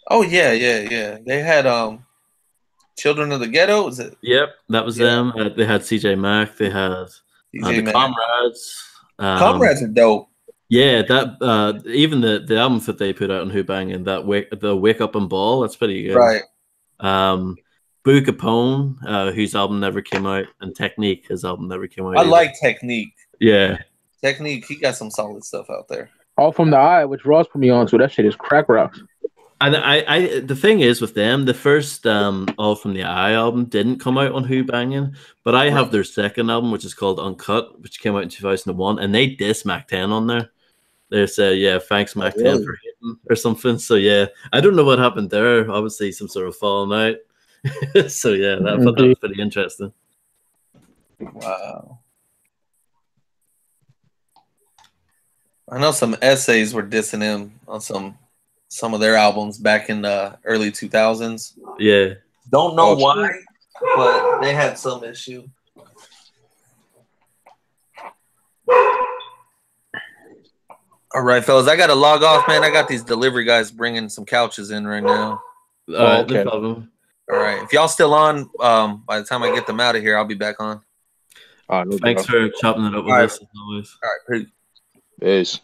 Oh yeah. They had Children of the Ghetto. Is it? Yep, that was them. They had CJ Mack. They had the Mack. Comrades. Comrades are dope. Yeah, that even the album that they put out on Who Bangin', the Wake Up and Ball, that's pretty good. Right. Boo Capone, whose album never came out, and Technique, his album never came out. I like Technique. Yeah. Technique, he got some solid stuff out there. All From the Eye, which Ross put me on to. That shit is crack rocks. And the thing is with them, the first All From the Eye album didn't come out on Who Bangin', but I have their second album, which is called Uncut, which came out in 2001, and they diss Mac 10 on there. They say, yeah, thanks Mac 10 for hitting or something. So yeah, I don't know what happened there. Obviously, some sort of falling out. So yeah, I thought that was pretty interesting. Wow. I know some essays were dissing him on some of their albums back in the early 2000s. Yeah. Don't know why, but they had some issue. All right, fellas, I got to log off, man. I got these delivery guys bringing some couches in right now. All right, no problem. All right, if y'all still on, by the time I get them out of here, I'll be back on. No Thanks for chopping it up with us as always. All right, peace.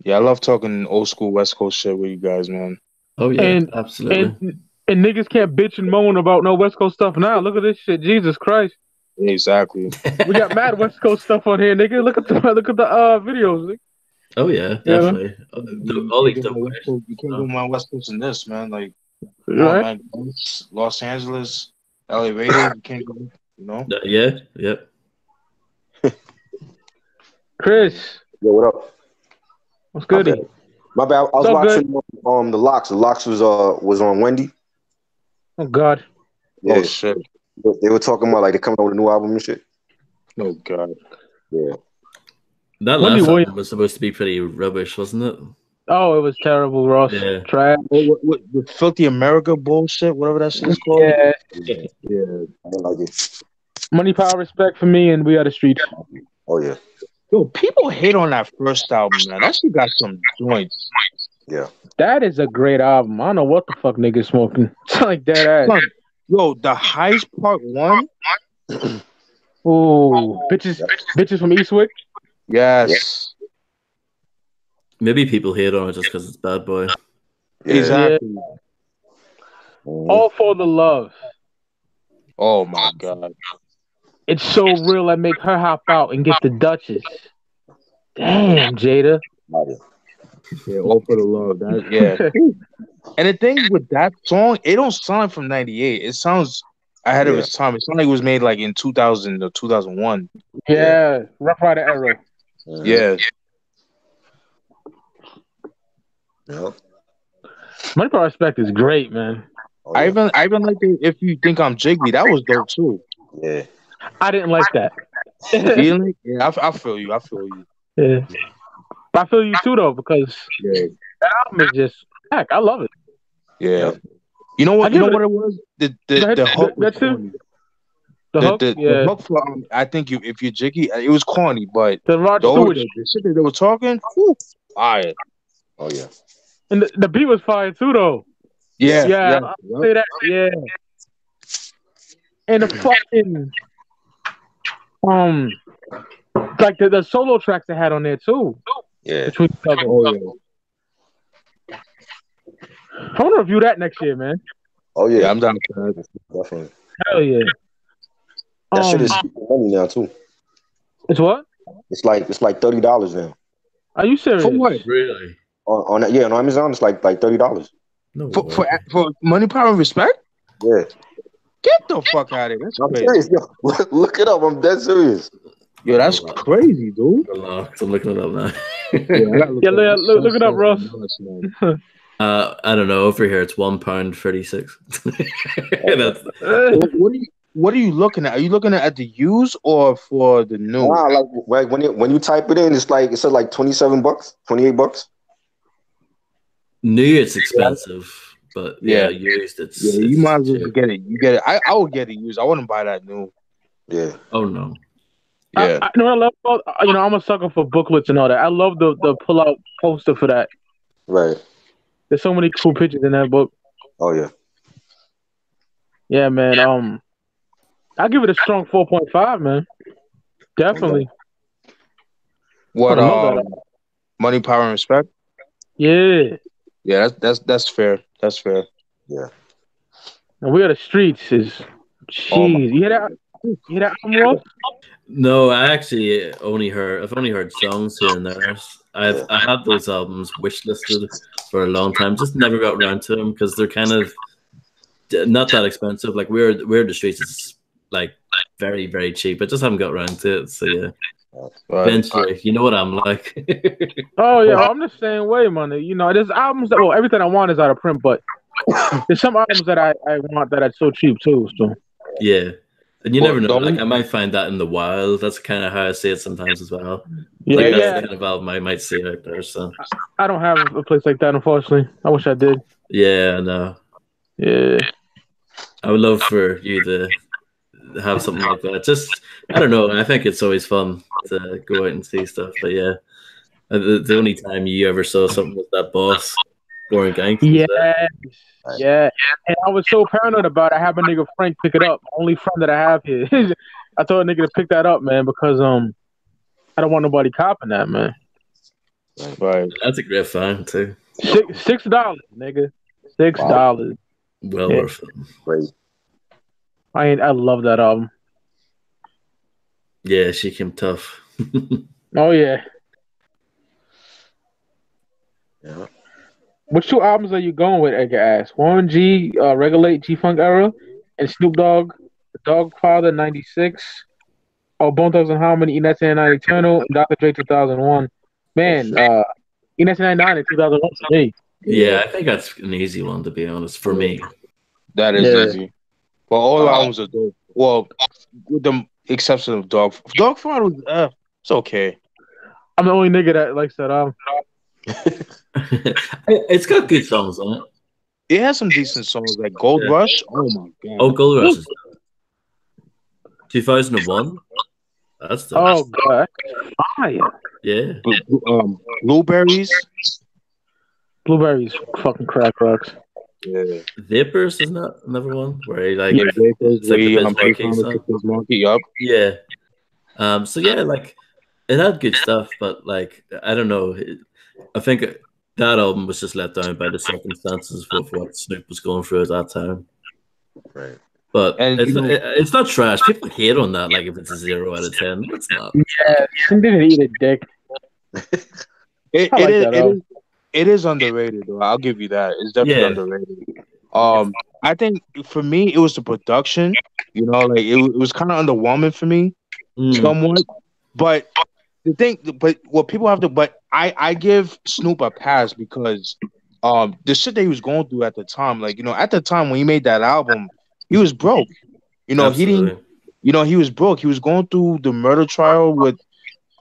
Yeah, I love talking old school West Coast shit with you guys, man. Oh yeah, absolutely. And niggas can't bitch and moan about no West Coast stuff now. Look at this shit, Jesus Christ. Exactly. We got mad West Coast stuff on here, nigga. Look at the videos. Nigga. Oh yeah, definitely. All these stuff. You can't go my West Coast in this, man. Like, right? Los Angeles, LA Raiders. You can't go. You know. Yeah. Yep. Chris. Yo, what up? What's good? My bad. I was watching the Locks. The Locks was on Wendy. Oh God. Yeah. Oh shit. They were talking about like they're coming out with a new album and shit. Oh God. Yeah. That last album was supposed to be pretty rubbish, wasn't it? Oh, it was terrible, Ross. Yeah. Trash. What the Filthy America bullshit, whatever that shit is called. Yeah. I don't like it. Money, Power, Respect for me, and We Are the Streets. Oh yeah. Yo, people hate on that first album, man. That shit got some joints. Yeah. That is a great album. I don't know what the fuck niggas smoking. It's like that ass. Yo, The Heist Part 1. Ooh, bitches from Eastwick. Yes. Maybe people hate on it just because it's Bad Boy. Yeah. Exactly. Yeah. All for the Love. Oh my God. It's so real. I make her hop out and get the Duchess. Damn, Jada. Yeah, All for the Love. Yeah. And the thing with that song, it don't sound from '98. It sounds ahead of its time. It sounds like it was made like in 2000 or 2001. Yeah, Rough Rider era. Yeah. Yep. Money Power Respect is great, man. Oh, yeah. I even like the If You Think I'm Jiggly. That was dope too. Yeah. I didn't like that. Really? Yeah, I feel you. Yeah. I feel you too, though, because that album is just heck. I love it. Yeah. You know what? You know what it was? The hook was corny. The hook, the hook for I think if you're jiggy, it was corny, but the shit that they were talking, fire. Oh yeah. And the beat was fire too, though. Yeah. I'll say that. Yeah. And the fucking like the solo tracks they had on there too. Yeah. Between I want to review that next year, man. Oh yeah, I'm down for that. Definitely. Hell yeah. That shit is money now too. It's what? It's like $30 now. Are you serious? For what? Really? On Amazon, it's like $30. No. For Money, Power, and Respect? Yeah. Get the fuck out of here. That's crazy. Serious, yo. Look it up. I'm dead serious. Yo, that's crazy, dude. I'm looking it up now. Look it up, Ross. I don't know. Over here, it's £1.36. What are you looking at? Are you looking at the used or for the new? Nah, like when you type it in, it says like $27, $28. New, it's expensive, but used, it's you might as well get it. You get it. I would get it used. I wouldn't buy that new. Yeah. Oh no. Yeah. I know. I love. I'm a sucker for booklets and all that. I love the pull out poster for that. Right. There's so many cool pictures in that book. Oh yeah. Yeah, man. I'll give it a strong 4.5, man. Definitely. What? Money, Power, and Respect. Yeah. Yeah, that's fair. That's fair. Yeah. And We Are the Streets is. Jeez, you hear that? You hear that album, Ross? No, I've only heard songs here and there. I had those albums wishlisted for a long time, just never got around to them because they're kind of not that expensive. Like We're the Streets is like very, very cheap. I just haven't got around to it. So yeah. Eventually, you know what I'm like. Oh yeah, I'm the same way, man. You know, there's albums that everything I want is out of print, but there's some albums that I want that are so cheap too. So yeah. And you Well, never know. the Like only- I might find that in the wild. That's kind of how I see it sometimes as well. Yeah, Like that's yeah. the kind of album I might see out there. So I don't have a place like that, unfortunately. I wish I did. yeah, no. Yeah. I would love for you to have something like that. Just I don't know. I think it's always fun to go out and see stuff. But yeah, the only time you ever saw something was that Boss Boring Gangsters. Yeah. Yeah. And I was so paranoid about it. I had my nigga Frank pick it up. Only friend that I have here. I told a nigga to pick that up, man, because I don't want nobody copping that, man. Right. That's a great find too. $6, nigga. $6. Well Yeah. worth it. Great. I love that album. Yeah, she came tough. Oh yeah. Yeah. Which two albums are you going with, Edgar Ass? Warren G, Regulate G-Funk Era, and Snoop Dogg, Dogfather 96, Bone Thugs and Harmony, Enes 99 Eternal, and Dr. Dre 2001. Man, Enes 99 and 2001 for me. Yeah, I think that's an easy one to be honest for me. That is Yeah. easy. But all albums are dope. Well, with the exception of Dogfather was it's okay. I'm the only nigga that likes that album. It's got good songs on it. It has some decent songs like Gold Yeah. Rush. Oh my god. Oh, Gold Rush is 2001. That's the Oh god, fire! yeah. Blueberries. Blueberries, fucking crack rocks. Yeah. Vapors is not another one where he like Yeah. it's like the Biz Monkey Markie song. Monkey up. Yeah. So yeah, like it had good stuff, but like I don't know. I think that album was just let down by the circumstances of what Snoop was going through at that time. Right. But And it's not trash. People hate on that, like if it's a 0 out of 10. It's not. Yeah, he didn't eat a dick. It I like is, that it album. is it is underrated though. I'll give you that. It's definitely Yeah. underrated. I think for me it was the production. You know, like it was kind of underwhelming for me somewhat. But what people have to, but I give Snoop a pass because the shit that he was going through at the time, like at the time when he made that album, he was broke. He didn't. He was broke. He was going through the murder trial with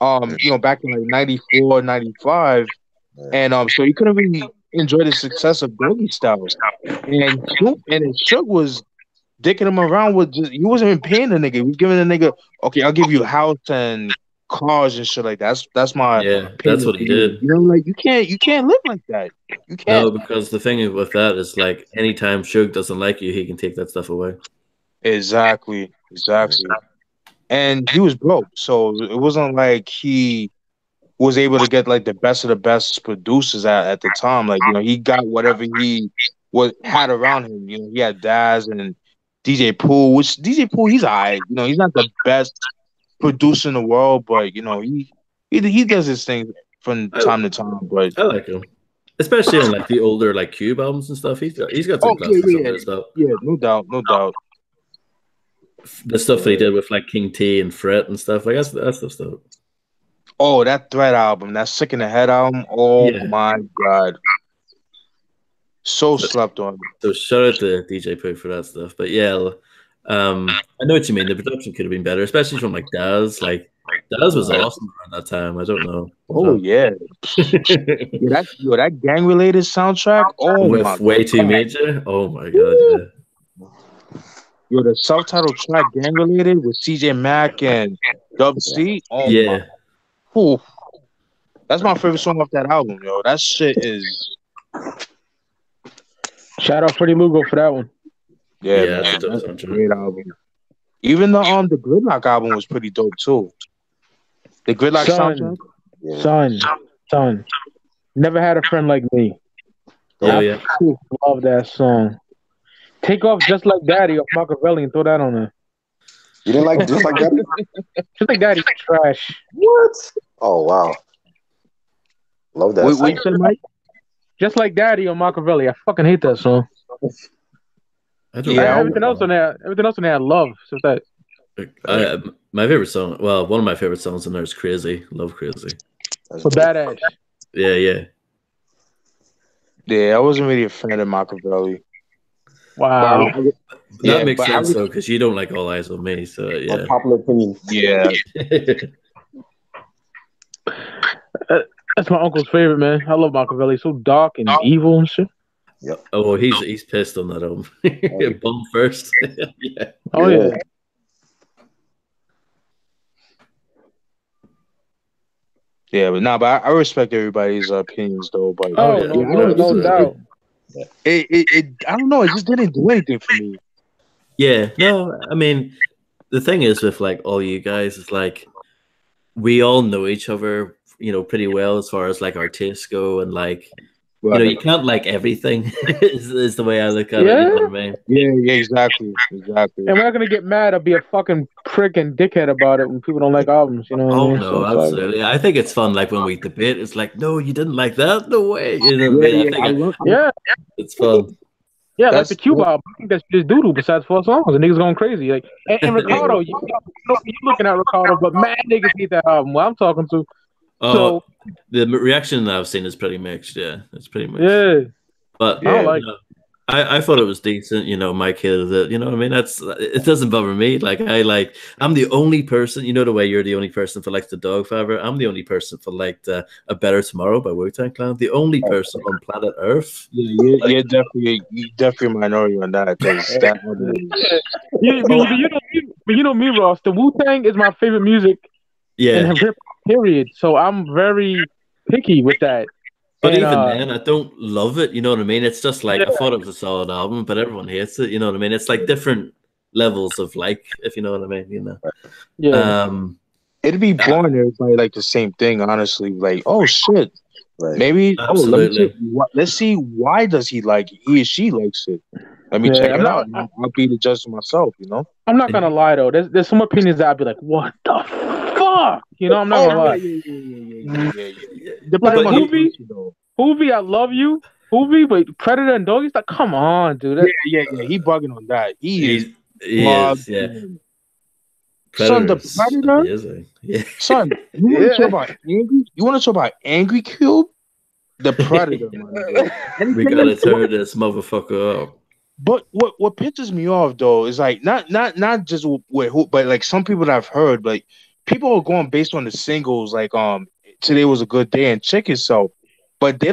back in like 94, 95. And so he couldn't really enjoy the success of Doggy Style. And Snoop and his Suge was dicking him around with he wasn't even paying the nigga. He was giving the nigga, okay, I'll give you a house and cars and shit like that. That's my that's what he did. Like you can't live like that. You can't. No, because the thing with that is like anytime Suge doesn't like you, he can take that stuff away. Exactly. And he was broke, so it wasn't like he was able to get like the best of the best producers at the time. Like he got whatever he had around him. He had Daz and DJ Pooh, which DJ Pooh he's alright. He's not the best producer in the world, but he does his thing from time to time. But I like him, especially on like the older like Cube albums and stuff. He's got some classic stuff. Yeah, no doubt. The stuff that he did with like King T and Fret and stuff like that's the stuff. Oh, that Threat album, that Sick in the Head album. Oh my god, so slept on. So shout out to DJ Pooh for that stuff. But yeah, I know what you mean. The production could have been better, especially from like Daz. Like Daz was awesome around that time. I don't know. Oh yeah, that gang related soundtrack. Oh with my Way god. Too Major. Oh my god. Yeah. The self-titled track gang related with CJ Mack and Dub C. Oh yeah. Ooh. That's my favorite song off that album, yo. That shit is. Shout out Freddie Lugo for that one. Yeah, Yeah, man, that's that's a great album. Even the Gridlock album was pretty dope too. The Gridlock soundtrack. Son. Never had a friend like me. Oh I yeah. love that song. Take off Just Like Daddy off Machiavelli and throw that on there. You didn't like Just Like Daddy? Just Like Daddy's trash. What? Oh wow. Love that. Wait, say, Mike? Just Like Daddy on Machiavelli. I fucking hate that song. I don't Yeah, Everything else on there I love. So that my favorite song. Well, one of my favorite songs in there is Crazy. Love Crazy. for Badass. Yeah. Yeah, I wasn't really a fan of Machiavelli. Wow. That makes but sense though, because you don't like All Eyes on Me, so yeah. Unpopular opinion. Yeah. That's my uncle's favorite, man. I love Machiavelli. So dark and evil and shit. Oh, he's pissed on that album. Bum first. Yeah. Oh yeah. Yeah, but I respect everybody's opinions though. But Oh, yeah. no doubt. it I don't know. It just didn't do anything for me. Yeah, no, I mean, the thing is with like all you guys is like we all know each other, you know, pretty well as far as like our tastes go, and like you know, you can't like everything. is the way I look at it. You know what I mean? Yeah, exactly. And we're not gonna get mad or be a fucking prick and dickhead about it when people don't like albums. You know what I Oh mean? no, So it's like- absolutely. I think it's fun. Like when we debate, it's like, no, you didn't like that. No way. You know what I mean? I think yeah, it's fun. yeah, like the Cuba album. I think that's just doo-doo besides 4 songs. The niggas going crazy. Like, and Ricardo, you looking at Ricardo, but mad niggas hate that album. Well, I'm talking to. Oh, So the reaction that I've seen is pretty mixed. Yeah, it's pretty mixed. yeah, But I don't like. you know, I thought it was decent. You know, Mike hated it. You know what I mean? It doesn't bother me. I'm the only person. You know the way you're the only person for like the Dog Fiber. I'm the only person for like A Better Tomorrow by Wu-Tang Clan. The only person on planet Earth. Yeah, you're definitely a minority on that because that But you know me, Ross. The Wu-Tang is my favorite music Yeah. in hip hop, period. So I'm very picky with that. But And, even then, I don't love it. You know what I mean? It's just like I thought it was a solid album, but everyone hates it. You know what I mean? It's like different levels of like, if you know what I mean. You know? yeah, it'd be boring if everybody like the same thing. Honestly, like, oh shit, Right. maybe. Absolutely. Let's see why does he like it? He or she likes it. Let me check it out. I'll be the judge of myself. You know. I'm not gonna lie though. There's some opinions that I'd be like, what the fuck? You know, I'm not gonna lie. Yeah. Like Hoovy, I love you, Hoovy, but Predator and Doggy's like, come on, dude. Yeah. He bugging on that. He is, yeah. Son, the Predator's Predator. amazing. Yeah. Son, you want to talk about angry? You want to talk about Angry Cube? The Predator, man. We gotta turn this motherfucker up. But what pisses me off though is like not just with who, but like some people that I've heard, like people are going based on the singles, like Today Was a Good Day and Check Yourself, but they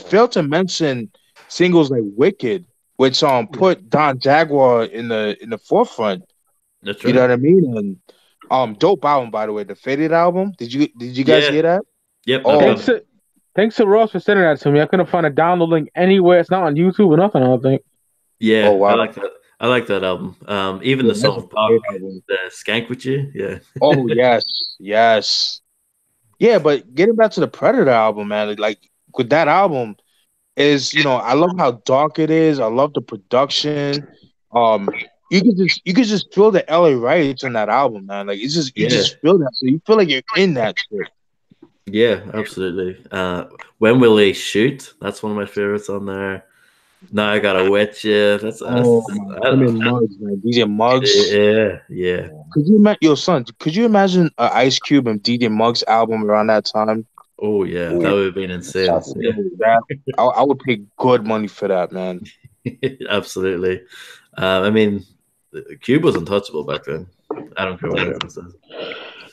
fail to mention singles like Wicked, which put Don Jaguar in the forefront. That's right. You know what I mean? And dope album, by the way, the Faded album. Did you guys hear that? Yep. Oh, Thanks to Ross for sending that to me. I couldn't find a download link anywhere. It's not on YouTube or nothing, I don't think. Yeah, oh, wow. I like that album. Even the song the Skank With You. Yeah. Oh yes. Yeah, but getting back to the Predator album, man, like with that album is, you know, I love how dark it is. I love the production. You could just feel the LA riots on that album, man. Like it's just you just feel that. So you feel like you're in that shit. Yeah, absolutely. When Will They Shoot? That's one of my favorites on there. Now I Gotta Wet You. Muggs, man. DJ Muggs. Yeah. Could you imagine, could you imagine an Ice Cube and DJ Muggs album around that time? Oh yeah, that would have been insane. I would pay good money for that, man. Absolutely. I mean, Cube was untouchable back then. I don't care what anyone says.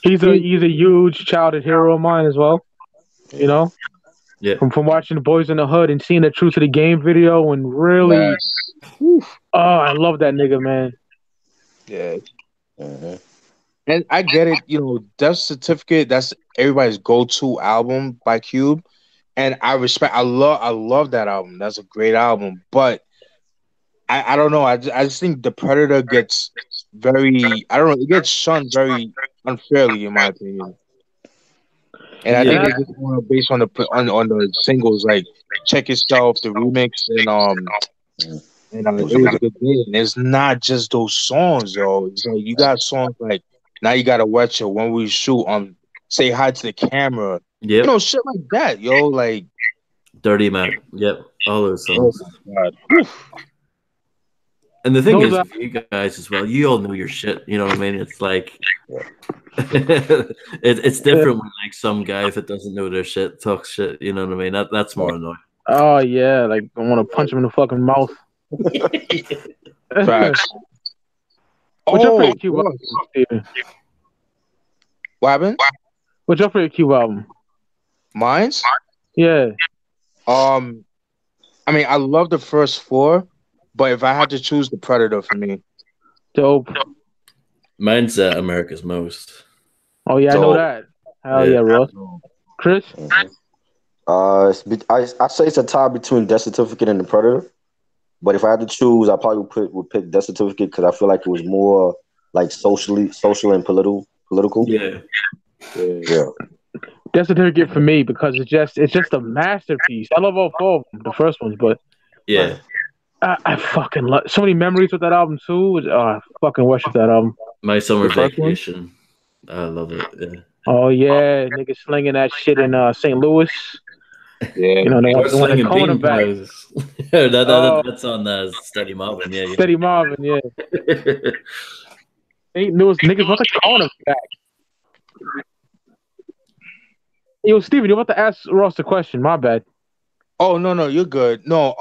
He's a huge childhood hero of mine as well. You know? Yeah. From watching the Boys in the Hood and seeing the True to the Game video and really I love that nigga, man. Yeah. And I get it, you know, Death Certificate, that's everybody's go-to album by Cube. And I love that album. That's a great album. But I don't know. I just think the Predator gets it gets shunned very unfairly, in my opinion. And I think it's just based on the singles like Check Yourself, the remix, and It Was a Good Day. And it's not just those songs, yo. It's like you got songs like Now You Gotta Wet You, When We Shoot, Say Hi to the Camera. Yeah. You know, shit like that, yo. Like Dirty Mac. Yep. All those songs. Oh my God. And the thing is, with you guys as well, you all know your shit. You know what I mean? It's like it's different when like some guy that doesn't know their shit talks shit. You know what I mean? That's more annoying. Oh yeah, like I want to punch him in the fucking mouth. Facts. What's your favorite Cube God. album, Steven? What happened? What's your favorite Cube album? Mine's? Yeah. I mean, I love the first 4, but if I had to choose, the Predator for me. Dope. Mine's America's Most. Oh yeah, I know Dope. that. Hell yeah, Ross. Chris? I say it's a tie between Death Certificate and the Predator. But if I had to choose, I probably would pick Death Certificate because I feel like it was more like social and political. Yeah. Yeah. Death Certificate for me because it's just a masterpiece. I love all 4 of them, the first ones, but Yeah. I fucking love so many memories with that album too. I fucking worship that album. My Summer The first one? Vacation. I love it. Yeah. Oh yeah, niggas slinging that shit in St. Louis. Yeah. You know, they Or want the slinging Kona bean back. pies. That, Oh. that's on Steady Marvin. Yeah. Steady Marvin, yeah. St. Louis niggas want the Kona back. Yo, Steven, you're about to ask Ross a question. My bad. Oh no, you're good. No,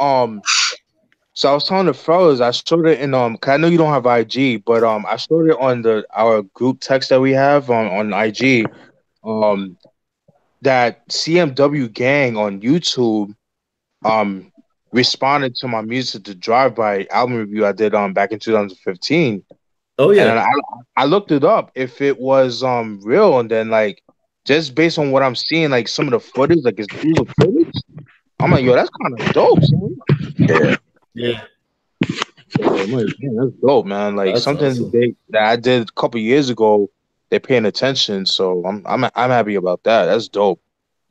so I was telling the fellas, I showed it in 'cause I know you don't have IG, but I showed it on our group text that we have on IG. That CMW gang on YouTube responded to my music to Drive By album review I did back in 2015. Oh And yeah. I looked it up if it was real, and then like just based on what I'm seeing, like some of the footage, like exclusive footage, I'm like, yo, that's kind of dope, son. Yeah. I'm like, man, that's dope, man. Like That's something awesome. that I did a couple years ago, they're paying attention, so I'm happy about that. That's dope.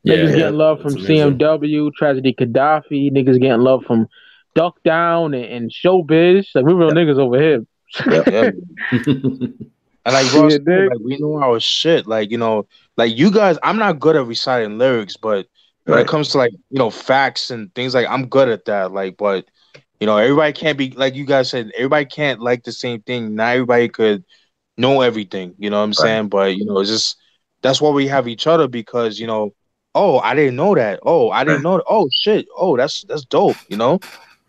Niggas getting love that's from amazing. CMW, Tragedy Gaddafi. Niggas getting love from Duck Down and Showbiz. Like, we real niggas over here. Yeah. And like Ross Yeah, said, dig. like we know our shit. Like, you know, like you guys, I'm not good at reciting lyrics, but when it comes to like, you know, facts and things, like I'm good at that. Like, but you know, everybody can't be like you guys said, everybody can't like the same thing. Not everybody could know everything, you know what I'm saying? But you know, it's just that's why we have each other because, you know, oh, I didn't know that. Oh, I didn't know that. Oh shit. Oh, that's dope, you know?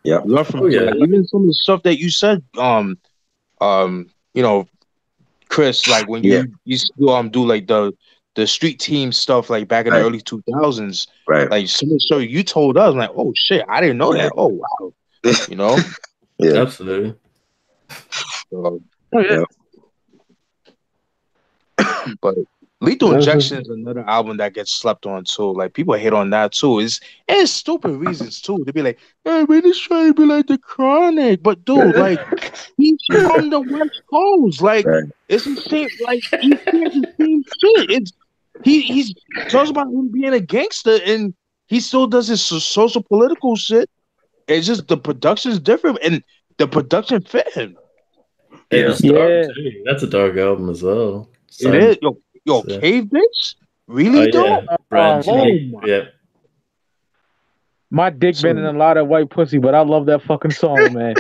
Yeah. You learn from Oh, yeah. like, even some of the stuff that you said, you know, Chris, like when you used to do like the street team stuff like back in the early 2000s, like some of the story you told us, like, oh shit, I didn't know that. Oh wow, you know, Absolutely. so, Oh, yeah. but Lethal Injection is another album that gets slept on too. Like people hate on that too. It's stupid reasons too. They be like, "Hey, we're just trying to be like the Chronic," but dude, like he's from the West Coast. Like it's the same. Like he's the same shit. It's he's talks about him being a gangster, and he still does his social political shit. It's just the production's different, and the production fit him. It was dark too. That's a dark album as well. It is. Yo, Cave Bitch? Really, though? Brand yeah. My dick been in a lot of white pussy, but I love that fucking song, man.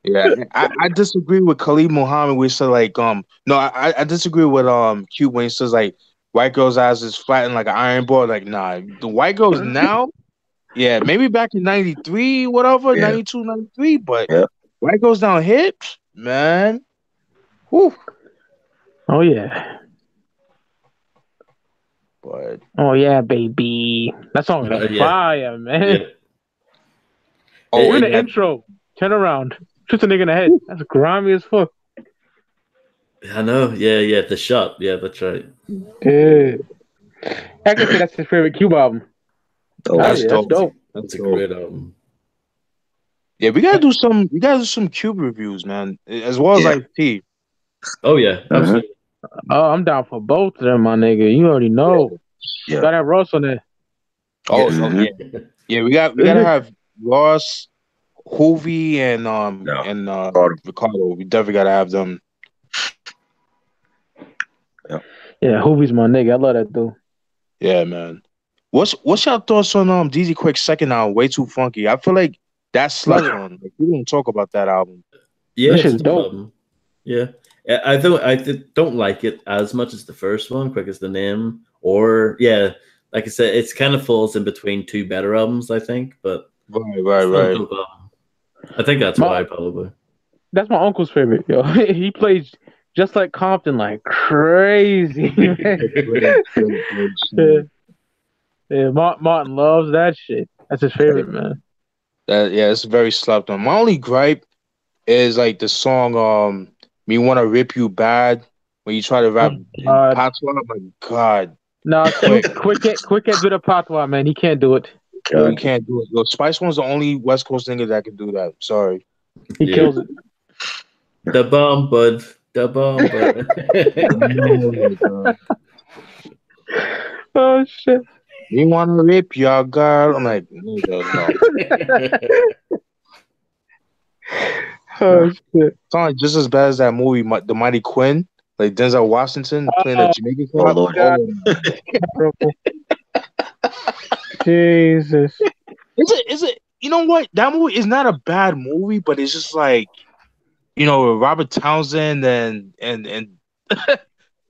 Yeah, I disagree with Khalid Muhammad where he said like no, I disagree with Cube when he says like white girls' ass is flattened like an iron board. Like, nah, the white girls now, yeah, maybe back in 93, whatever, 92, 93, but white girls down hips, man. Whew. Oh yeah. But oh yeah, baby. That song is fire, man. Yeah. Oh, we're in the intro. Turn around. Shoot a nigga in the head. That's grimy as fuck. I know. Yeah. The shot. Yeah, that's right. Yeah. I can say that's his favorite Cube album. That's dope. That's a great album. Yeah, we gotta do some Cube reviews, man, as well as IP. Oh yeah, absolutely. Oh, I'm down for both of them, my nigga. You already know. Yeah. Gotta have Ross on there. Oh, yeah. We gotta have Ross, Hoovy, and Ricardo. We definitely gotta have them. Yeah, Hoovy's my nigga. I love that dude. Yeah, man. What's y'all thoughts on DZ Quick's second album, Way Too Funky? I feel like that's slept on. Like, we didn't talk about that album. Yeah, it's dope. Album. Yeah, I don't like it as much as the first one, Quick as the Name, or like I said, it's kind of falls in between two better albums, I think. But Right. I think that's why probably. That's my uncle's favorite, yo. He plays just like Compton, like crazy. Yeah, Martin loves that shit. That's his favorite, man. It's very slept on. My only gripe is like the song "Me Wanna Rip You Bad" when you try to rap in patois. My God. Nah, quick can't do the patois, man. He can't do it. Yo, you can't do it. Yo, Spice One's the only West Coast nigga that can do that. Sorry. He kills it. The bomb, bud. The bomb, bud. Oh shit. You wanna rip your girl? I'm like, no. Oh shit. It's like just as bad as that movie, The Mighty Quinn, like Denzel Washington playing a Jamaican cop. Lord. Jesus. Is it? You know what? That movie is not a bad movie, but it's just like, Robert Townsend and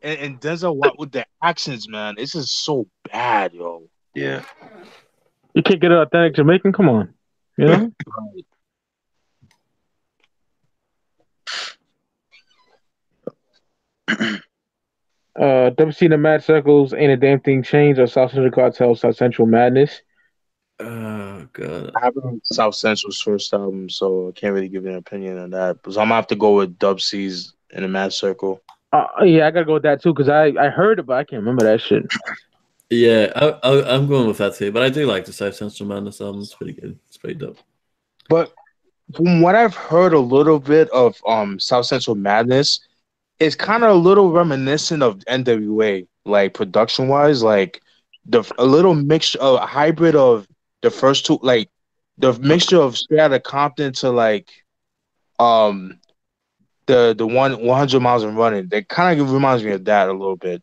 Denzel with the accents, man. It's just so bad, yo. Yeah. You can't get an authentic Jamaican? Come on. You know? WC the Mad Circles, Ain't a Damn Thing Changed, or South Central Cartel, South Central Madness. Oh god. I haven't heard South Central's first album, so I can't really give an opinion on that. So I'm gonna have to go with Dub C's in the Mad Circle. Yeah, I gotta go with that too, because I heard it, but I can't remember that shit. Yeah, I'm going with that too, but I do like the South Central Madness album. It's pretty good. It's pretty dope. But from what I've heard a little bit of South Central Madness, it's kind of a little reminiscent of NWA, like production wise, like a little mixture, a hybrid of the first two, like the mixture of Straight Outta Compton to like the 100 Miles and Running. That kind of reminds me of that a little bit,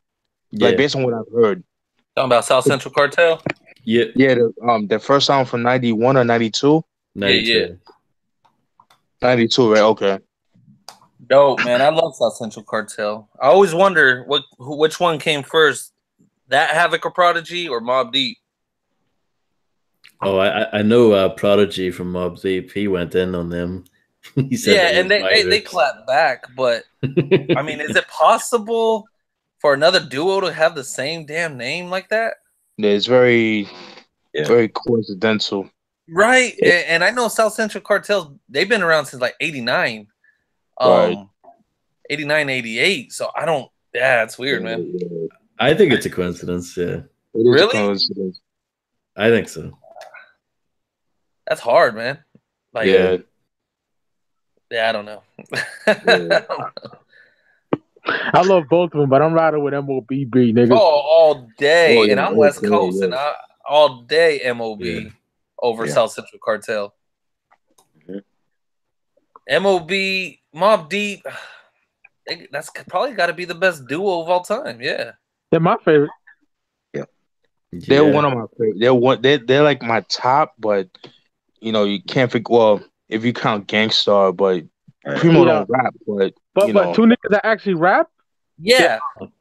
like based on what I've heard. Talking about South Central Cartel? Yeah. The first song from 91 or 92? 92. Yeah. 92, right? Okay. Dope, man. I love South Central Cartel. I always wonder which one came first, that Havoc or Prodigy or Mobb Deep? Oh, I know Prodigy from Mobb Deep. He went in on them. He said and they clapped back, but I mean, is it possible for another duo to have the same damn name like that? Yeah, it's very coincidental. Right. And I know South Central Cartels, they've been around since like 89. Right. 89, 88. So I don't, it's weird, man. I think it's a coincidence, yeah. Really? A coincidence. I think so. That's hard, man. Like, yeah, I don't know. I love both of them, but I'm riding with MOB, niggas. Oh, all day. Oh, yeah, and I'm West Coast, and all day MOB over South Central Cartel. MOB, Mobb Deep, that's probably got to be the best duo of all time. Yeah. They're my favorite. They're one of my favorite. They're like my top, but you can't think. Well, if you count Gangstar, but Primo don't rap, but two niggas that actually rap. Yeah.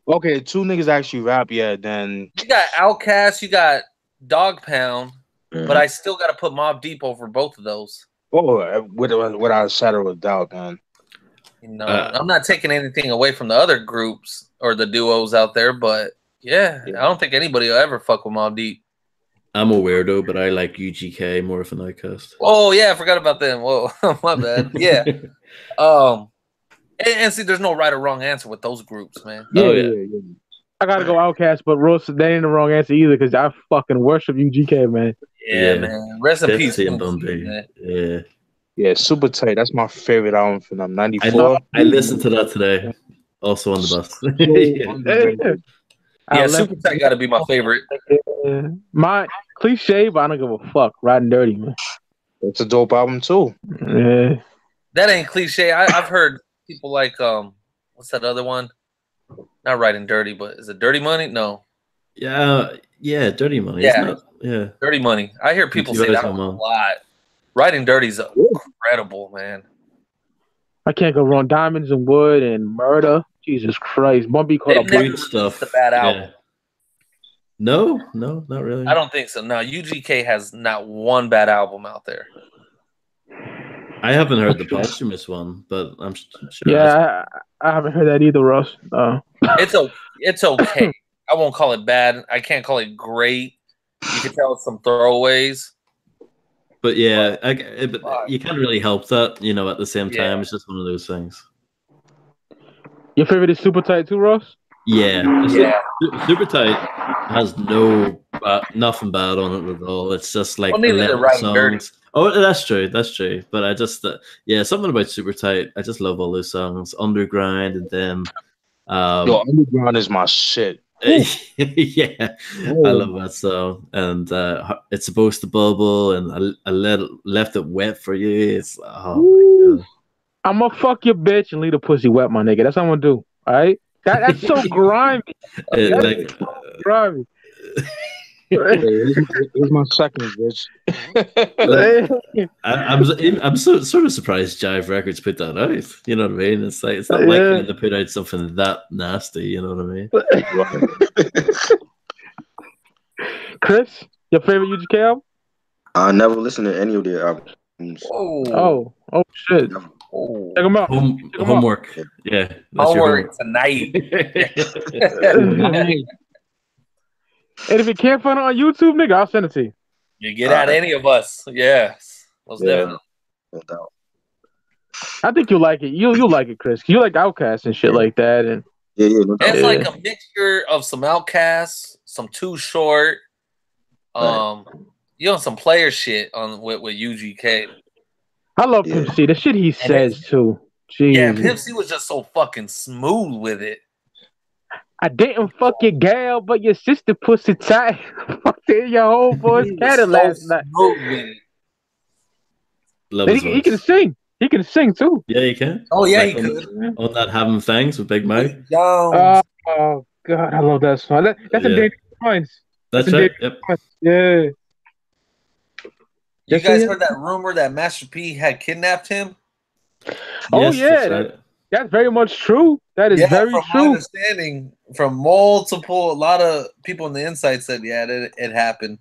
Okay, two niggas actually rap. Yeah, then you got Outkast, you got Dog Pound, but I still got to put Mobb Deep over both of those. Oh, without a shadow of a doubt, man. I'm not taking anything away from the other groups or the duos out there, but I don't think anybody will ever fuck with Mobb Deep. I'm a weirdo, but I like UGK more of an Outkast. Oh yeah, I forgot about them. Whoa, my bad. Yeah. And see, there's no right or wrong answer with those groups, man. Yeah. I gotta go Outkast, but Ross, that ain't the wrong answer either, because I fucking worship UGK, man. Yeah, man. Rest in peace, man. Yeah, super tight. That's my favorite album from them. 94. I listened to that today. Also on the bus. Super tight got to be my favorite. My cliche, but I don't give a fuck. Riding Dirty, man. It's a dope album too. Yeah. That ain't cliche. I've heard people like what's that other one? Not Riding Dirty, but is it Dirty Money? No. Yeah, Dirty Money. Yeah, yeah. Dirty Money. I hear people say that a lot. Riding Dirty's incredible, man. I can't go wrong. Diamonds and Wood and Murder. Jesus Christ. One be called a Great stuff. The bad album. No, not really. I don't think so. No, UGK has not one bad album out there. I haven't heard the posthumous one, but I'm sure. Yeah, I haven't heard that either, Russ. It's okay. I won't call it bad. I can't call it great. You can tell it's some throwaways. But yeah, but you can't really help that, you know. At the same time, Yeah. it's just one of those things. Your favorite is Super Tight too, Russ? Yeah. Yeah. Super Tight has nothing bad on it at all. It's just like Well, neither 11 did Riding Dirty. songs. Oh, that's true. But I just, something about Super Tight. I just love all those songs. Underground, and then, Yo, Underground is my shit. yeah, I love that song. And it's supposed to bubble, and I left it wet for you. It's my God. I'm gonna fuck your bitch and leave the pussy wet, my nigga. That's what I'm gonna do. All right? That's so grimy. That's so grimy. Here's my second, bitch. I'm sort of surprised Jive Records put that out. You know what I mean? It's like it's not likely to put out something that nasty. You know what I mean? Chris, your favorite UGK album? I never listened to any of their albums. Oh shit! Check them out. Homework. Yeah. That's Homework tonight. And if you can't find it on YouTube, nigga, I'll send it to you. You get at any of us. Yes. Most definitely. No doubt. I think you'll like it. You'll like it, Chris. You like Outkast and shit like that, and No doubt. It's like a mixture of some Outcasts, some Too Short, some player shit with UGK. I love Pimp C. The shit he says too. Jesus. Yeah, Pimp C was just so fucking smooth with it. I didn't fuck your gal, but your sister pussy tight. Fucked in your whole boy's cat last night. He can sing. He can sing too. Yeah, he can. Oh yeah, like he could. On that Having Thangs with Big Mack. Oh God, I love that song. That's a Dangerous Minds. That's right. Yep. Yeah. You guys heard that rumor that Master P had kidnapped him? Oh yes, yeah, that's very much true. That is very from true. My understanding from a lot of people in the inside said, it happened.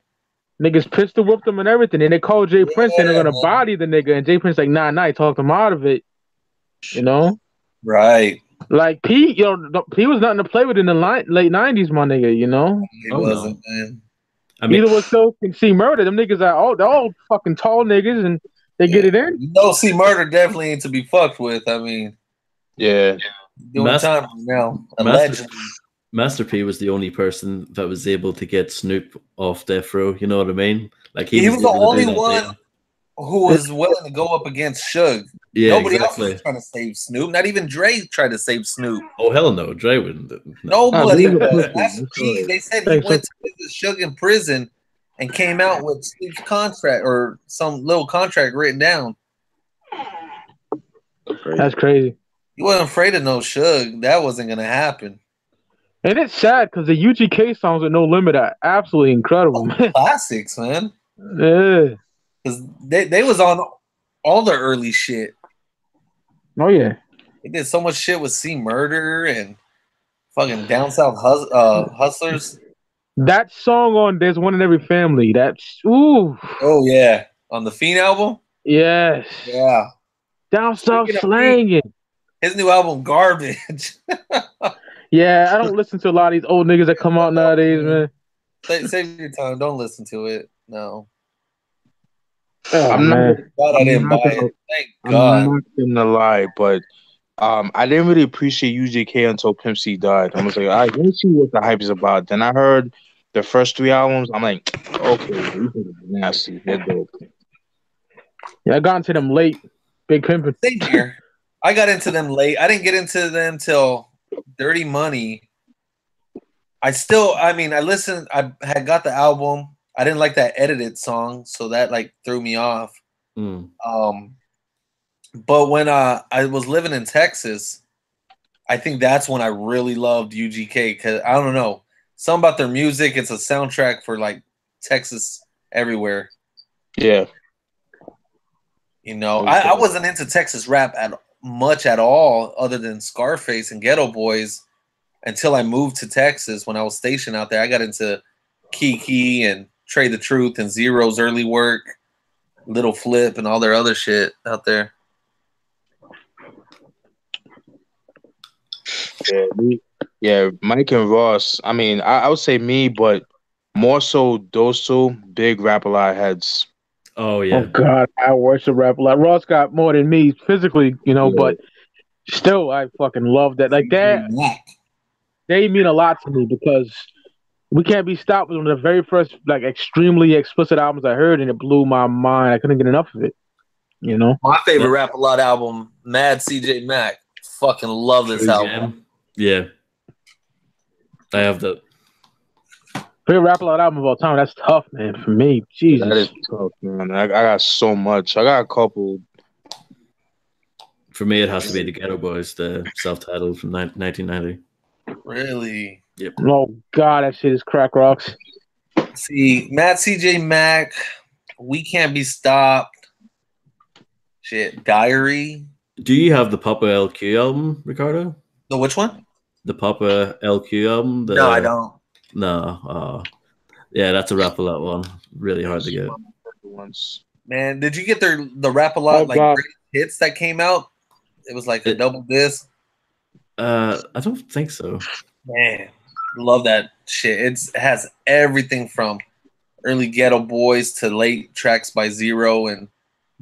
Niggas pistol whipped him and everything, and they called Jay Prince and they're gonna body the nigga, and Jay Prince like, nah, he talked him out of it. You know, right? Like P, P was nothing to play with in the late '90s, my nigga. You know, he wasn't, man. I mean, either was so can see murder. Them niggas are they're all fucking tall niggas, and they get it in. No, see, murder definitely ain't to be fucked with. I mean, yeah. Doing time right now. Allegedly. Master P was the only person that was able to get Snoop off death row. You know what I mean? Like he was the only one who was willing to go up against Suge. Yeah, nobody else was trying to save Snoop. Not even Dre tried to save Snoop. Oh hell no, Dre wouldn't. Nobody. Master P. They said he went to visit Suge in prison and came out with Snoop's contract or some little contract written down. That's crazy. He wasn't afraid of no Suge. That wasn't gonna happen. And it's sad because the UGK songs with No Limit are absolutely incredible, man. Classics, man. Yeah. Because they was on all the early shit. Oh yeah. They did so much shit with C Murder and fucking Down South Hustlers. That song on There's One in Every Family. That's ooh. Oh yeah. On the Fiend album? Yes. Yeah. Down South slanging. His new album, garbage. Yeah, I don't listen to a lot of these old niggas that come out nowadays, man. Save your time. Don't listen to it. No. I'm not gonna lie, but I didn't really appreciate UGK until Pimp C died. I was like, all right, let me see what the hype is about. Then I heard the first 3 albums. I'm like, okay, these are nasty. They're dope. Yeah, I got into them late. Big Pimpin'. Same here. I got into them late. I didn't get into them till Dirty Money. I listened. I had got the album. I didn't like that edited song, so that like threw me off. But when I was living in Texas, I think that's when I really loved UGK because I don't know, something about their music. It's a soundtrack for like Texas everywhere. Yeah. You know, I wasn't into Texas rap much at all, other than Scarface and Ghetto Boys, until I moved to Texas. When I was stationed out there, I got into Kiki and Trey the Truth and Zero's early work, Little Flip and all their other shit out there. Yeah, Mike and Ross. I mean, I would say me, but more so those two big Rap-A-Lot heads. Oh Oh yeah. God, I worship rap a lot. Ross got more than me physically, you know, Yeah. but still, I fucking love that. Like that, Mack. they mean a lot to me because we can't be stopped was one of the very first like extremely explicit albums I heard, and it blew my mind. I couldn't get enough of it. You know, My favorite Rap-A-Lot album, Mad CJ Mack. Fucking love this album. Yeah. I have that. favorite rap a lot album of all time. That's tough, man. For me, Jesus. That is tough, man. I got so much. I got a couple. For me, it has to be the Ghetto Boys, the self-titled from 1990. Really? Oh God, that shit is crack rocks. See, Mad CJ Mack, We Can't Be Stopped. Shit, Diary. Do you have the Papa LQ album, Ricardo? No, which one? The Papa LQ album? No, I don't. No. Yeah, that's a Rap-A-Lot one. Really hard to get. Once. Man, did you get the Rap-A-Lot Oh, like God. great hits that came out? It was like a double disc. I don't think so. Man, love that shit. It has everything from early Ghetto Boys to late tracks by Zero and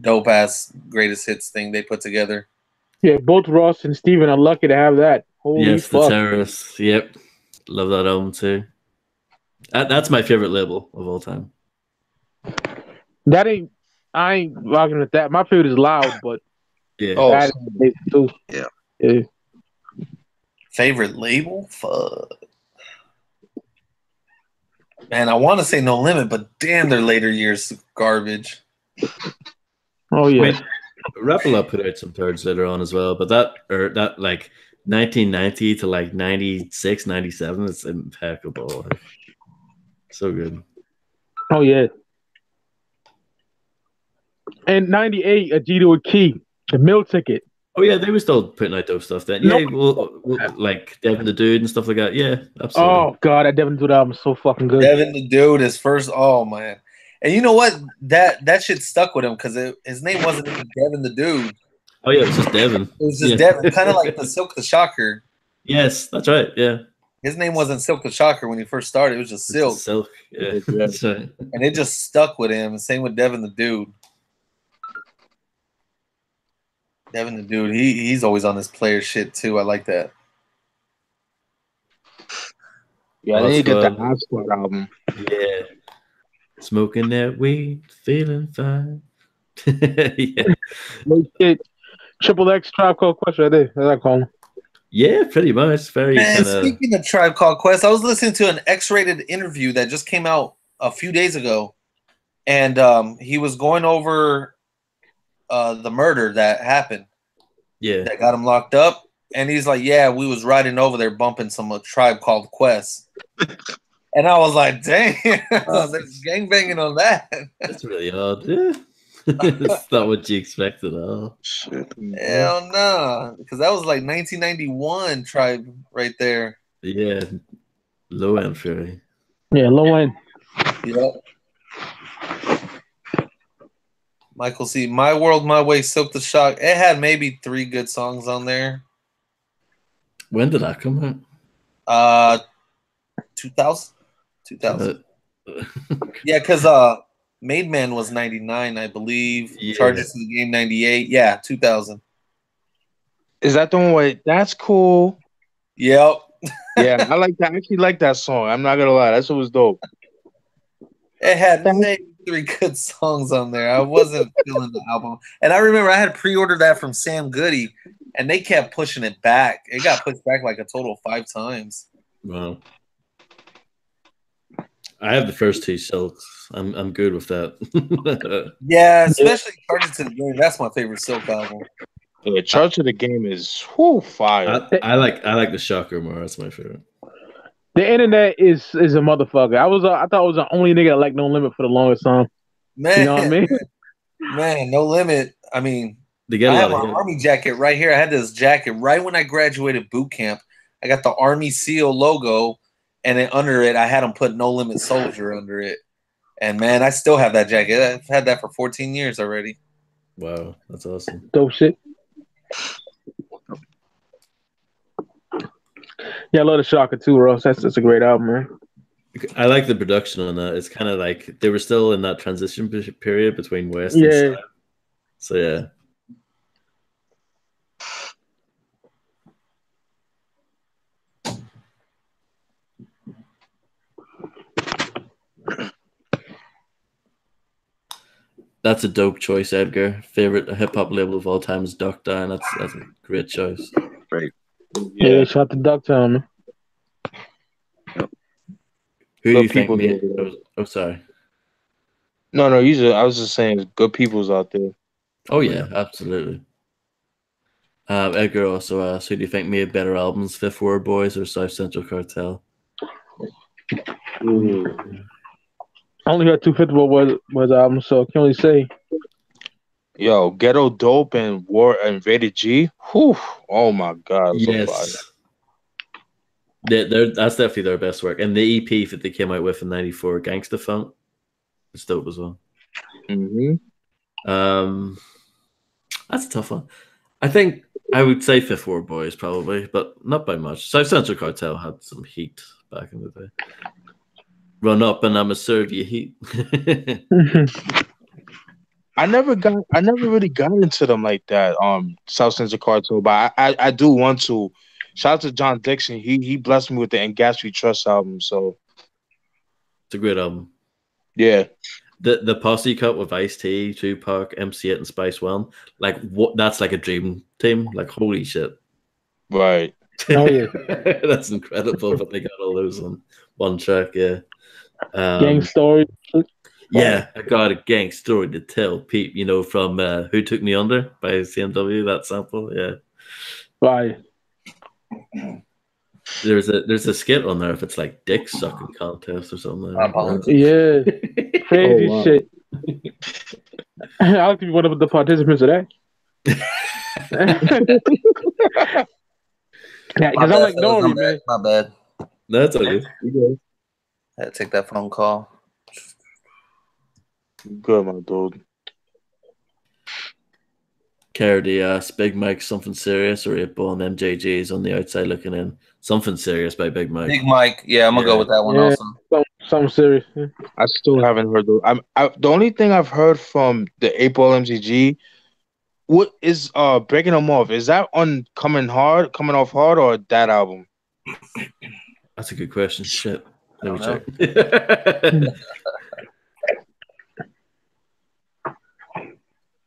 dope ass greatest hits thing they put together. Yeah, both Ross and Steven are lucky to have that. Holy Yes, The fuck. Terrorists. Yep. Love that album too. That's my favorite label of all time. I ain't rocking with that. My favorite is Loud, but Yeah. Oh, that is too. Yeah. Favorite label? Fuck. Man, I want to say No Limit, but damn, their later years garbage. Oh yeah. Wait, Rap-A-Lot put out some thirds later on as well, but that like 1990 to like 96, 97, it's impeccable. So good. Oh yeah. And 98, a G to a Key, the Mill Ticket. Oh yeah, they were still putting out those stuff then. Yeah, we'll like Devin the Dude and stuff like that. Yeah, absolutely. Oh God, that Devin Dude album is so fucking good. Devin the Dude, his first. Oh man, and you know what? That shit stuck with him because his name wasn't even Devin the Dude. Oh yeah, it was just Devin. It was just Yeah. Devin, kind of like the Silk the Shocker. Yes, that's right. Yeah, His name wasn't Silk the Shocker when he first started. It was just Silk, Silk. Yeah, that's right. and it just stuck with him. Same with Devin the Dude. Devin the Dude, he's always on his player shit too. I like that. Yeah, I That's need to get the fun. Ascot album. Yeah, smoking that weed, feeling fine. Yeah. No shit. Triple X Tribe Called Quest right there. That's what I call him. Yeah, pretty much. Very Man, kind of. speaking of Tribe Called Quest, I was listening to an X-rated interview that just came out a few days ago, and he was going over the murder that happened, Yeah, that got him locked up, and he's like, "Yeah, we was riding over there bumping some Tribe Called Quest," and I was like, "Damn, there's gangbanging on that." that's really odd. Yeah, it's not what you expected at all. Shit. Hell no, because that was like 1991 Tribe right there. Yeah, low end fury. Yeah, low end. Yep. Michael C. My World, My Way, Silk the Shock. It had maybe 3 good songs on there. When did that come out? 2000? 2000. Yeah, because Made Man was 99, I believe. Yeah. Charges to the Game 98. Yeah, 2000. Is that the one where that's cool? Yep. Yeah, I like that. I actually like that song. I'm not gonna lie, that shit was dope. It had maybe 3 good songs on there. I wasn't feeling the album. And I remember I had pre-ordered that from Sam Goody, and they kept pushing it back. It got pushed back like a total of 5 times. Wow. I have the first 2 Silks. I'm good with that. Yeah, especially Charges to the Game. That's my favorite Silk album. Yeah, Charge to the Game is fire. I like the Shocker more. That's my favorite. The internet is a motherfucker. I thought I was the only nigga that liked No Limit for the longest time. Man, You know what I mean? man, No Limit. I mean, They get I a have lot my of Army jacket right here. I had this jacket right when I graduated boot camp. I got the Army SEAL logo, and then under it, I had him put No Limit Soldier under it. And man, I still have that jacket. I've had that for 14 years already. Wow, that's awesome. Dope shit. Yeah, I love the Shocker too, Ross. That's a great album, man. I like the production on that. It's kind of like they were still in that transition period between West and Yeah. South. So yeah. That's a dope choice, Edgar. Favorite hip hop label of all time is Duck Down. That's a great choice. Right. Yeah, shout out to Ducktown, man. Who do Good you think people made? do. Oh, sorry. No, I was just saying, good people's out there. Oh yeah, absolutely. Edgar also asked, who do you think made better albums, Fifth Ward Boys or South Central Cartel? I only heard 250 was album, so I can only say. Yo, Ghetto Dope and War and Rated G. Whew. Oh my God. Yes. That's definitely their best work. And the EP that they came out with in '94, Gangsta Funk, it's dope as well. Mm-hmm. That's a tough one. I think I would say Fifth Ward Boys probably, but not by much. South Central Cartel had some heat back in the day. Run Up and I'ma serve you heat. I never really got into them like that. South Central Cartel, but I do want to. Shout out to John Dixon. He blessed me with the And Gas We Trust album. So it's a great album. Yeah. The posse cut with Ice-T, Tupac, MC8 and Spice One, like what? That's like a dream team. Like holy shit! Right. Oh yeah. That's incredible. But they got all those on one track. Yeah. Gang Story. Yeah, I got a gang story to tell. Pete, you know, from Who Took Me Under by CMW, that sample. Yeah. Right. There's a skit on there if it's like dick sucking contest or something. Yeah. Crazy shit. I like to be one of the participants of that. Yeah, because I'm like Nori, man. My bad. That's okay. I had to take that phone call. Good, my dude. Cardi asked, Big Mike, something serious, or 8-Ball and MJG's on the outside looking in? Something serious by Big Mike. Big Mike, yeah, I'm gonna go with that one also. Something serious. Yeah. I still haven't heard the only thing I've heard from the 8-Ball MCG, what is Breaking Them Off? Is that on Coming Off Hard, or that album? That's a good question. Shit. Let me check.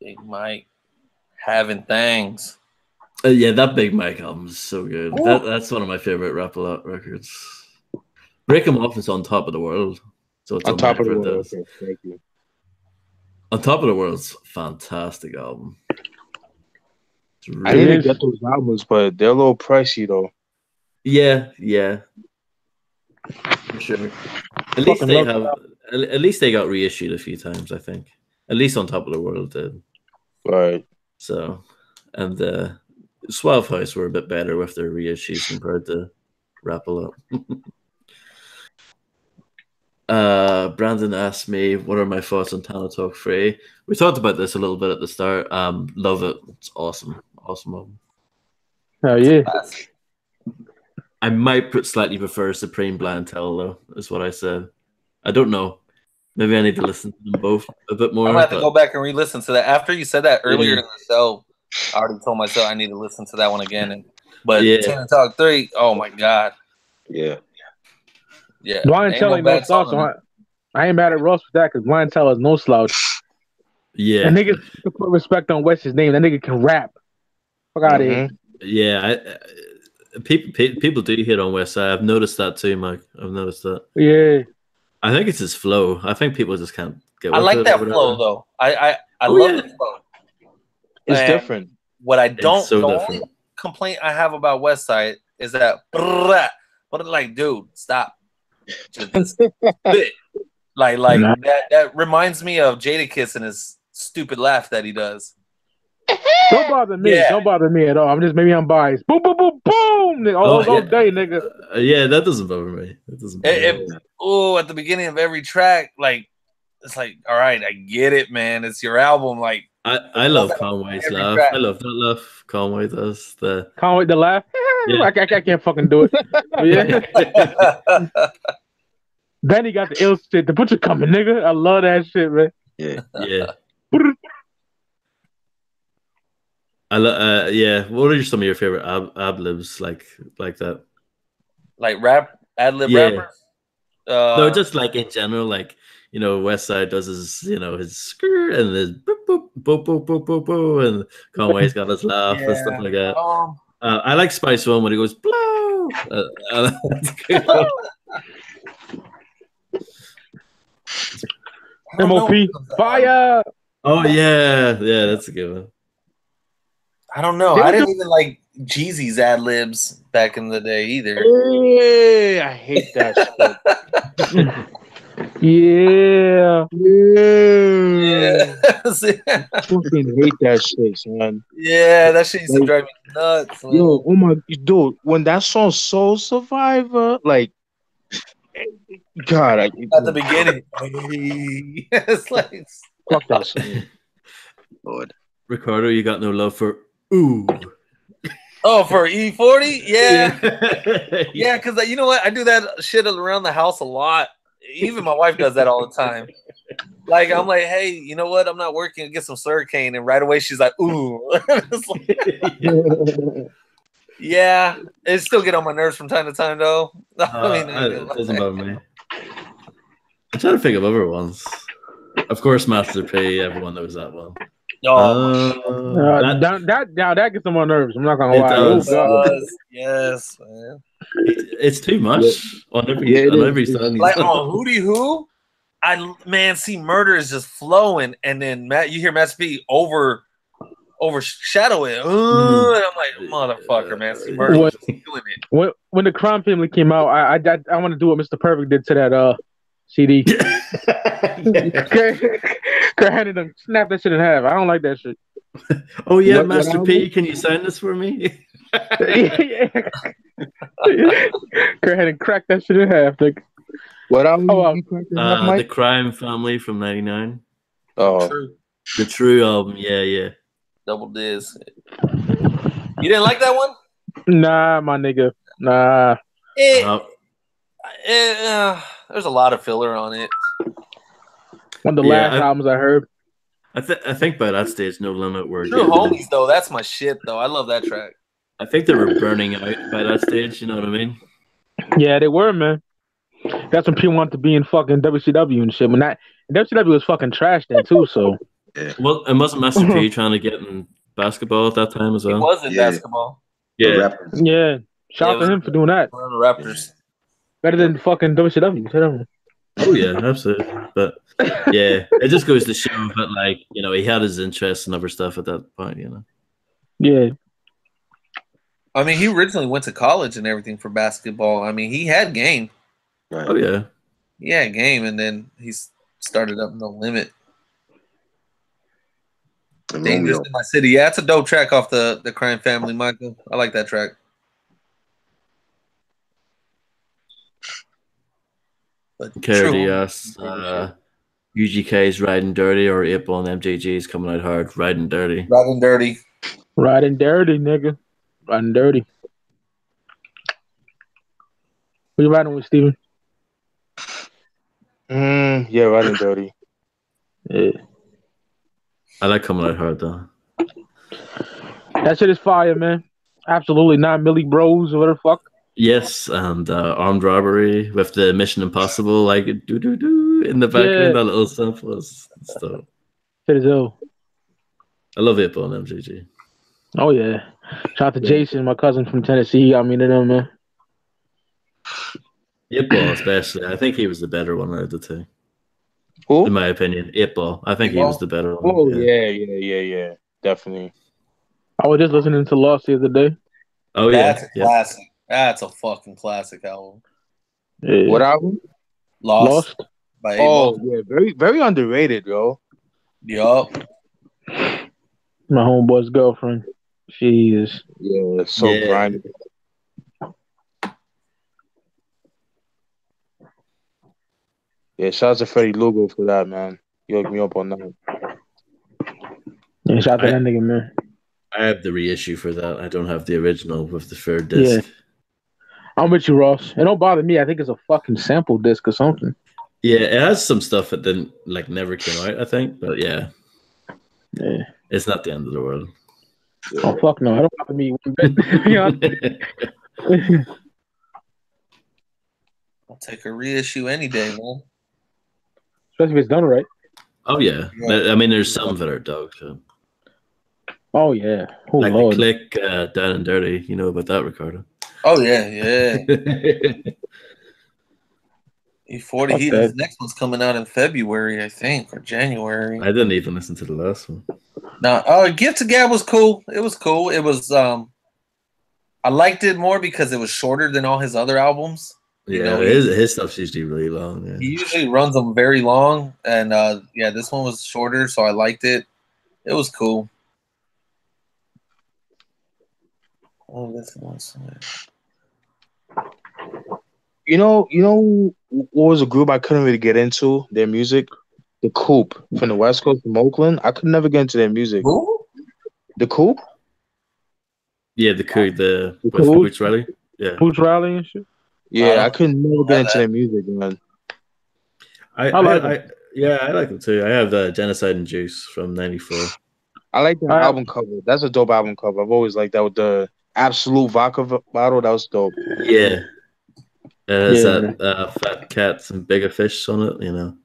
Big Mike having Thangs. Yeah, that Big Mike album is so good. That's one of my favorite Rap A Lot records. Break 'Em Off is On Top of the World. So it's On Top of the World. Okay, thank you. On Top of the World's fantastic album. I didn't get those albums, but they're a little pricey though. Yeah. For sure. At least they got reissued a few times, I think. At least On Top of the World did. Right. So, and Suave House were a bit better with their reissues compared to Rap A Lot. Brandon asked me, what are my thoughts on Tana Talk Free? We talked about this a little bit at the start. Love it. It's awesome. Awesome album. Oh, yeah. I might slightly prefer Supreme Blientele, though, is what I said. I don't know. Maybe I need to listen to them both a bit more. I'm going to have to go back and re-listen to that. After you said that earlier in the show, I already told myself I need to listen to that one again. But Tana Talk 3, oh my God. Yeah. Yeah. Blientele ain't no slouch. I ain't mad at Ross for that because Blientele is no slouch. Yeah. And niggas put respect on West's name. That nigga can rap. Fuck out of here. Yeah. People do hit on Westside. I've noticed that too, Mike. I've noticed that. Yeah. I think it's his flow. I think people just can't get with it. I like that flow, though. I love the flow. It's different. What I don't, the only complaint I have about Westside is that, but like, dude, stop. Just spit. Like that reminds me of Jadakiss and his stupid laugh that he does. Don't bother me. Yeah. Don't bother me at all. Maybe I'm biased. Boom, boom, boom, boom. room, nigga, all day, nigga. Yeah, that doesn't bother me. That doesn't bother me. At the beginning of every track, like it's like, all right, I get it, man. It's your album. Like I love Conway's every laugh. track. I love that laugh. Conway does the. Conway the laugh. Yeah. I can't fucking do it. Yeah. Then he got the ill shit. The butcher coming, nigga. I love that shit, man. Yeah. Yeah. Yeah. What are some of your favorite ad libs like that? Like rap ad lib Yeah. rappers. No, just like in general, like Westside does his his skirt and his boop boop boop boop boop boop boop, and Conway's got his laugh and stuff like that. I like Spice One when he goes blow. MOP fire. Oh yeah, that's a good one. I don't know. I didn't even like Jeezy's ad libs back in the day either. Yeah, I hate that shit. Yeah. I fucking hate that shit, man. Yeah, that shit used to drive me nuts. Man. Yo, oh my dude, when that song Soul Survivor, like, God, at the beginning, it's like fuck that song. Lord. Ricardo, you got no love for ooh. Oh, for E40? Yeah. Yeah, because you know what? I do that shit around the house a lot. Even my wife does that all the time. Like, I'm like, hey, you know what? I'm not working. Get some Slurricane. And right away, she's like, ooh. Yeah. It still get on my nerves from time to time, though. It doesn't bother me. I'm trying to think of other ones. Of course, Master P. Everyone knows that one. That gets on my nerves. I'm not gonna lie. Does. Yes, man. It's too much on every song. Like on Hootie Who, see Murder is just flowing, and then you hear Master P overshadow it. And I'm like, motherfucker, man. See Murder was just killing it. When the Crime Family came out, I want to do what Mr. Perfect did to that CD. Go ahead and snap that shit in half. I don't like that shit. Oh yeah, Master P, can you sign this for me? Go ahead and crack that shit in half, nigga. What the Crime Family from '99. Oh, the True album. Yeah. Double Diz. You didn't like that one? Nah, my nigga. Nah. There's a lot of filler on it. One of the last albums I heard. I think by that stage, No Limit were True Homies though. That's my shit though. I love that track. I think they were burning out by that stage. You know what I mean? Yeah, they were, man. That's when people wanted to be in fucking WCW and shit. When WCW was fucking trash then too. So. Well, and wasn't Master P trying to get in basketball at that time as well? He was in basketball. Yeah. Shout out to him for doing that. One of the Raptors. Better than fucking WCW. Oh yeah, absolutely. But yeah, it just goes to show that, like, he had his interests and other stuff at that point. Yeah. I mean, he originally went to college and everything for basketball. I mean, he had game. Right. Oh yeah. He had game, and then he started up No Limit. Dangerous in My City. Yeah, it's a dope track off the Crime Family, Michael. I like that track. Cardi asks, UGK's Riding Dirty or 8-Ball and MJG's coming out hard? Riding Dirty. Riding Dirty. Riding Dirty, nigga. Riding Dirty. What you riding with, Steven? Yeah, Riding Dirty. Yeah. I like coming out hard though. That shit is fire, man. Absolutely not Millie Bros or whatever the fuck. Yes, and Armed Robbery with the Mission Impossible, like do do do in the background, that little sample stuff. Shit is ill. I love 8-Ball and MJG. Oh yeah. Shout out to Jason, my cousin from Tennessee. He got me to them, man. 8-Ball especially. I think he was the better one out of the two. Who? In my opinion, 8-Ball. I think he was the better one. Oh yeah. Definitely. I was just listening to Lost the other day. Oh yeah. That's a classic. That's a fucking classic album. Yeah. What album? Lost. By 8-Ball. Yeah, very, very underrated, yo. Yup. My homeboy's girlfriend. She is. Yeah, so grimy. Yeah, shout out to Freddie Lugo for that, man. You hooked me up on that. Yeah, shout out to that nigga, man. I have the reissue for that. I don't have the original with the third Yeah. disc. I'm with you, Ross. It don't bother me. I think it's a fucking sample disc or something. Yeah, it has some stuff that didn't never came out, I think. But yeah. It's not the end of the world. Oh fuck no, it don't bother me. I'll take a reissue any day, man. Especially if it's done right. Oh yeah. I mean, there's some that are dog shit. Oh yeah. Oh like Lord. the Click, Down and Dirty. You know about that, Ricardo? Oh yeah. E40. His next one's coming out in February, I think, or January. I didn't even listen to the last one. No, Gift to Gab was cool. It was cool. It was. I liked it more because it was shorter than all his other albums. Yeah, his stuff's usually really long. Yeah. He usually runs them very long, and this one was shorter, so I liked it. It was cool. Oh, this one's. You know what was a group I couldn't really get into their music? The Coop from the West Coast from Oakland. I could never get into their music. Who? The Coop? Yeah, the Coop, the Boots Rally. Yeah. Boots Rally and shit. Yeah, I could never get into their music, man. I like them too. I have Genocide and Juice from '94. I like the album cover. That's a dope album cover. I've always liked that with the Absolute vodka bottle. That was dope. Yeah. It has that Fat Cats and Bigger Fish on it, you know.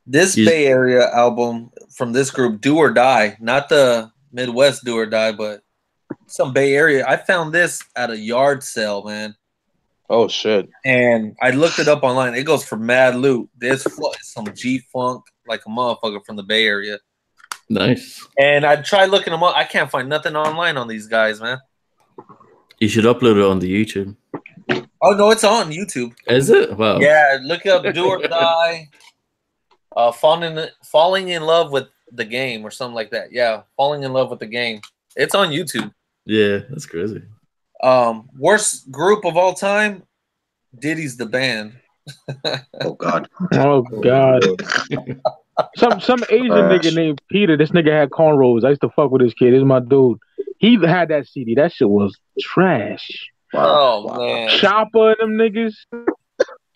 This Bay Area album from this group, Do or Die, not the Midwest Do or Die, but some Bay Area. I found this at a yard sale, man. Oh, shit. And I looked it up online. It goes for mad loot. There's some G-Funk, like a motherfucker from the Bay Area. Nice. And I tried looking them up. I can't find nothing online on these guys, man. You should upload it on the YouTube. Oh, no, it's on YouTube. Is it? Wow. Yeah, look up Do or Die. Falling in Love with the Game or something like that. Yeah, Falling in Love with the Game. It's on YouTube. Yeah, that's crazy. Worst group of all time, Diddy's the Band. Oh God. Oh God. Some Asian nigga named Peter. This nigga had cornrows. I used to fuck with this kid. This is my dude. He had that CD. That shit was trash. Wow. Oh man. Chopper and them niggas.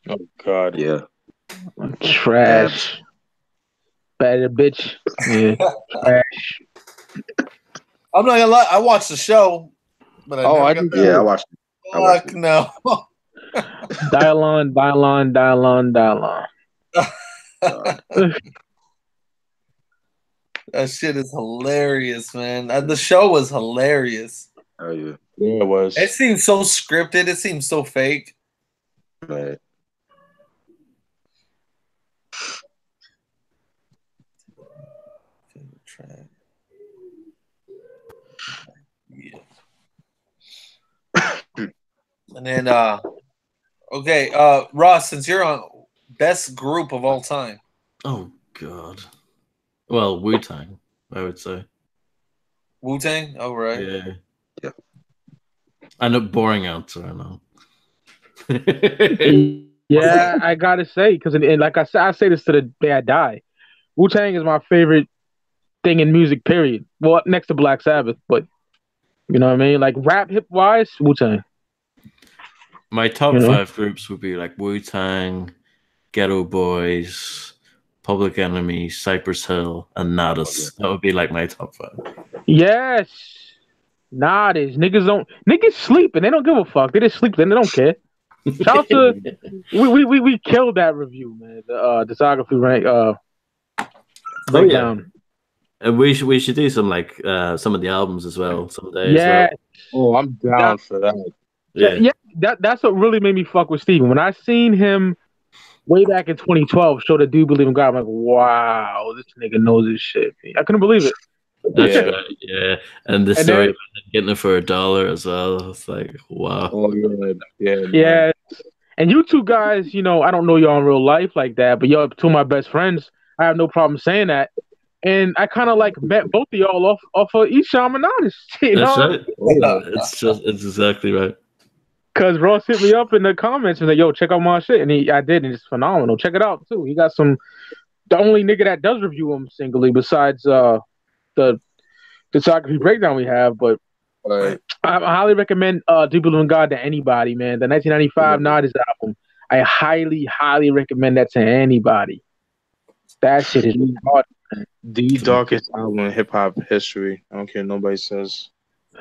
Oh God. Yeah. Trash. Better bitch. Yeah. Trash. I'm not gonna lie. I watched the show, but I watched it. Fuck no. Dial on. That shit is hilarious, man. The show was hilarious. Oh yeah. Yeah, it was. It seemed so scripted. It seemed so fake. Right. Favorite track. Yeah. And then Ross, since you're on best group of all time. Oh God. Well, Wu-Tang, I would say. Wu-Tang? Oh, right. Yeah. Yeah. I know, boring answer, I know. Yeah, I gotta say, because like I said, I say this to the day I die. Wu-Tang is my favorite thing in music, period. Well, next to Black Sabbath, but you know what I mean? Like rap hip wise, Wu-Tang. My top 5 groups would be like Wu-Tang, Ghetto Boys, Public Enemy, Cypress Hill, and Nadas. That would be like my top 5. Yes. Nadas. Niggas sleep and they don't give a fuck. They just sleep and they don't care. Shout out to we killed that review, man. The discography rank breakdown. And we should do some some of the albums as well someday. Yeah. Oh, I'm down for that. Yeah. That's what really made me fuck with Steven. When I seen him way back in 2012 show the Do Believe in God, I'm like, wow, this nigga knows his shit. I couldn't believe it. That's right, yeah. And the story about getting it for $1 as well. It's like, wow. Oh, yeah. Yeah. And you two guys, I don't know y'all in real life like that, but y'all two of my best friends. I have no problem saying that. And I kind of met both of y'all off of Isham and Nadas. That's right. It's exactly right. Cause Ross hit me up in the comments and like, "Yo, check out my shit," and I did, and it's phenomenal. Check it out too. He got some. The only nigga that does review him singly, besides the discography breakdown we have, but I highly recommend Deeper Than God to anybody, man. The 1995 Nodis album. I highly, highly recommend that to anybody. That shit is hard. The darkest album in hip hop history. I don't care what nobody says.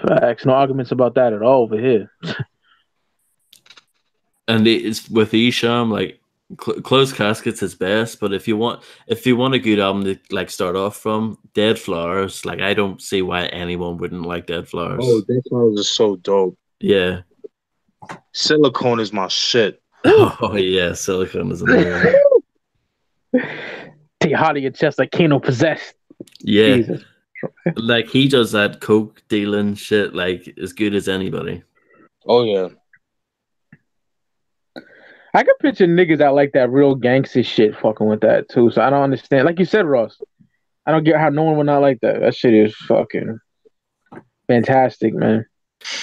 Facts. No arguments about that at all over here. And it's with Esham, like Closed Casket's his best, but if you want a good album to like start off from, Dead Flowers, like I don't see why anyone wouldn't like Dead Flowers. Oh, Dead Flowers is so dope. Yeah. Silicone is my shit. Oh yeah, Silicone is amazing. Take hot of your chest like Kano possessed. Yeah. Jesus. Like he does that coke dealing shit like as good as anybody. Oh yeah. I can picture niggas that like that real gangster shit fucking with that too. So I don't understand. Like you said, Ross, I don't get how no one would not like that. That shit is fucking fantastic, man.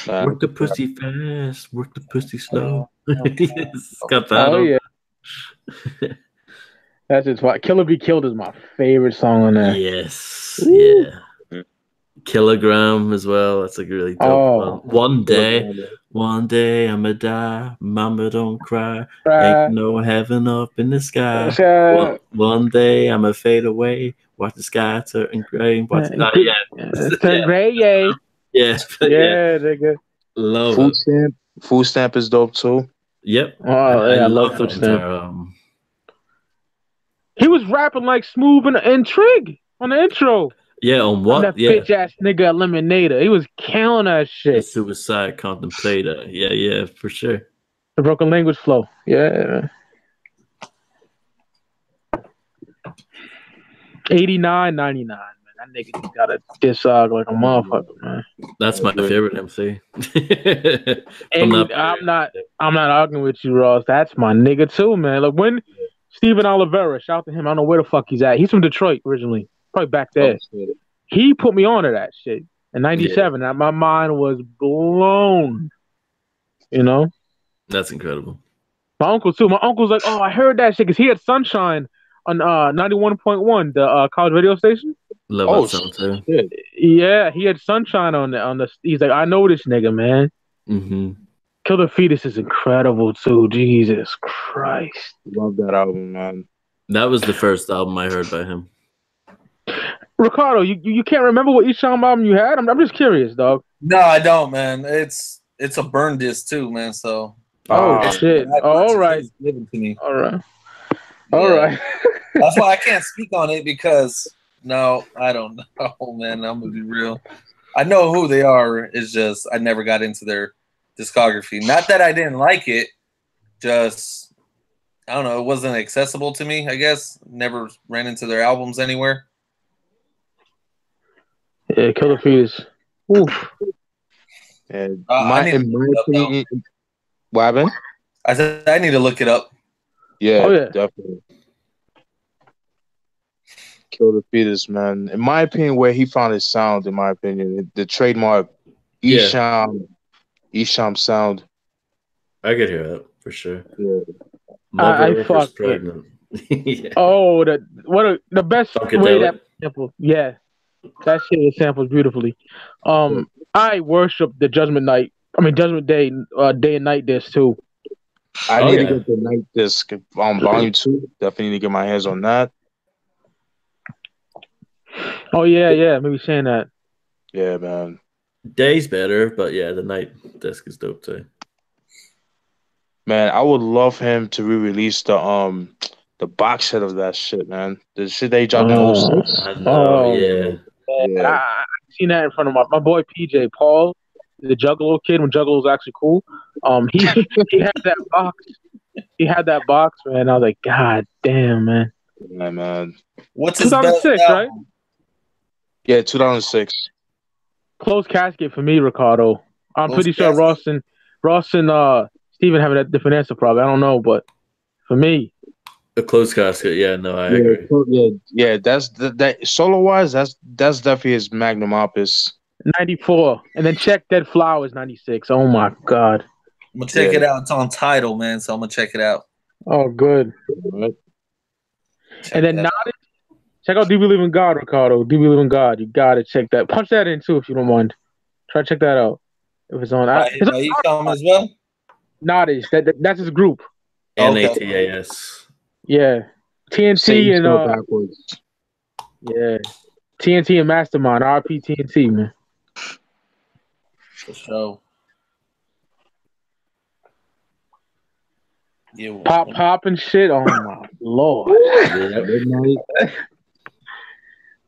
Work the pussy fast, work the pussy slow. It's got that. Oh yeah. That's just why Killer Be Killed is my favorite song on there. Yes. Woo. Yeah. Kilogram as well. That's a really dope one. One day I'ma die. Mama don't cry. Ain't no heaven up in the sky. One day I'ma fade away. Watch the sky turn gray. Turn gray, yay. Yeah. Yeah, nigga. Love Food it. Stamp. Food Stamp is dope too. Yep. Oh, yeah, I love Food Stamp. He was rapping like Smooth and Trig on the intro. Yeah, on what? That bitch ass nigga Eliminator. He was killing that shit. The Suicide Contemplator. Yeah, for sure. The broken language flow. Yeah. 89, 99, man. That nigga got a discog like a motherfucker, man. That's my favorite MC. And I'm not arguing with you, Ross. That's my nigga too, man. Like when Steven Oliveira, shout out to him. I don't know where the fuck he's at. He's from Detroit originally. Probably back there. He put me on to that shit in 97. Yeah. My mind was blown. You know? That's incredible. My uncle too. My uncle's like, oh, I heard that shit because he had Sunshine on 91.1, the college radio station. Love that song too. Yeah, he had Sunshine on the. He's like, I know this nigga, man. Mm-hmm. Kill the Fetus is incredible too. Jesus Christ. Love that album, man. That was the first album I heard by him. Ricardo, you can't remember what each album you had? I'm just curious, dog. No, I don't, man. It's a burn disc too, man. So shit. All right. Given to me. All right. All right. That's why I can't speak on it because no, I don't know, man. I'm gonna be real. I know who they are. It's just I never got into their discography. Not that I didn't like it, just I don't know. It wasn't accessible to me. I guess never ran into their albums anywhere. Yeah, Kill the Fetus. Oof. And my opinion, what happened? I said I need to look it up. Yeah, definitely. Kill the Fetus, man. In my opinion, where he found his sound, in my opinion, the trademark Esham sound. I could hear that for sure. Yeah. I fuck pregnant. Yeah. Oh, the best way that sample. Yeah. That shit is sampled beautifully. I worship the Judgment Day, Day and Night disc too. I need to get the Night disc volume 2. Definitely need to get my hands on that. Oh yeah, maybe saying that. Yeah, man. Day's better, but yeah, the Night disc is dope too. Man, I would love him to re-release the box set of that shit, man. The shit they dropped in 06. Yeah. I've seen that in front of my boy PJ Paul, the Juggalo kid when Juggalo was actually cool. He had that box. He had that box, man. I was like, God damn, man. Yeah, man. What's his 2006, right? Yeah, 2006. Closed Casket for me, Ricardo. I'm pretty sure Ross and Steven have a different answer, probably. I don't know, but for me, a Closed Casket. Yeah, no, I agree. Yeah. That's that solo wise. That's definitely his magnum opus. 94, and then check Dead Flowers 96. Oh my God. I'm gonna check it out. It's on Tidal, man. So I'm gonna check it out. Oh, good. And then check out Do You Believe in God, Ricardo. Do You Believe in God? You gotta check that. Punch that in too if you don't mind. Try to check that out. If it's on, It's on as well. Nottage. That's his group. NATAS. Yeah. TNT Satan's and spelled backwards. yeah. TNT and Mastermind. RP TNT, man. For sure. Yeah, Pop and shit. Oh my lord.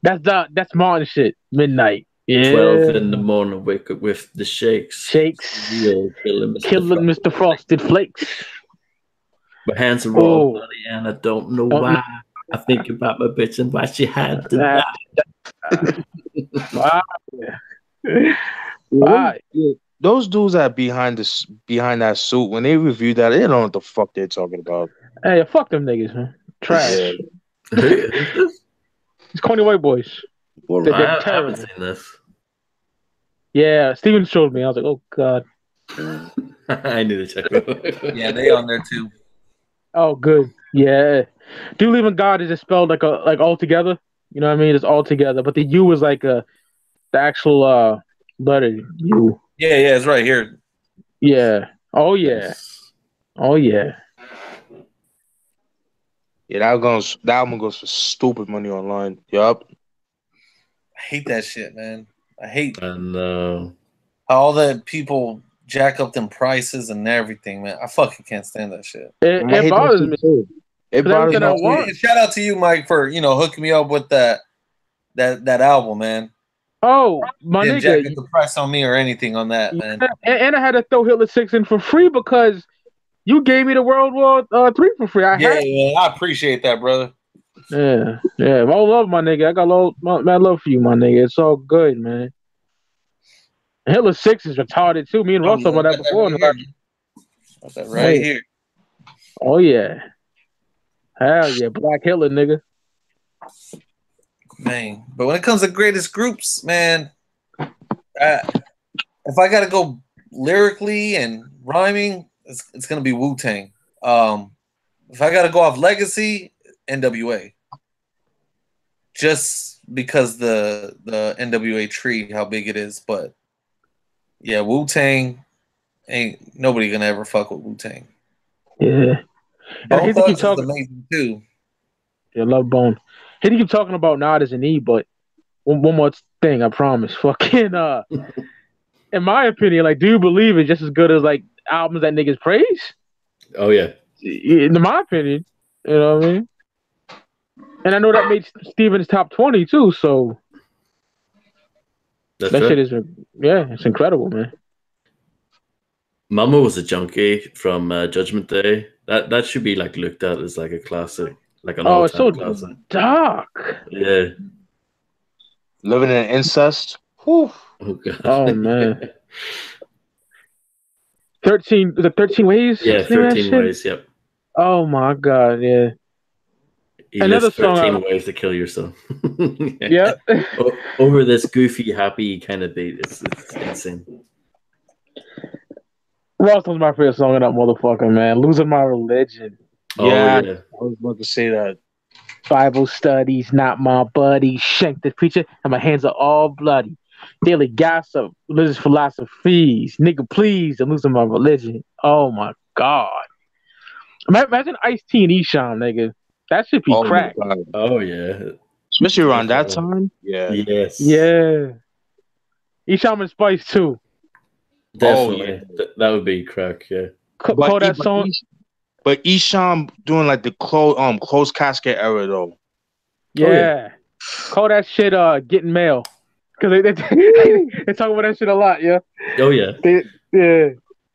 That's Martin shit. Midnight. Yeah. 12 in the morning, wake up with the shakes. Real killing Mr. Frosted Flakes. My hands are all bloody and I don't know why. I think about my bitch and why she had to die. Wow. Those dudes that behind that suit, when they review that, they don't know what the fuck they're talking about. Hey, fuck them niggas, man. Trash. It's corny white boys. I haven't seen this. Yeah, Steven showed me. I was like, oh god. I need to check it out. Yeah, they on there too. Oh, good. Yeah. Do You Believe in God is just spelled like all together. You know what I mean? It's all together, but the U is like the actual letter U. Yeah, it's right here. Yeah. Oh yeah. Oh yeah. Yeah, that album goes for stupid money online. Yup. I hate that shit, man. I hate and all that people jack up them prices and everything, man. I fucking can't stand that shit. It bothers me too. It bothers me. Shout out to you, Mike, for hooking me up with that album, man. Oh, my didn't nigga, jack the price on me or anything on that, man. And I had to throw Hitler 6 in for free because you gave me the World War 3 for free. I appreciate that, brother. Yeah. I love my nigga. I got mad love for you, my nigga. It's all good, man. Hitler 6 is retarded too. Me and Russ talked about that before. Got that right here. Oh yeah. Hell yeah, Black Hitler, nigga. Man, but when it comes to greatest groups, man, if I gotta go lyrically and rhyming, it's gonna be Wu-Tang. If I gotta go off legacy, NWA. Just because the NWA tree, how big it is, but yeah, Wu-Tang ain't nobody gonna ever fuck with Wu-Tang. Yeah. Bone Thugs is amazing too. Yeah, love Bone. He keep talking about Nod as an E, but one more thing, I promise. Fucking in my opinion, like, Do You Believe is just as good as like albums that niggas praise? Oh yeah. In my opinion. You know what I mean? And I know that made Steven's top 20 too, so that shit is it's incredible, man. Mama Was a Junkie from Judgment Day. That should be like looked at as like a classic. Like an it's so classic. dark. Yeah. Living in Incest. Whew. Oh god. Oh man. 13 Ways? Yeah, 13 Ways, yep. Oh my god, yeah. Another 13 ways to kill yourself. Yeah. Over this goofy, happy kind of beat. It's insane. Ross was my favorite song of that motherfucker, man. Losing My Religion. Yeah, I was about to say that. Bible studies, not my buddy. Shank the preacher, and my hands are all bloody. Daily gossip, religious philosophies. Nigga, please, I'm losing my religion. Oh my god. Imagine Ice-T and Esham, nigga. That should be crack. Oh yeah. Especially around that time. Yeah. Yes. Yeah. Esham and Spice too. Definitely. That would be crack, yeah. Call that song. But Esham doing like the closed casket era though. Yeah. Call that shit Getting Mail. Because they talk about that shit a lot, yeah. Oh yeah. Yeah.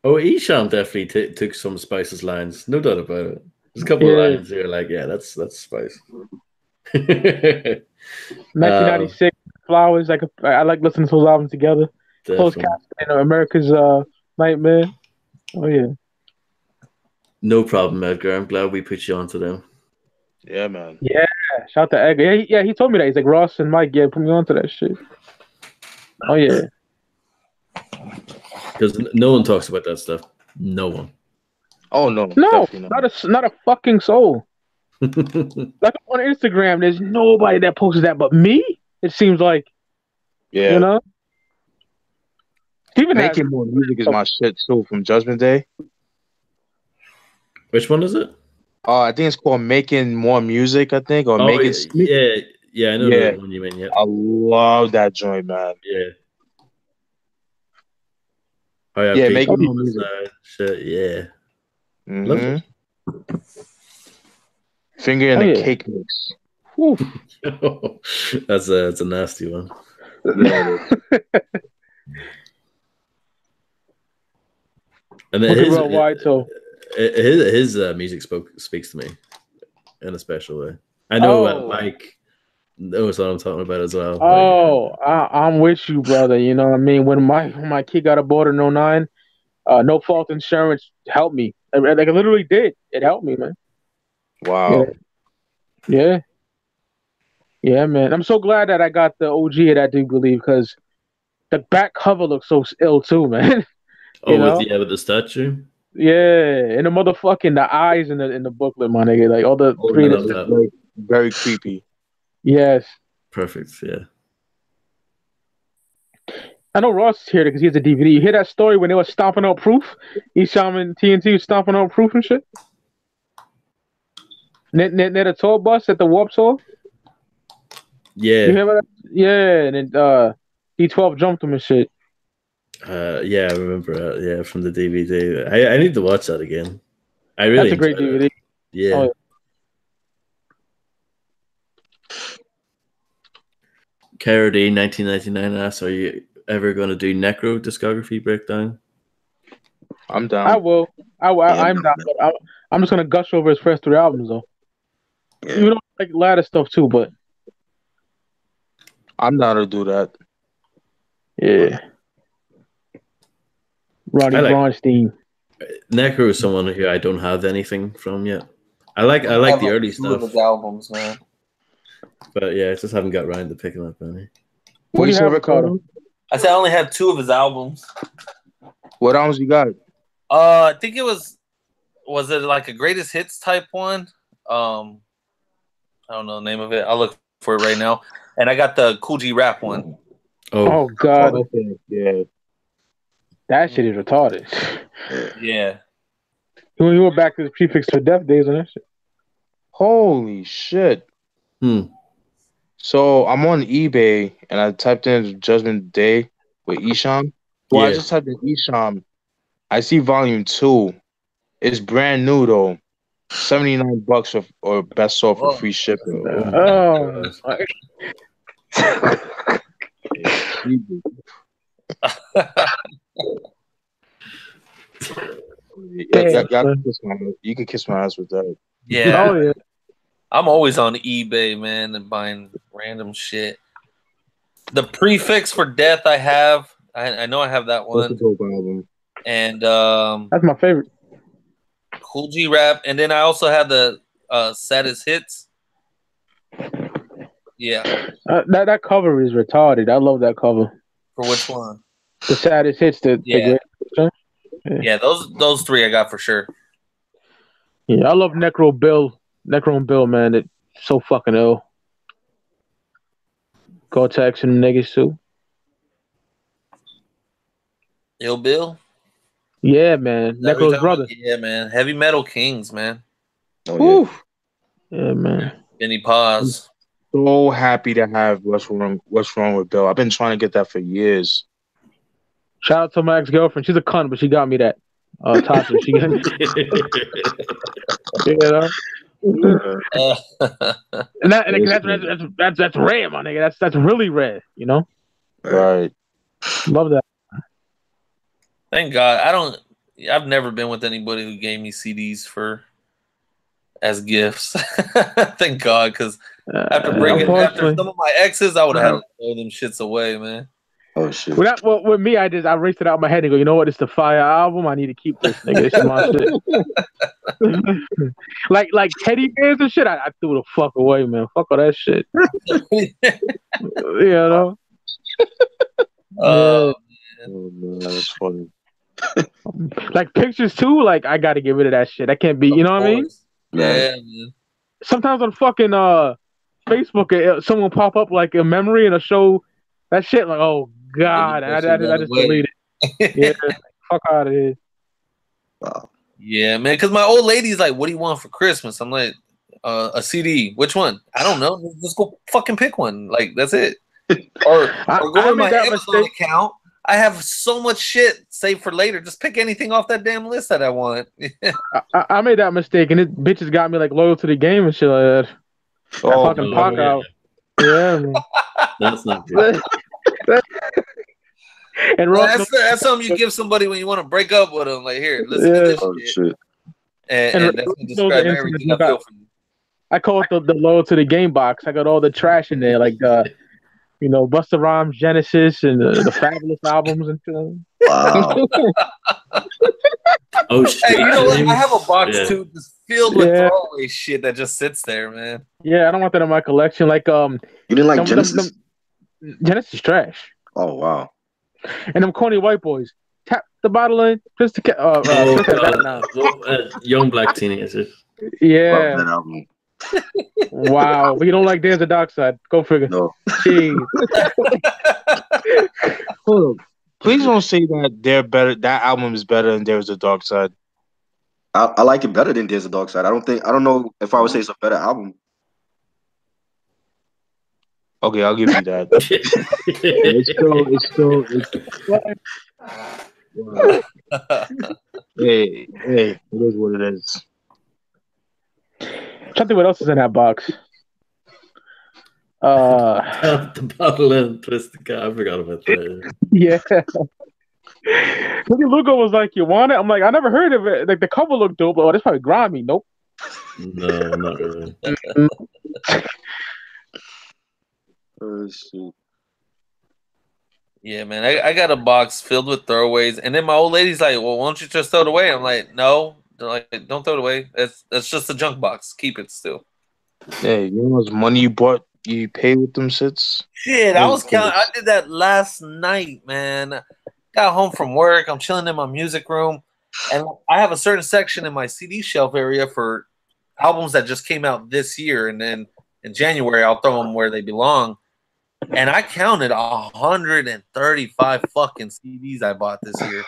Oh, Esham definitely took some Spice's lines, no doubt about it. There's a couple of lines here, like, yeah, that's Spice. 1996, Flowers. I like listening to those albums together. Close Casket, America's Nightmare. Oh yeah. No problem, Edgar. I'm glad we put you onto them. Yeah, man. Yeah, shout out to Edgar. Yeah, he told me that. He's like, Ross and Mike, put me onto that shit. Oh yeah. Because no one talks about that stuff. No one. Oh no, No, definitely not a fucking soul. Like on Instagram, there's nobody that posts that but me. It seems like, Yeah, you know. Steven has making more music is my shit too. From Judgment Day. Which one is it? I think it's called Making More Music. I think or Oh, Making. yeah, I know Yeah. the one you mean. Yeah, I love that joint, man. yeah. Oh yeah, Yeah, Pete making more on the music. side. Shit, yeah. Love Mm-hmm. it. Finger in Oh, the yeah. cake mix. Whew. That's a nasty one. Yeah, And then Looking real wide, so. his music speaks to me in a special way. I know Mike knows what I'm talking about as well. Oh, I'm with you, brother. You know what I mean? When my kid got aborted in 09, No Fault Insurance helped me. Like it literally did. It helped me, man. wow. Yeah. Yeah, man. I'm so glad that I got the OG of that Duke Believe because the back cover looks so ill too, man. Oh, You know? with the statue. Yeah, and the motherfucking the eyes in the booklet, my nigga. Like all the Oh, three. I love that. Very, very creepy. Yes. Perfect. Yeah. I know Ross is here because he has a DVD. You hear that story when they were stomping out Proof? Esham and TNT was stomping out Proof and shit? Near the tour bus at the Warp Tour? Yeah. You hear about that? Yeah, and then D12 jumped him and shit. Yeah, I remember that. Yeah, from the DVD. I need to watch that again. I really That's a great enjoyed DVD. it. Yeah. Oh, Cara D 1999 asks, are you ever going to do Necro discography breakdown? I'm down. I will. I'm down. I'm just gonna gush over his first 3 albums though. Yeah. Even though I like ladder stuff too, but I'm down to do that. yeah. Ronnie Bronstein. Necro is someone who I don't have anything from yet. I like the early stuff. His albums, man. But yeah, I just haven't got around to picking up any. What do you have, Ricardo? I said I only have 2 of his albums. What albums you got? I think it was it like a greatest hits type one? I don't know the name of it. I'll look for it right now. And I got the Cool G Rap one. Oh God. Okay. Yeah. That shit is retarded. Yeah. He went back to the prefix for death days on that shit. Holy shit. So I'm on eBay and I typed in Judgment Day with Esham. Well, I just typed in Esham. I see volume 2. It's brand new though. $79 or best sold for free shipping. Oh. You can kiss my ass with that. Yeah. Oh yeah. I'm always on eBay, man, and buying random shit. The prefix for death I have. I know I have that one. That's a dope album. And that's my favorite. Cool G Rap. And then I also have the saddest hits. Yeah. That cover is retarded. I love that cover. For which one? The saddest hits. The yeah, those 3 I got for sure. Yeah, I love Necro and Bill, man. It's so fucking ill. Gore-Tex and them niggas too. Ill Bill? Yeah, man. Necro's brother. Yeah, man. Heavy Metal Kings, man. Oh, yeah, man. Benny Paz. So happy to have What's Wrong with Bill. I've been trying to get that for years. Shout out to my ex-girlfriend. She's a cunt, but she got me that. Tasha, she got me. You know? And that's rare, my nigga. That's really rare, you know? Right. Love that. Thank God. I've never been with anybody who gave me CDs as gifts. Thank God, because after some of my exes, I would have had to throw them shits away, man. Oh shit. With me, I raced it out of my head and go, you know what? It's the fire album. I need to keep this, nigga. This is my shit. like teddy bears and shit. I threw the fuck away, man. Fuck all that shit. You know. Oh man, that's funny. Like pictures too. Like I got to get rid of that shit. That can't be. You know what I mean? Yeah, man. Sometimes on fucking Facebook, someone pop up like a memory and a show that shit. Like, oh god, I just deleted it. Yeah, fuck out of here. Wow. Yeah, man. Because my old lady's like, "What do you want for Christmas?" I'm like, "A CD. Which one? I don't know. Just go fucking pick one. Like that's it." Or go to my Amazon account. I have so much shit saved for later. Just pick anything off that damn list that I want. I made that mistake, and it bitches got me like loyal to the game and shit like that. Oh, fucking Pac out. Yeah, man. That's not good. And that's something you give somebody when you want to break up with them. Like, here, listen to this shit. And that's gonna describe everything I feel from you. I call it the loyal to the game box. I got all the trash in there, like Busta Rhymes, Genesis, and the Fabulous albums and shit. Wow. Oh shit! Hey, you know what? I have a box too, just filled with throwaway shit that just sits there, man. Yeah, I don't want that in my collection. Like you didn't like Genesis? Genesis trash. Oh wow. And them corny white boys. Tap the bottle in just to young black teenagers. Yeah. Love that album. Wow, but you don't like Dance the Dark Side. Go figure. No. Jeez. Hold up. Please don't say that they're better. That album is better than There's a Dark Side. I like it better than There's a Dark Side. I don't know if I would say it's a better album. Okay, I'll give you that. Hey, it is what it is. I'm trying to think what else is in that box. The bottle and twist the car. I forgot about that. Yeah. Maybe Lugo was like, "You want it?" I'm like, "I never heard of it." Like the cover looked dope. Oh, that's probably grimy. Nope. No, not really. Oh shit. Yeah, man. I got a box filled with throwaways, and then my old lady's like, "Well, why don't you just throw it away?" I'm like, "No, like, don't throw it away. That's just a junk box. Keep it still." Hey, you know how much money you pay with them shits? Shit, I was counting. I did that last night, man. Got home from work. I'm chilling in my music room, and I have a certain section in my CD shelf area for albums that just came out this year, and then in January I'll throw them where they belong. And I counted 135 fucking CDs I bought this year.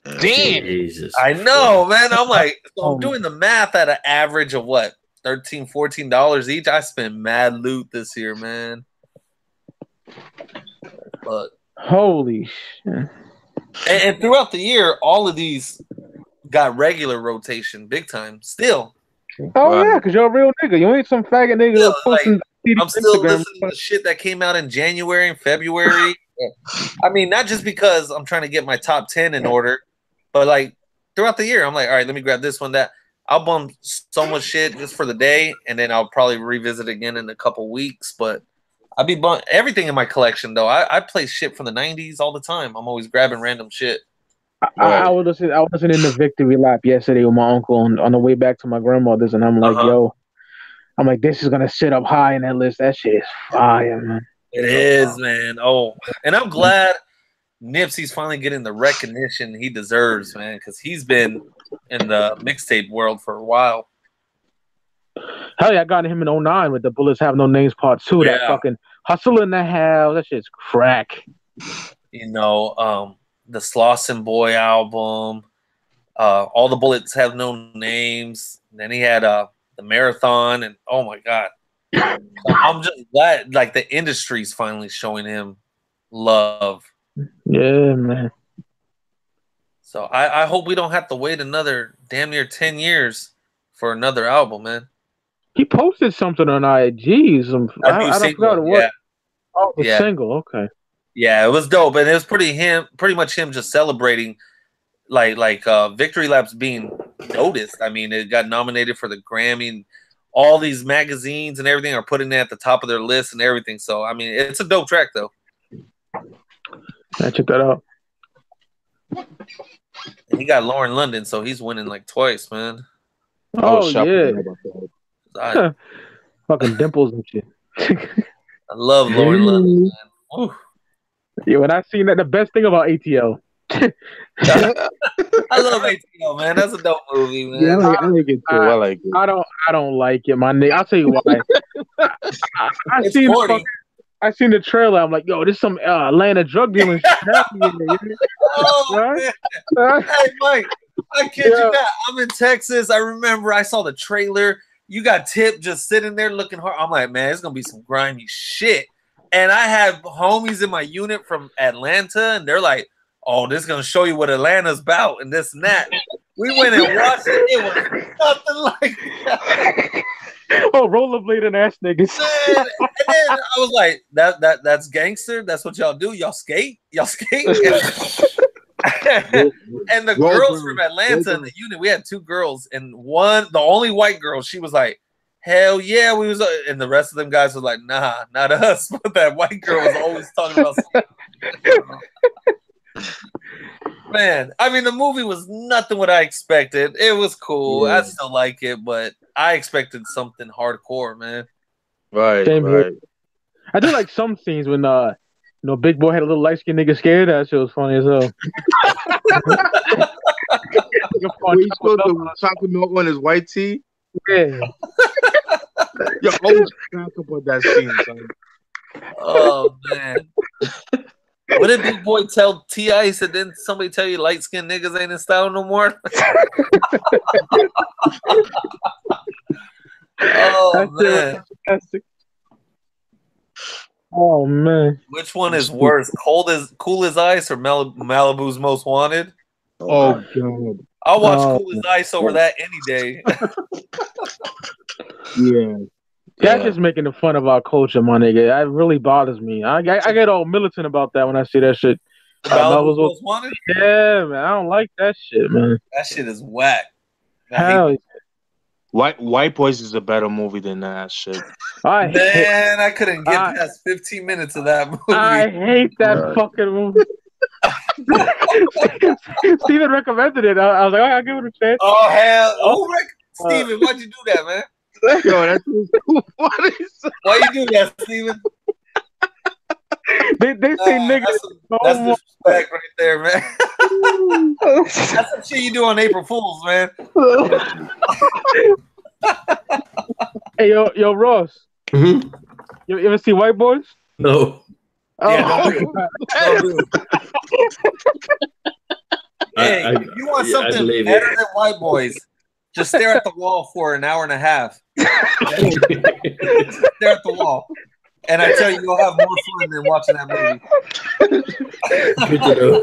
Damn. Jesus. I know, man. I'm like, so I'm doing the math at an average of what? $13, $14 each. I spent mad loot this year, man. But holy shit. And throughout the year, all of these got regular rotation, big time. Still. Oh yeah, because you're a real nigga. You ain't some faggot nigga posting. I'm still listening to shit that came out in January and February. I mean, not just because I'm trying to get my top 10 in order, but like throughout the year, I'm like, all right, let me grab this one, that. I'll bum so much shit just for the day, and then I'll probably revisit again in a couple weeks. But I'll be everything in my collection, though. I play shit from the 90s all the time. I'm always grabbing random shit. I was listening to Victory Lap yesterday with my uncle on the way back to my grandmother's, and I'm like, I'm like, this is gonna sit up high in that list. That shit is fire, man. It is, man. Oh, and I'm glad Nipsey's finally getting the recognition he deserves, man, because he's been in the mixtape world for a while. Hell yeah, I got him in 2009 with the Bullets Have No Names Part 2. Yeah. That fucking Hustle in the House. That shit's crack. You know, the Slauson Boy album, All the Bullets Have No Names. And then he had the Marathon, and oh my god. I'm just glad like the industry's finally showing him love. Yeah, man. So I hope we don't have to wait another damn near 10 years for another album, man. He posted something on IG. I don't know what. Yeah. Oh, the single. Okay. Yeah, it was dope, and it was pretty much him just celebrating, like Victory Lap's being noticed. I mean, it got nominated for the Grammy, and all these magazines and everything are putting it at the top of their list and everything. So I mean, it's a dope track though. I check that out. And he got Lauren London, so he's winning like twice, man. Oh yeah. Fucking dimples and shit. I love Lauren London, man. Ooh. Yeah, when I seen that, the best thing about ATL, I love ATL, man. That's a dope movie, man. Yeah, I like it too. I like it. I don't like it, my nigga. I'll tell you why. I It's seen corny. I seen the trailer. I'm like, yo, this some Atlanta drug dealing shit. Oh, Right? man. Hey, Mike, I kid Yeah. you not. I'm in Texas. I remember I saw the trailer. You got Tip just sitting there looking hard. I'm like, man, it's going to be some grimy shit. And I have homies in my unit from Atlanta, and they're like, oh, this is going to show you what Atlanta's about and this and that. We went and watched it. It was nothing like that. Oh, rollerblading ass niggas. Man, and then I was like, that's gangster. That's what y'all do. Y'all skate. And the girls from Atlanta in the unit, we had 2 girls, and the only white girl, she was like, hell yeah, we was, and the rest of them guys was like, nah, not us. But that white girl was always talking about man, I mean, the movie was nothing what I expected. It was cool. Yeah. I still like it, but I expected something hardcore, man. Right, Same right. here. I do like some scenes when Big Boy had a little light skinned nigga scared. That shit was funny as hell. When he spilled the chocolate milk on his white tee. Yeah. Yo, always crack up on that scene, son. Oh man. What did Big Boy tell T.I.? He said, didn't somebody tell you light skinned niggas ain't in style no more? Oh man. Oh man. Which one is worse? Cool as Ice or Malibu's Most Wanted? Oh god. I'll watch Cool as Ice over that any day. Yeah. That's just making fun of our culture, my nigga. That really bothers me. I get all militant about that when I see that shit. Malibu's Most Wanted? Yeah, man. I don't like that shit, man. That shit is whack. Hell, White Boys is a better movie than that shit. I couldn't get past 15 minutes of that movie. I hate that fucking movie. Steven recommended it. I was like, I'll give it a chance. Oh hell! Steven, why'd you do that, man? Yo, that's too funny. Why you do that, Steven? They say niggas. That's disrespect right there, man. That's some shit you do on April Fools, man. Hey, yo, Ross. Mm-hmm. You ever see White Boys? No. Yeah, don't do it. Hey, if you want something better than White Boys, just stare at the wall for an hour and a half. Stare at the wall. And I tell you, you'll have more fun than watching that movie. Good to know.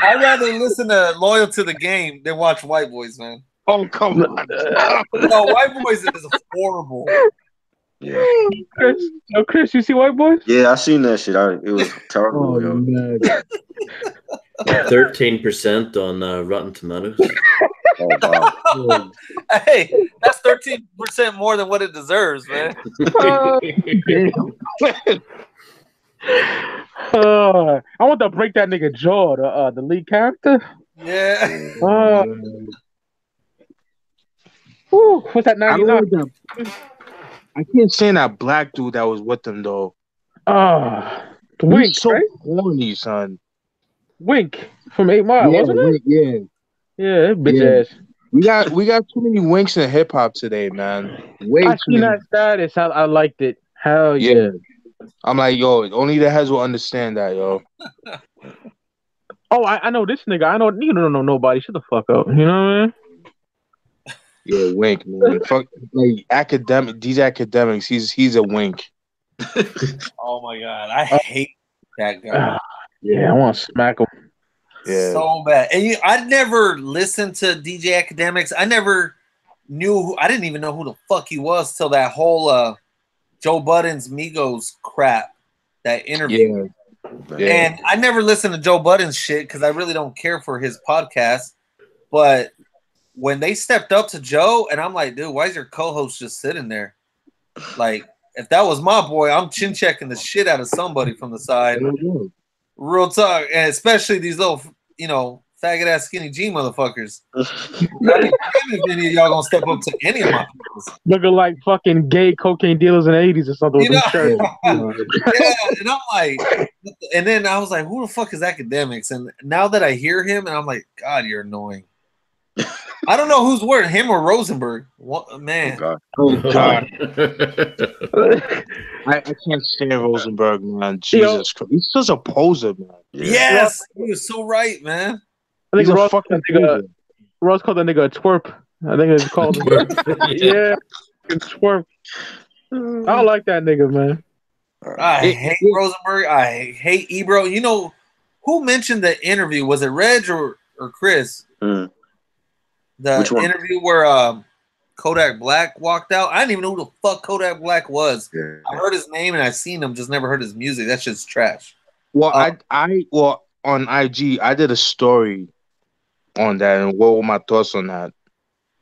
I'd rather listen to Loyal to the Game than watch White Boys, man. Oh, come on. No, White Boys is horrible. Yeah. Chris, you see White Boys? Yeah, I seen that shit. It was terrible, yo. Man. 13% on Rotten Tomatoes. Oh, wow. Hey, that's 13% more than what it deserves, man. I want to break that nigga jaw, the lead character. Yeah. What's that, 99? I can't stand that black dude that was with him, though. Wink, He's so right? corny, son. Wink from 8 Mile, wasn't it? Yeah. Yeah, bitch ass. We got too many winks in hip hop today, man. I seen that status. I liked it. Hell yeah. I'm like, yo, only the heads will understand that, yo. Oh, I know this nigga. I know you don't know nobody. Shut the fuck up. You know what I mean? Yeah, wink, man. Fuck, like these academics. He's a wink. Oh my god, I hate that guy. Yeah, I want to smack him. Yeah. So bad. And I never listened to DJ Academics. I never knew. I didn't even know who the fuck he was till that whole Joe Budden's Migos crap, that interview. Yeah. And I never listened to Joe Budden's shit because I really don't care for his podcast. But when they stepped up to Joe, and I'm like, dude, why is your co-host just sitting there? Like, if that was my boy, I'm chin checking the shit out of somebody from the side. Real talk, and especially these little, faggot ass skinny G motherfuckers. I'd be damned if any of y'all gonna step up to any of my peoples. Looking like fucking gay cocaine dealers in the 80s or something with them shirts. Yeah, and I'm like, and then I was like, who the fuck is Academics? And now that I hear him, and I'm like, God, you're annoying. I don't know who's worse, him or Rosenberg. What, man? Oh God. I can't stand Rosenberg, man. Jesus Christ, he's such a poser, man. Yes, he was so right, man. I think He's a Ross fucking nigga, Ross called that nigga a twerp. I think it's called yeah, twerp. I don't like that nigga, man. I hate Rosenberg. I hate Ebro. You know who mentioned the interview? Was it Reg or Chris? Mm. The interview where Kodak Black walked out. I didn't even know who the fuck Kodak Black was. Yeah. I heard his name and I seen him, just never heard his music. That shit's trash. Well, well on IG I did a story on that, and what were my thoughts on that?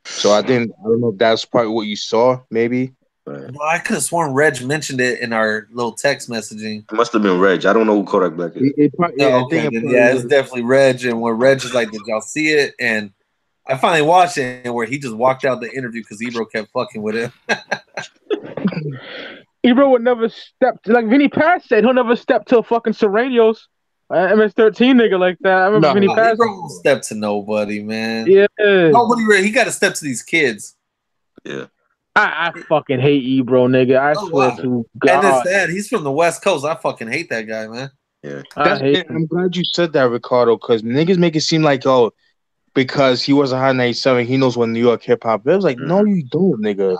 So I don't know if that's probably what you saw, maybe. No, I could have sworn Reg mentioned it in our little text messaging. It must have been Reg. I don't know who Kodak Black is. It's definitely Reg. And when Reg is like, did y'all see it? And I finally watched it, where he just walked out the interview because Ebro kept fucking with him. Ebro would never step, like Vinny Paz said, he'll never step to a fucking Serrano's MS-13 nigga like that. I remember Vinny Paz. Ebro won't step to nobody, man. Yeah. Nobody, he got to step to these kids. Yeah. I fucking hate Ebro, nigga. I swear to God. And it's that. He's from the West Coast. I fucking hate that guy, man. Yeah. I'm glad you said that, Ricardo, because niggas make it seem like, because he was a Hot 97, he knows what New York hip hop is. Like, no, you don't, nigga.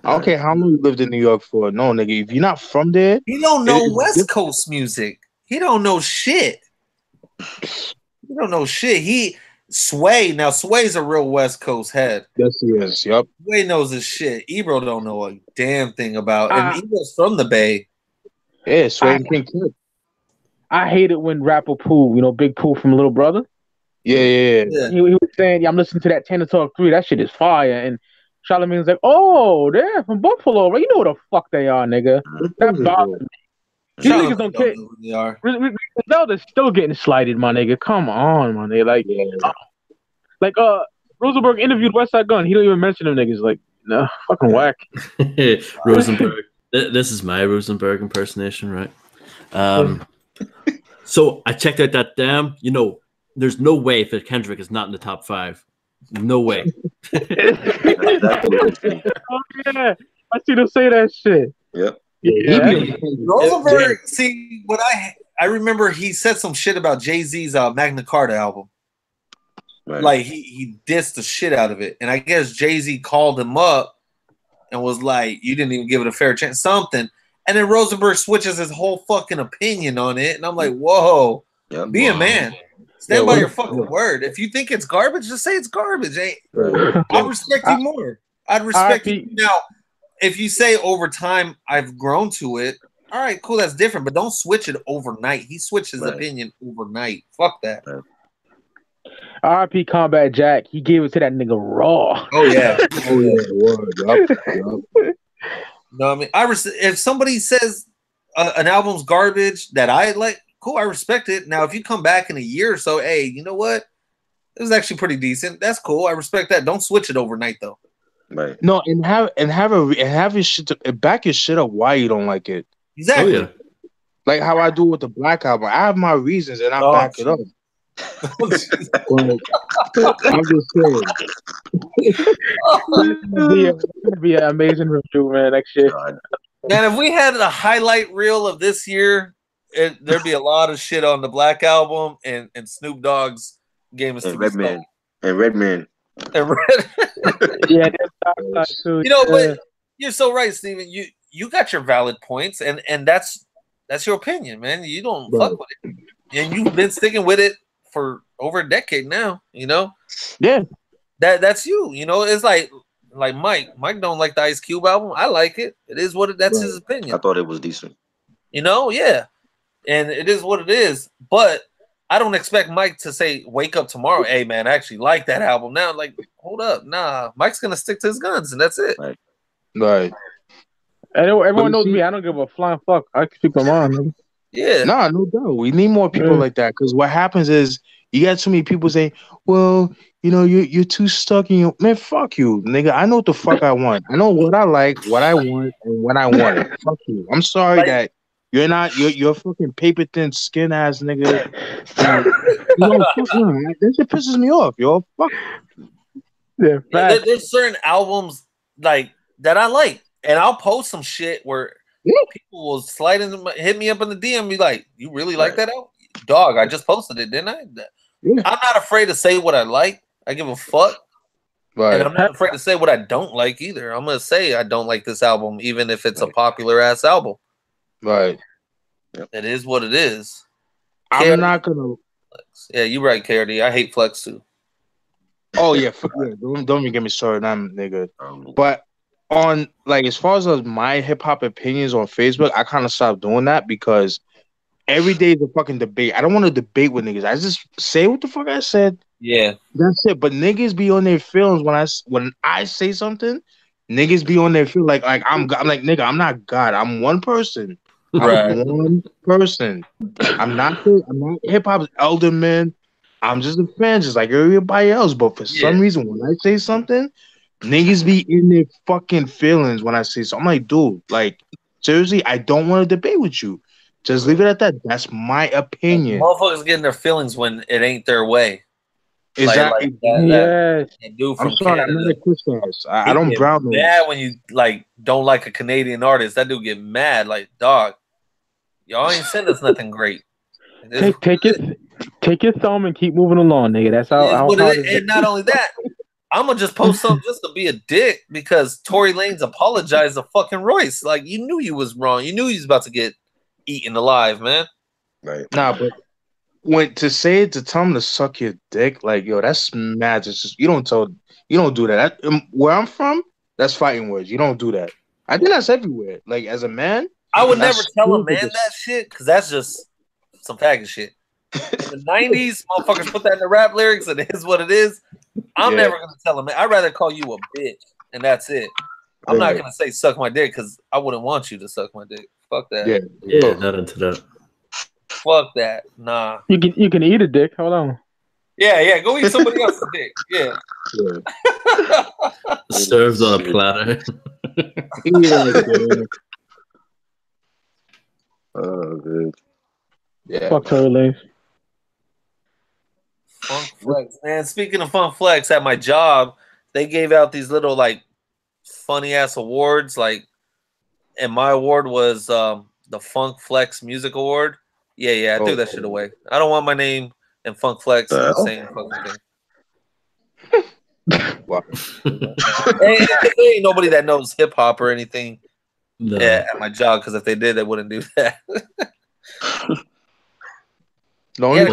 I don't care how long you lived in New York for. No, nigga, if you're not from there, he don't know West Coast music. He don't know shit. He don't know shit. Sway's a real West Coast head. Yes, he is. Yep. Sway knows his shit. Ebro don't know a damn thing about. And Ebro's from the Bay. Yeah, Sway and King Kid. I hate it when Rapper Pooh, Big Pooh from Little Brother. Yeah. He was saying, I'm listening to that Tanner Talk 3. That shit is fire. And Charlamagne's like, oh, they're from Buffalo, right? You know what the fuck they are, nigga. That bothers me. These niggas don't care. They are. Zelda's still getting slighted, my nigga. Come on, my nigga. Like, Rosenberg interviewed Westside Gun. He don't even mention them niggas. Like, no, fucking whack. Rosenberg. This is my Rosenberg impersonation, right? So I checked out that damn, there's no way that Kendrick is not in the top 5. No way. Oh, yeah. I see them say that shit. Yep. Yeah. Rosenberg, see, what I remember he said some shit about Jay-Z's Magna Carta album. Right. Like, he dissed the shit out of it. And I guess Jay-Z called him up and was like, you didn't even give it a fair chance, something. And then Rosenberg switches his whole fucking opinion on it. And I'm like, whoa, be a man. Stand by your fucking word. If you think it's garbage, just say it's garbage. I respect you more. I'd respect you. Now, if you say over time, I've grown to it, all right, cool, that's different. But don't switch it overnight. He switched his opinion overnight. Fuck that. RIP Combat Jack, he gave it to that nigga raw. Oh, yeah. Yep. No, I mean, if somebody says an album's garbage that I like, cool, I respect it. Now, if you come back in a year or so, hey, you know what? It was actually pretty decent. That's cool. I respect that. Don't switch it overnight, though. Right. No, and have your shit back your shit up why you don't like it. Exactly. Oh, yeah. Like how I do with the Black album. I have my reasons and I back it up. I'm just saying. It'd be an amazing review, man. That shit. Man, if we had a highlight reel of this year, there'd be a lot of shit on the Black album and Snoop Dogg's Game of Redman. And Redman. And Red. Yeah, that's too. But you're so right, Steven. You got your valid points, and that's your opinion, man. You don't fuck with it, and you've been sticking with it for over a decade now. Yeah, that's you. It's like Mike. Mike don't like the Ice Cube album. I like it. It is what that's his opinion. I thought it was decent. Yeah, and it is what it is. But I don't expect Mike to say, wake up tomorrow, hey, man, I actually like that album. Now, like, hold up. Nah, Mike's going to stick to his guns, and that's it. Right. And everyone knows me. I don't give a flying fuck. I can speak my mind. Man. Yeah. Nah, no doubt. We need more people like that because what happens is You got too many people saying, "Well, you're too stuck in your man." Fuck you, nigga. I know what the fuck I want. I know what I like, what I want, and when I want it. Fuck you. I'm sorry Like- that you're not. You're a fucking paper thin skin ass nigga. Fuck no. That shit pisses me off, yo. Fuck. Yeah, facts. There's certain albums like that I like, and I'll post some shit where people will hit me up in the DM and be like, "You really like that album, dog? I just posted it, didn't I?" Yeah. I'm not afraid to say what I like. I give a fuck, Right. and I'm not afraid to say what I don't like either. I'm gonna say I don't like this album, even if it's a popular ass album. Right. It is what it is. I'm not gonna. Yeah, you're right, KRD. I hate Flex too. Oh yeah, don't even get me started, nigga. But on like as far as my hip hop opinions on Facebook, I kind of stopped doing that because every day is a fucking debate. I don't want to debate with niggas. I just say what the fuck I said. Yeah, that's it. But niggas be on their feelings when I say something. Niggas be on their feel like I'm like nigga. I'm not God. I'm one person. Right. I'm one person. I'm not hip hop's elder man. I'm just a fan, just like everybody else. But for some reason, when I say something, niggas be in their fucking feelings when I say something. I'm like, dude, like seriously, I don't want to debate with you. Just leave it at that. That's my opinion. Motherfuckers getting their feelings when it ain't their way. Exactly. That dude from I'm sorry, Canada. I'm not a Christian. I don't brown nose. Mad when you like don't like a Canadian artist. That dude get mad. Like, dog, y'all ain't send us nothing great. Take your thumb and keep moving along, nigga. That's how and not only that, I'm gonna just post something just to be a dick because Tory Lanez apologized to fucking Royce. Like, you knew you was wrong. You knew he was about to get eaten alive, man. Right. Nah, but to tell him to suck your dick, like, yo, that's mad. It's just you don't do that. Where I'm from, that's fighting words. You don't do that. I think that's everywhere. Like, as a man, I would never tell a man that shit because that's just some faggot shit. In the 90s, motherfuckers put that in the rap lyrics, and it is what it is. I'm never gonna tell him. I'd rather call you a bitch, and that's it. I'm not gonna say suck my dick because I wouldn't want you to suck my dick. Fuck that. Yeah, not into that. Fuck that. Nah. You can eat a dick. Hold on. Yeah. Go eat somebody else's dick. Yeah. Served on a platter. Oh, good. Yeah. Fuck Tory Lanez. Funk Flex, man. Speaking of Funk Flex, at my job, they gave out these little like funny ass awards. Like, and my award was the Funk Flex Music Award. Yeah. I threw that shit away. I don't want my name and Funk Flex in the same fucking thing. Wow. There ain't nobody that knows hip hop or anything at my job because if they did, they wouldn't do that. The only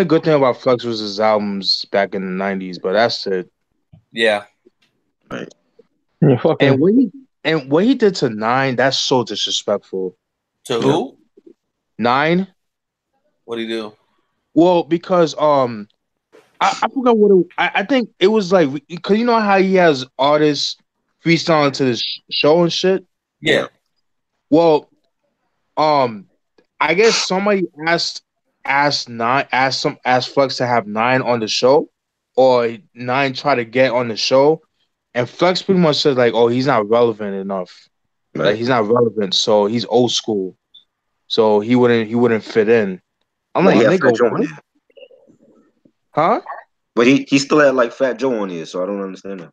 good thing about Flex was his albums back in the 90s, but that's it. Yeah. Right. And what he did to 9, that's so disrespectful. To who? 9. What do you do? Well, because I forgot what I think it was like, because you know how he has artists freestyling to the show and shit. Yeah. Well, I guess somebody asked Flex to have 9 on the show, or 9 try to get on the show, and Flex pretty much said like, "Oh, he's not relevant enough. Right. Like he's not relevant, so he's old school, so he wouldn't fit in." I'm like, nigga, huh? But he still had like Fat Joe on here, so I don't understand that.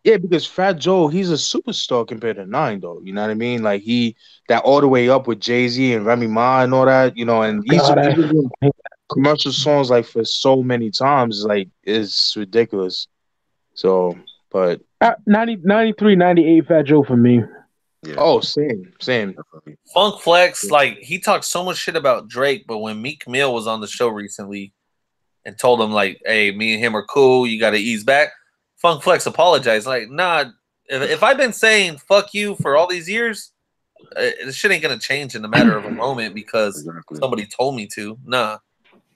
Yeah, because Fat Joe, he's a superstar compared to 9, though. You know what I mean? Like that all the way up with Jay-Z and Remy Ma and all that, and he's been doing commercial songs like for so many times, like it's ridiculous. So, but 93, 98 Fat Joe for me. Yeah. Oh, same. Funk Flex, like he talked so much shit about Drake, but when Meek Mill was on the show recently and told him like, "Hey, me and him are cool, you got to ease back," Funk Flex apologized. Like, nah, if I've been saying fuck you for all these years, this shit ain't gonna change in a matter of a moment because somebody told me to. Nah.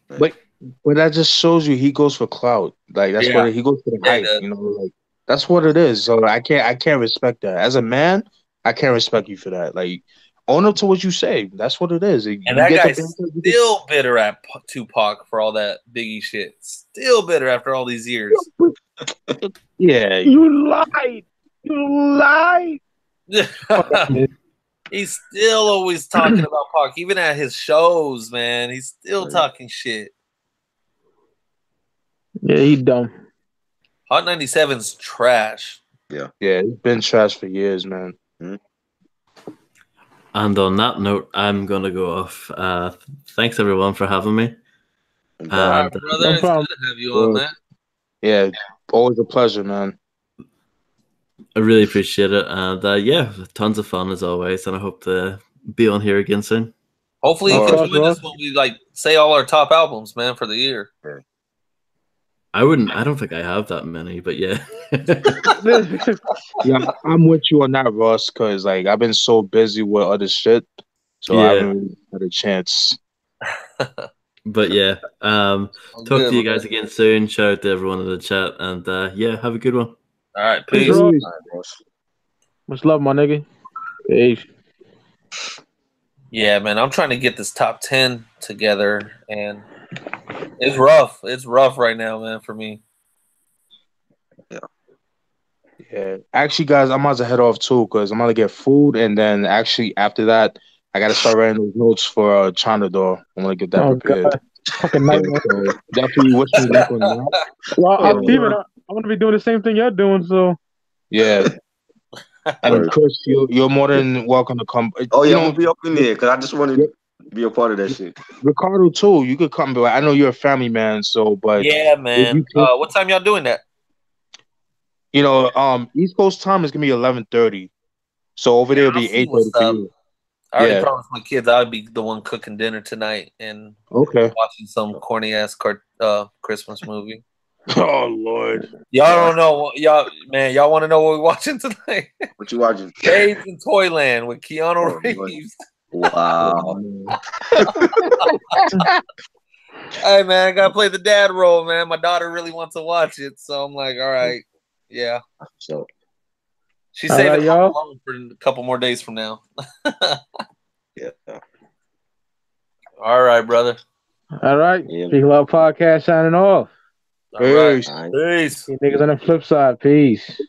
But that just shows you he goes for clout. Like that's what he goes for the hype. Like that's what it is. So I can't respect that. As a man, I can't respect you for that. Like own up to what you say. That's what it is. And You that get guy's the still bitter at Tupac for all that Biggie shit. Still bitter after all these years. yeah. You lied. You lied. He's still always talking about Pac, even at his shows, man. He's still talking shit. Yeah, he dumb. Hot 97's trash. Yeah, it's been trash for years, man. And on that note, I'm gonna go off. Thanks everyone for having me. All right, brother. No It's problem. good to have you on, man. Yeah, always a pleasure, man. I really appreciate it, and yeah, tons of fun as always. And I hope to be on here again soon. Hopefully, you Of can course, join us bro. when we like say all our top albums, man, for the year. I don't think I have that many, but yeah. Yeah, I'm with you on that, Ross, because like I've been so busy with other shit, so I Yeah. haven't really had a chance. But yeah, talk good, to you man. guys again soon. Shout out to everyone in the chat, and yeah, have a good one. All right, Peace, peace. Ross. Much love, my nigga. Peace. Yeah, man, I'm trying to get this top 10 together, and it's rough. It's rough right now, man, for me. Yeah, actually, guys, I'm about to head off too because I'm gonna get food, and then actually after that, I gotta start writing those notes for China door. I'm gonna get that Oh, prepared. God. Fucking Yeah, nightmare. so definitely wish me luck on that. Well, Yeah. Steven, I'm gonna be doing the same thing you're doing, so Yeah, and Chris, you're more than welcome to come. Oh You yeah, I'm know, gonna be up in there because I just want to be a part of that shit. Ricardo too. You could come, but I know you're a family man, so but Yeah, if man. you can, What time y'all doing that? you know, East Coast time is gonna be 11:30, so over there Yeah, it'll be I'll see 8:30 what's for up. you. I already Yeah. promised my kids I'd be the one cooking dinner tonight and Okay. watching some corny ass Christmas movie. Oh Lord. Y'all don't know, y'all want to know what we're watching tonight? What you watching? Babes in Toyland with Keanu Oh, Reeves. Wow. Hey man, I gotta play the dad role, man. My daughter really wants to watch it, so I'm like, all right, yeah. So She's All saving right, it y'all. alone for a couple more days from now. yeah. All right, brother. all right. Yeah. Ya Clout Podcast signing off. All right. Peace. All right. Peace. See you niggas on the flip side. Peace.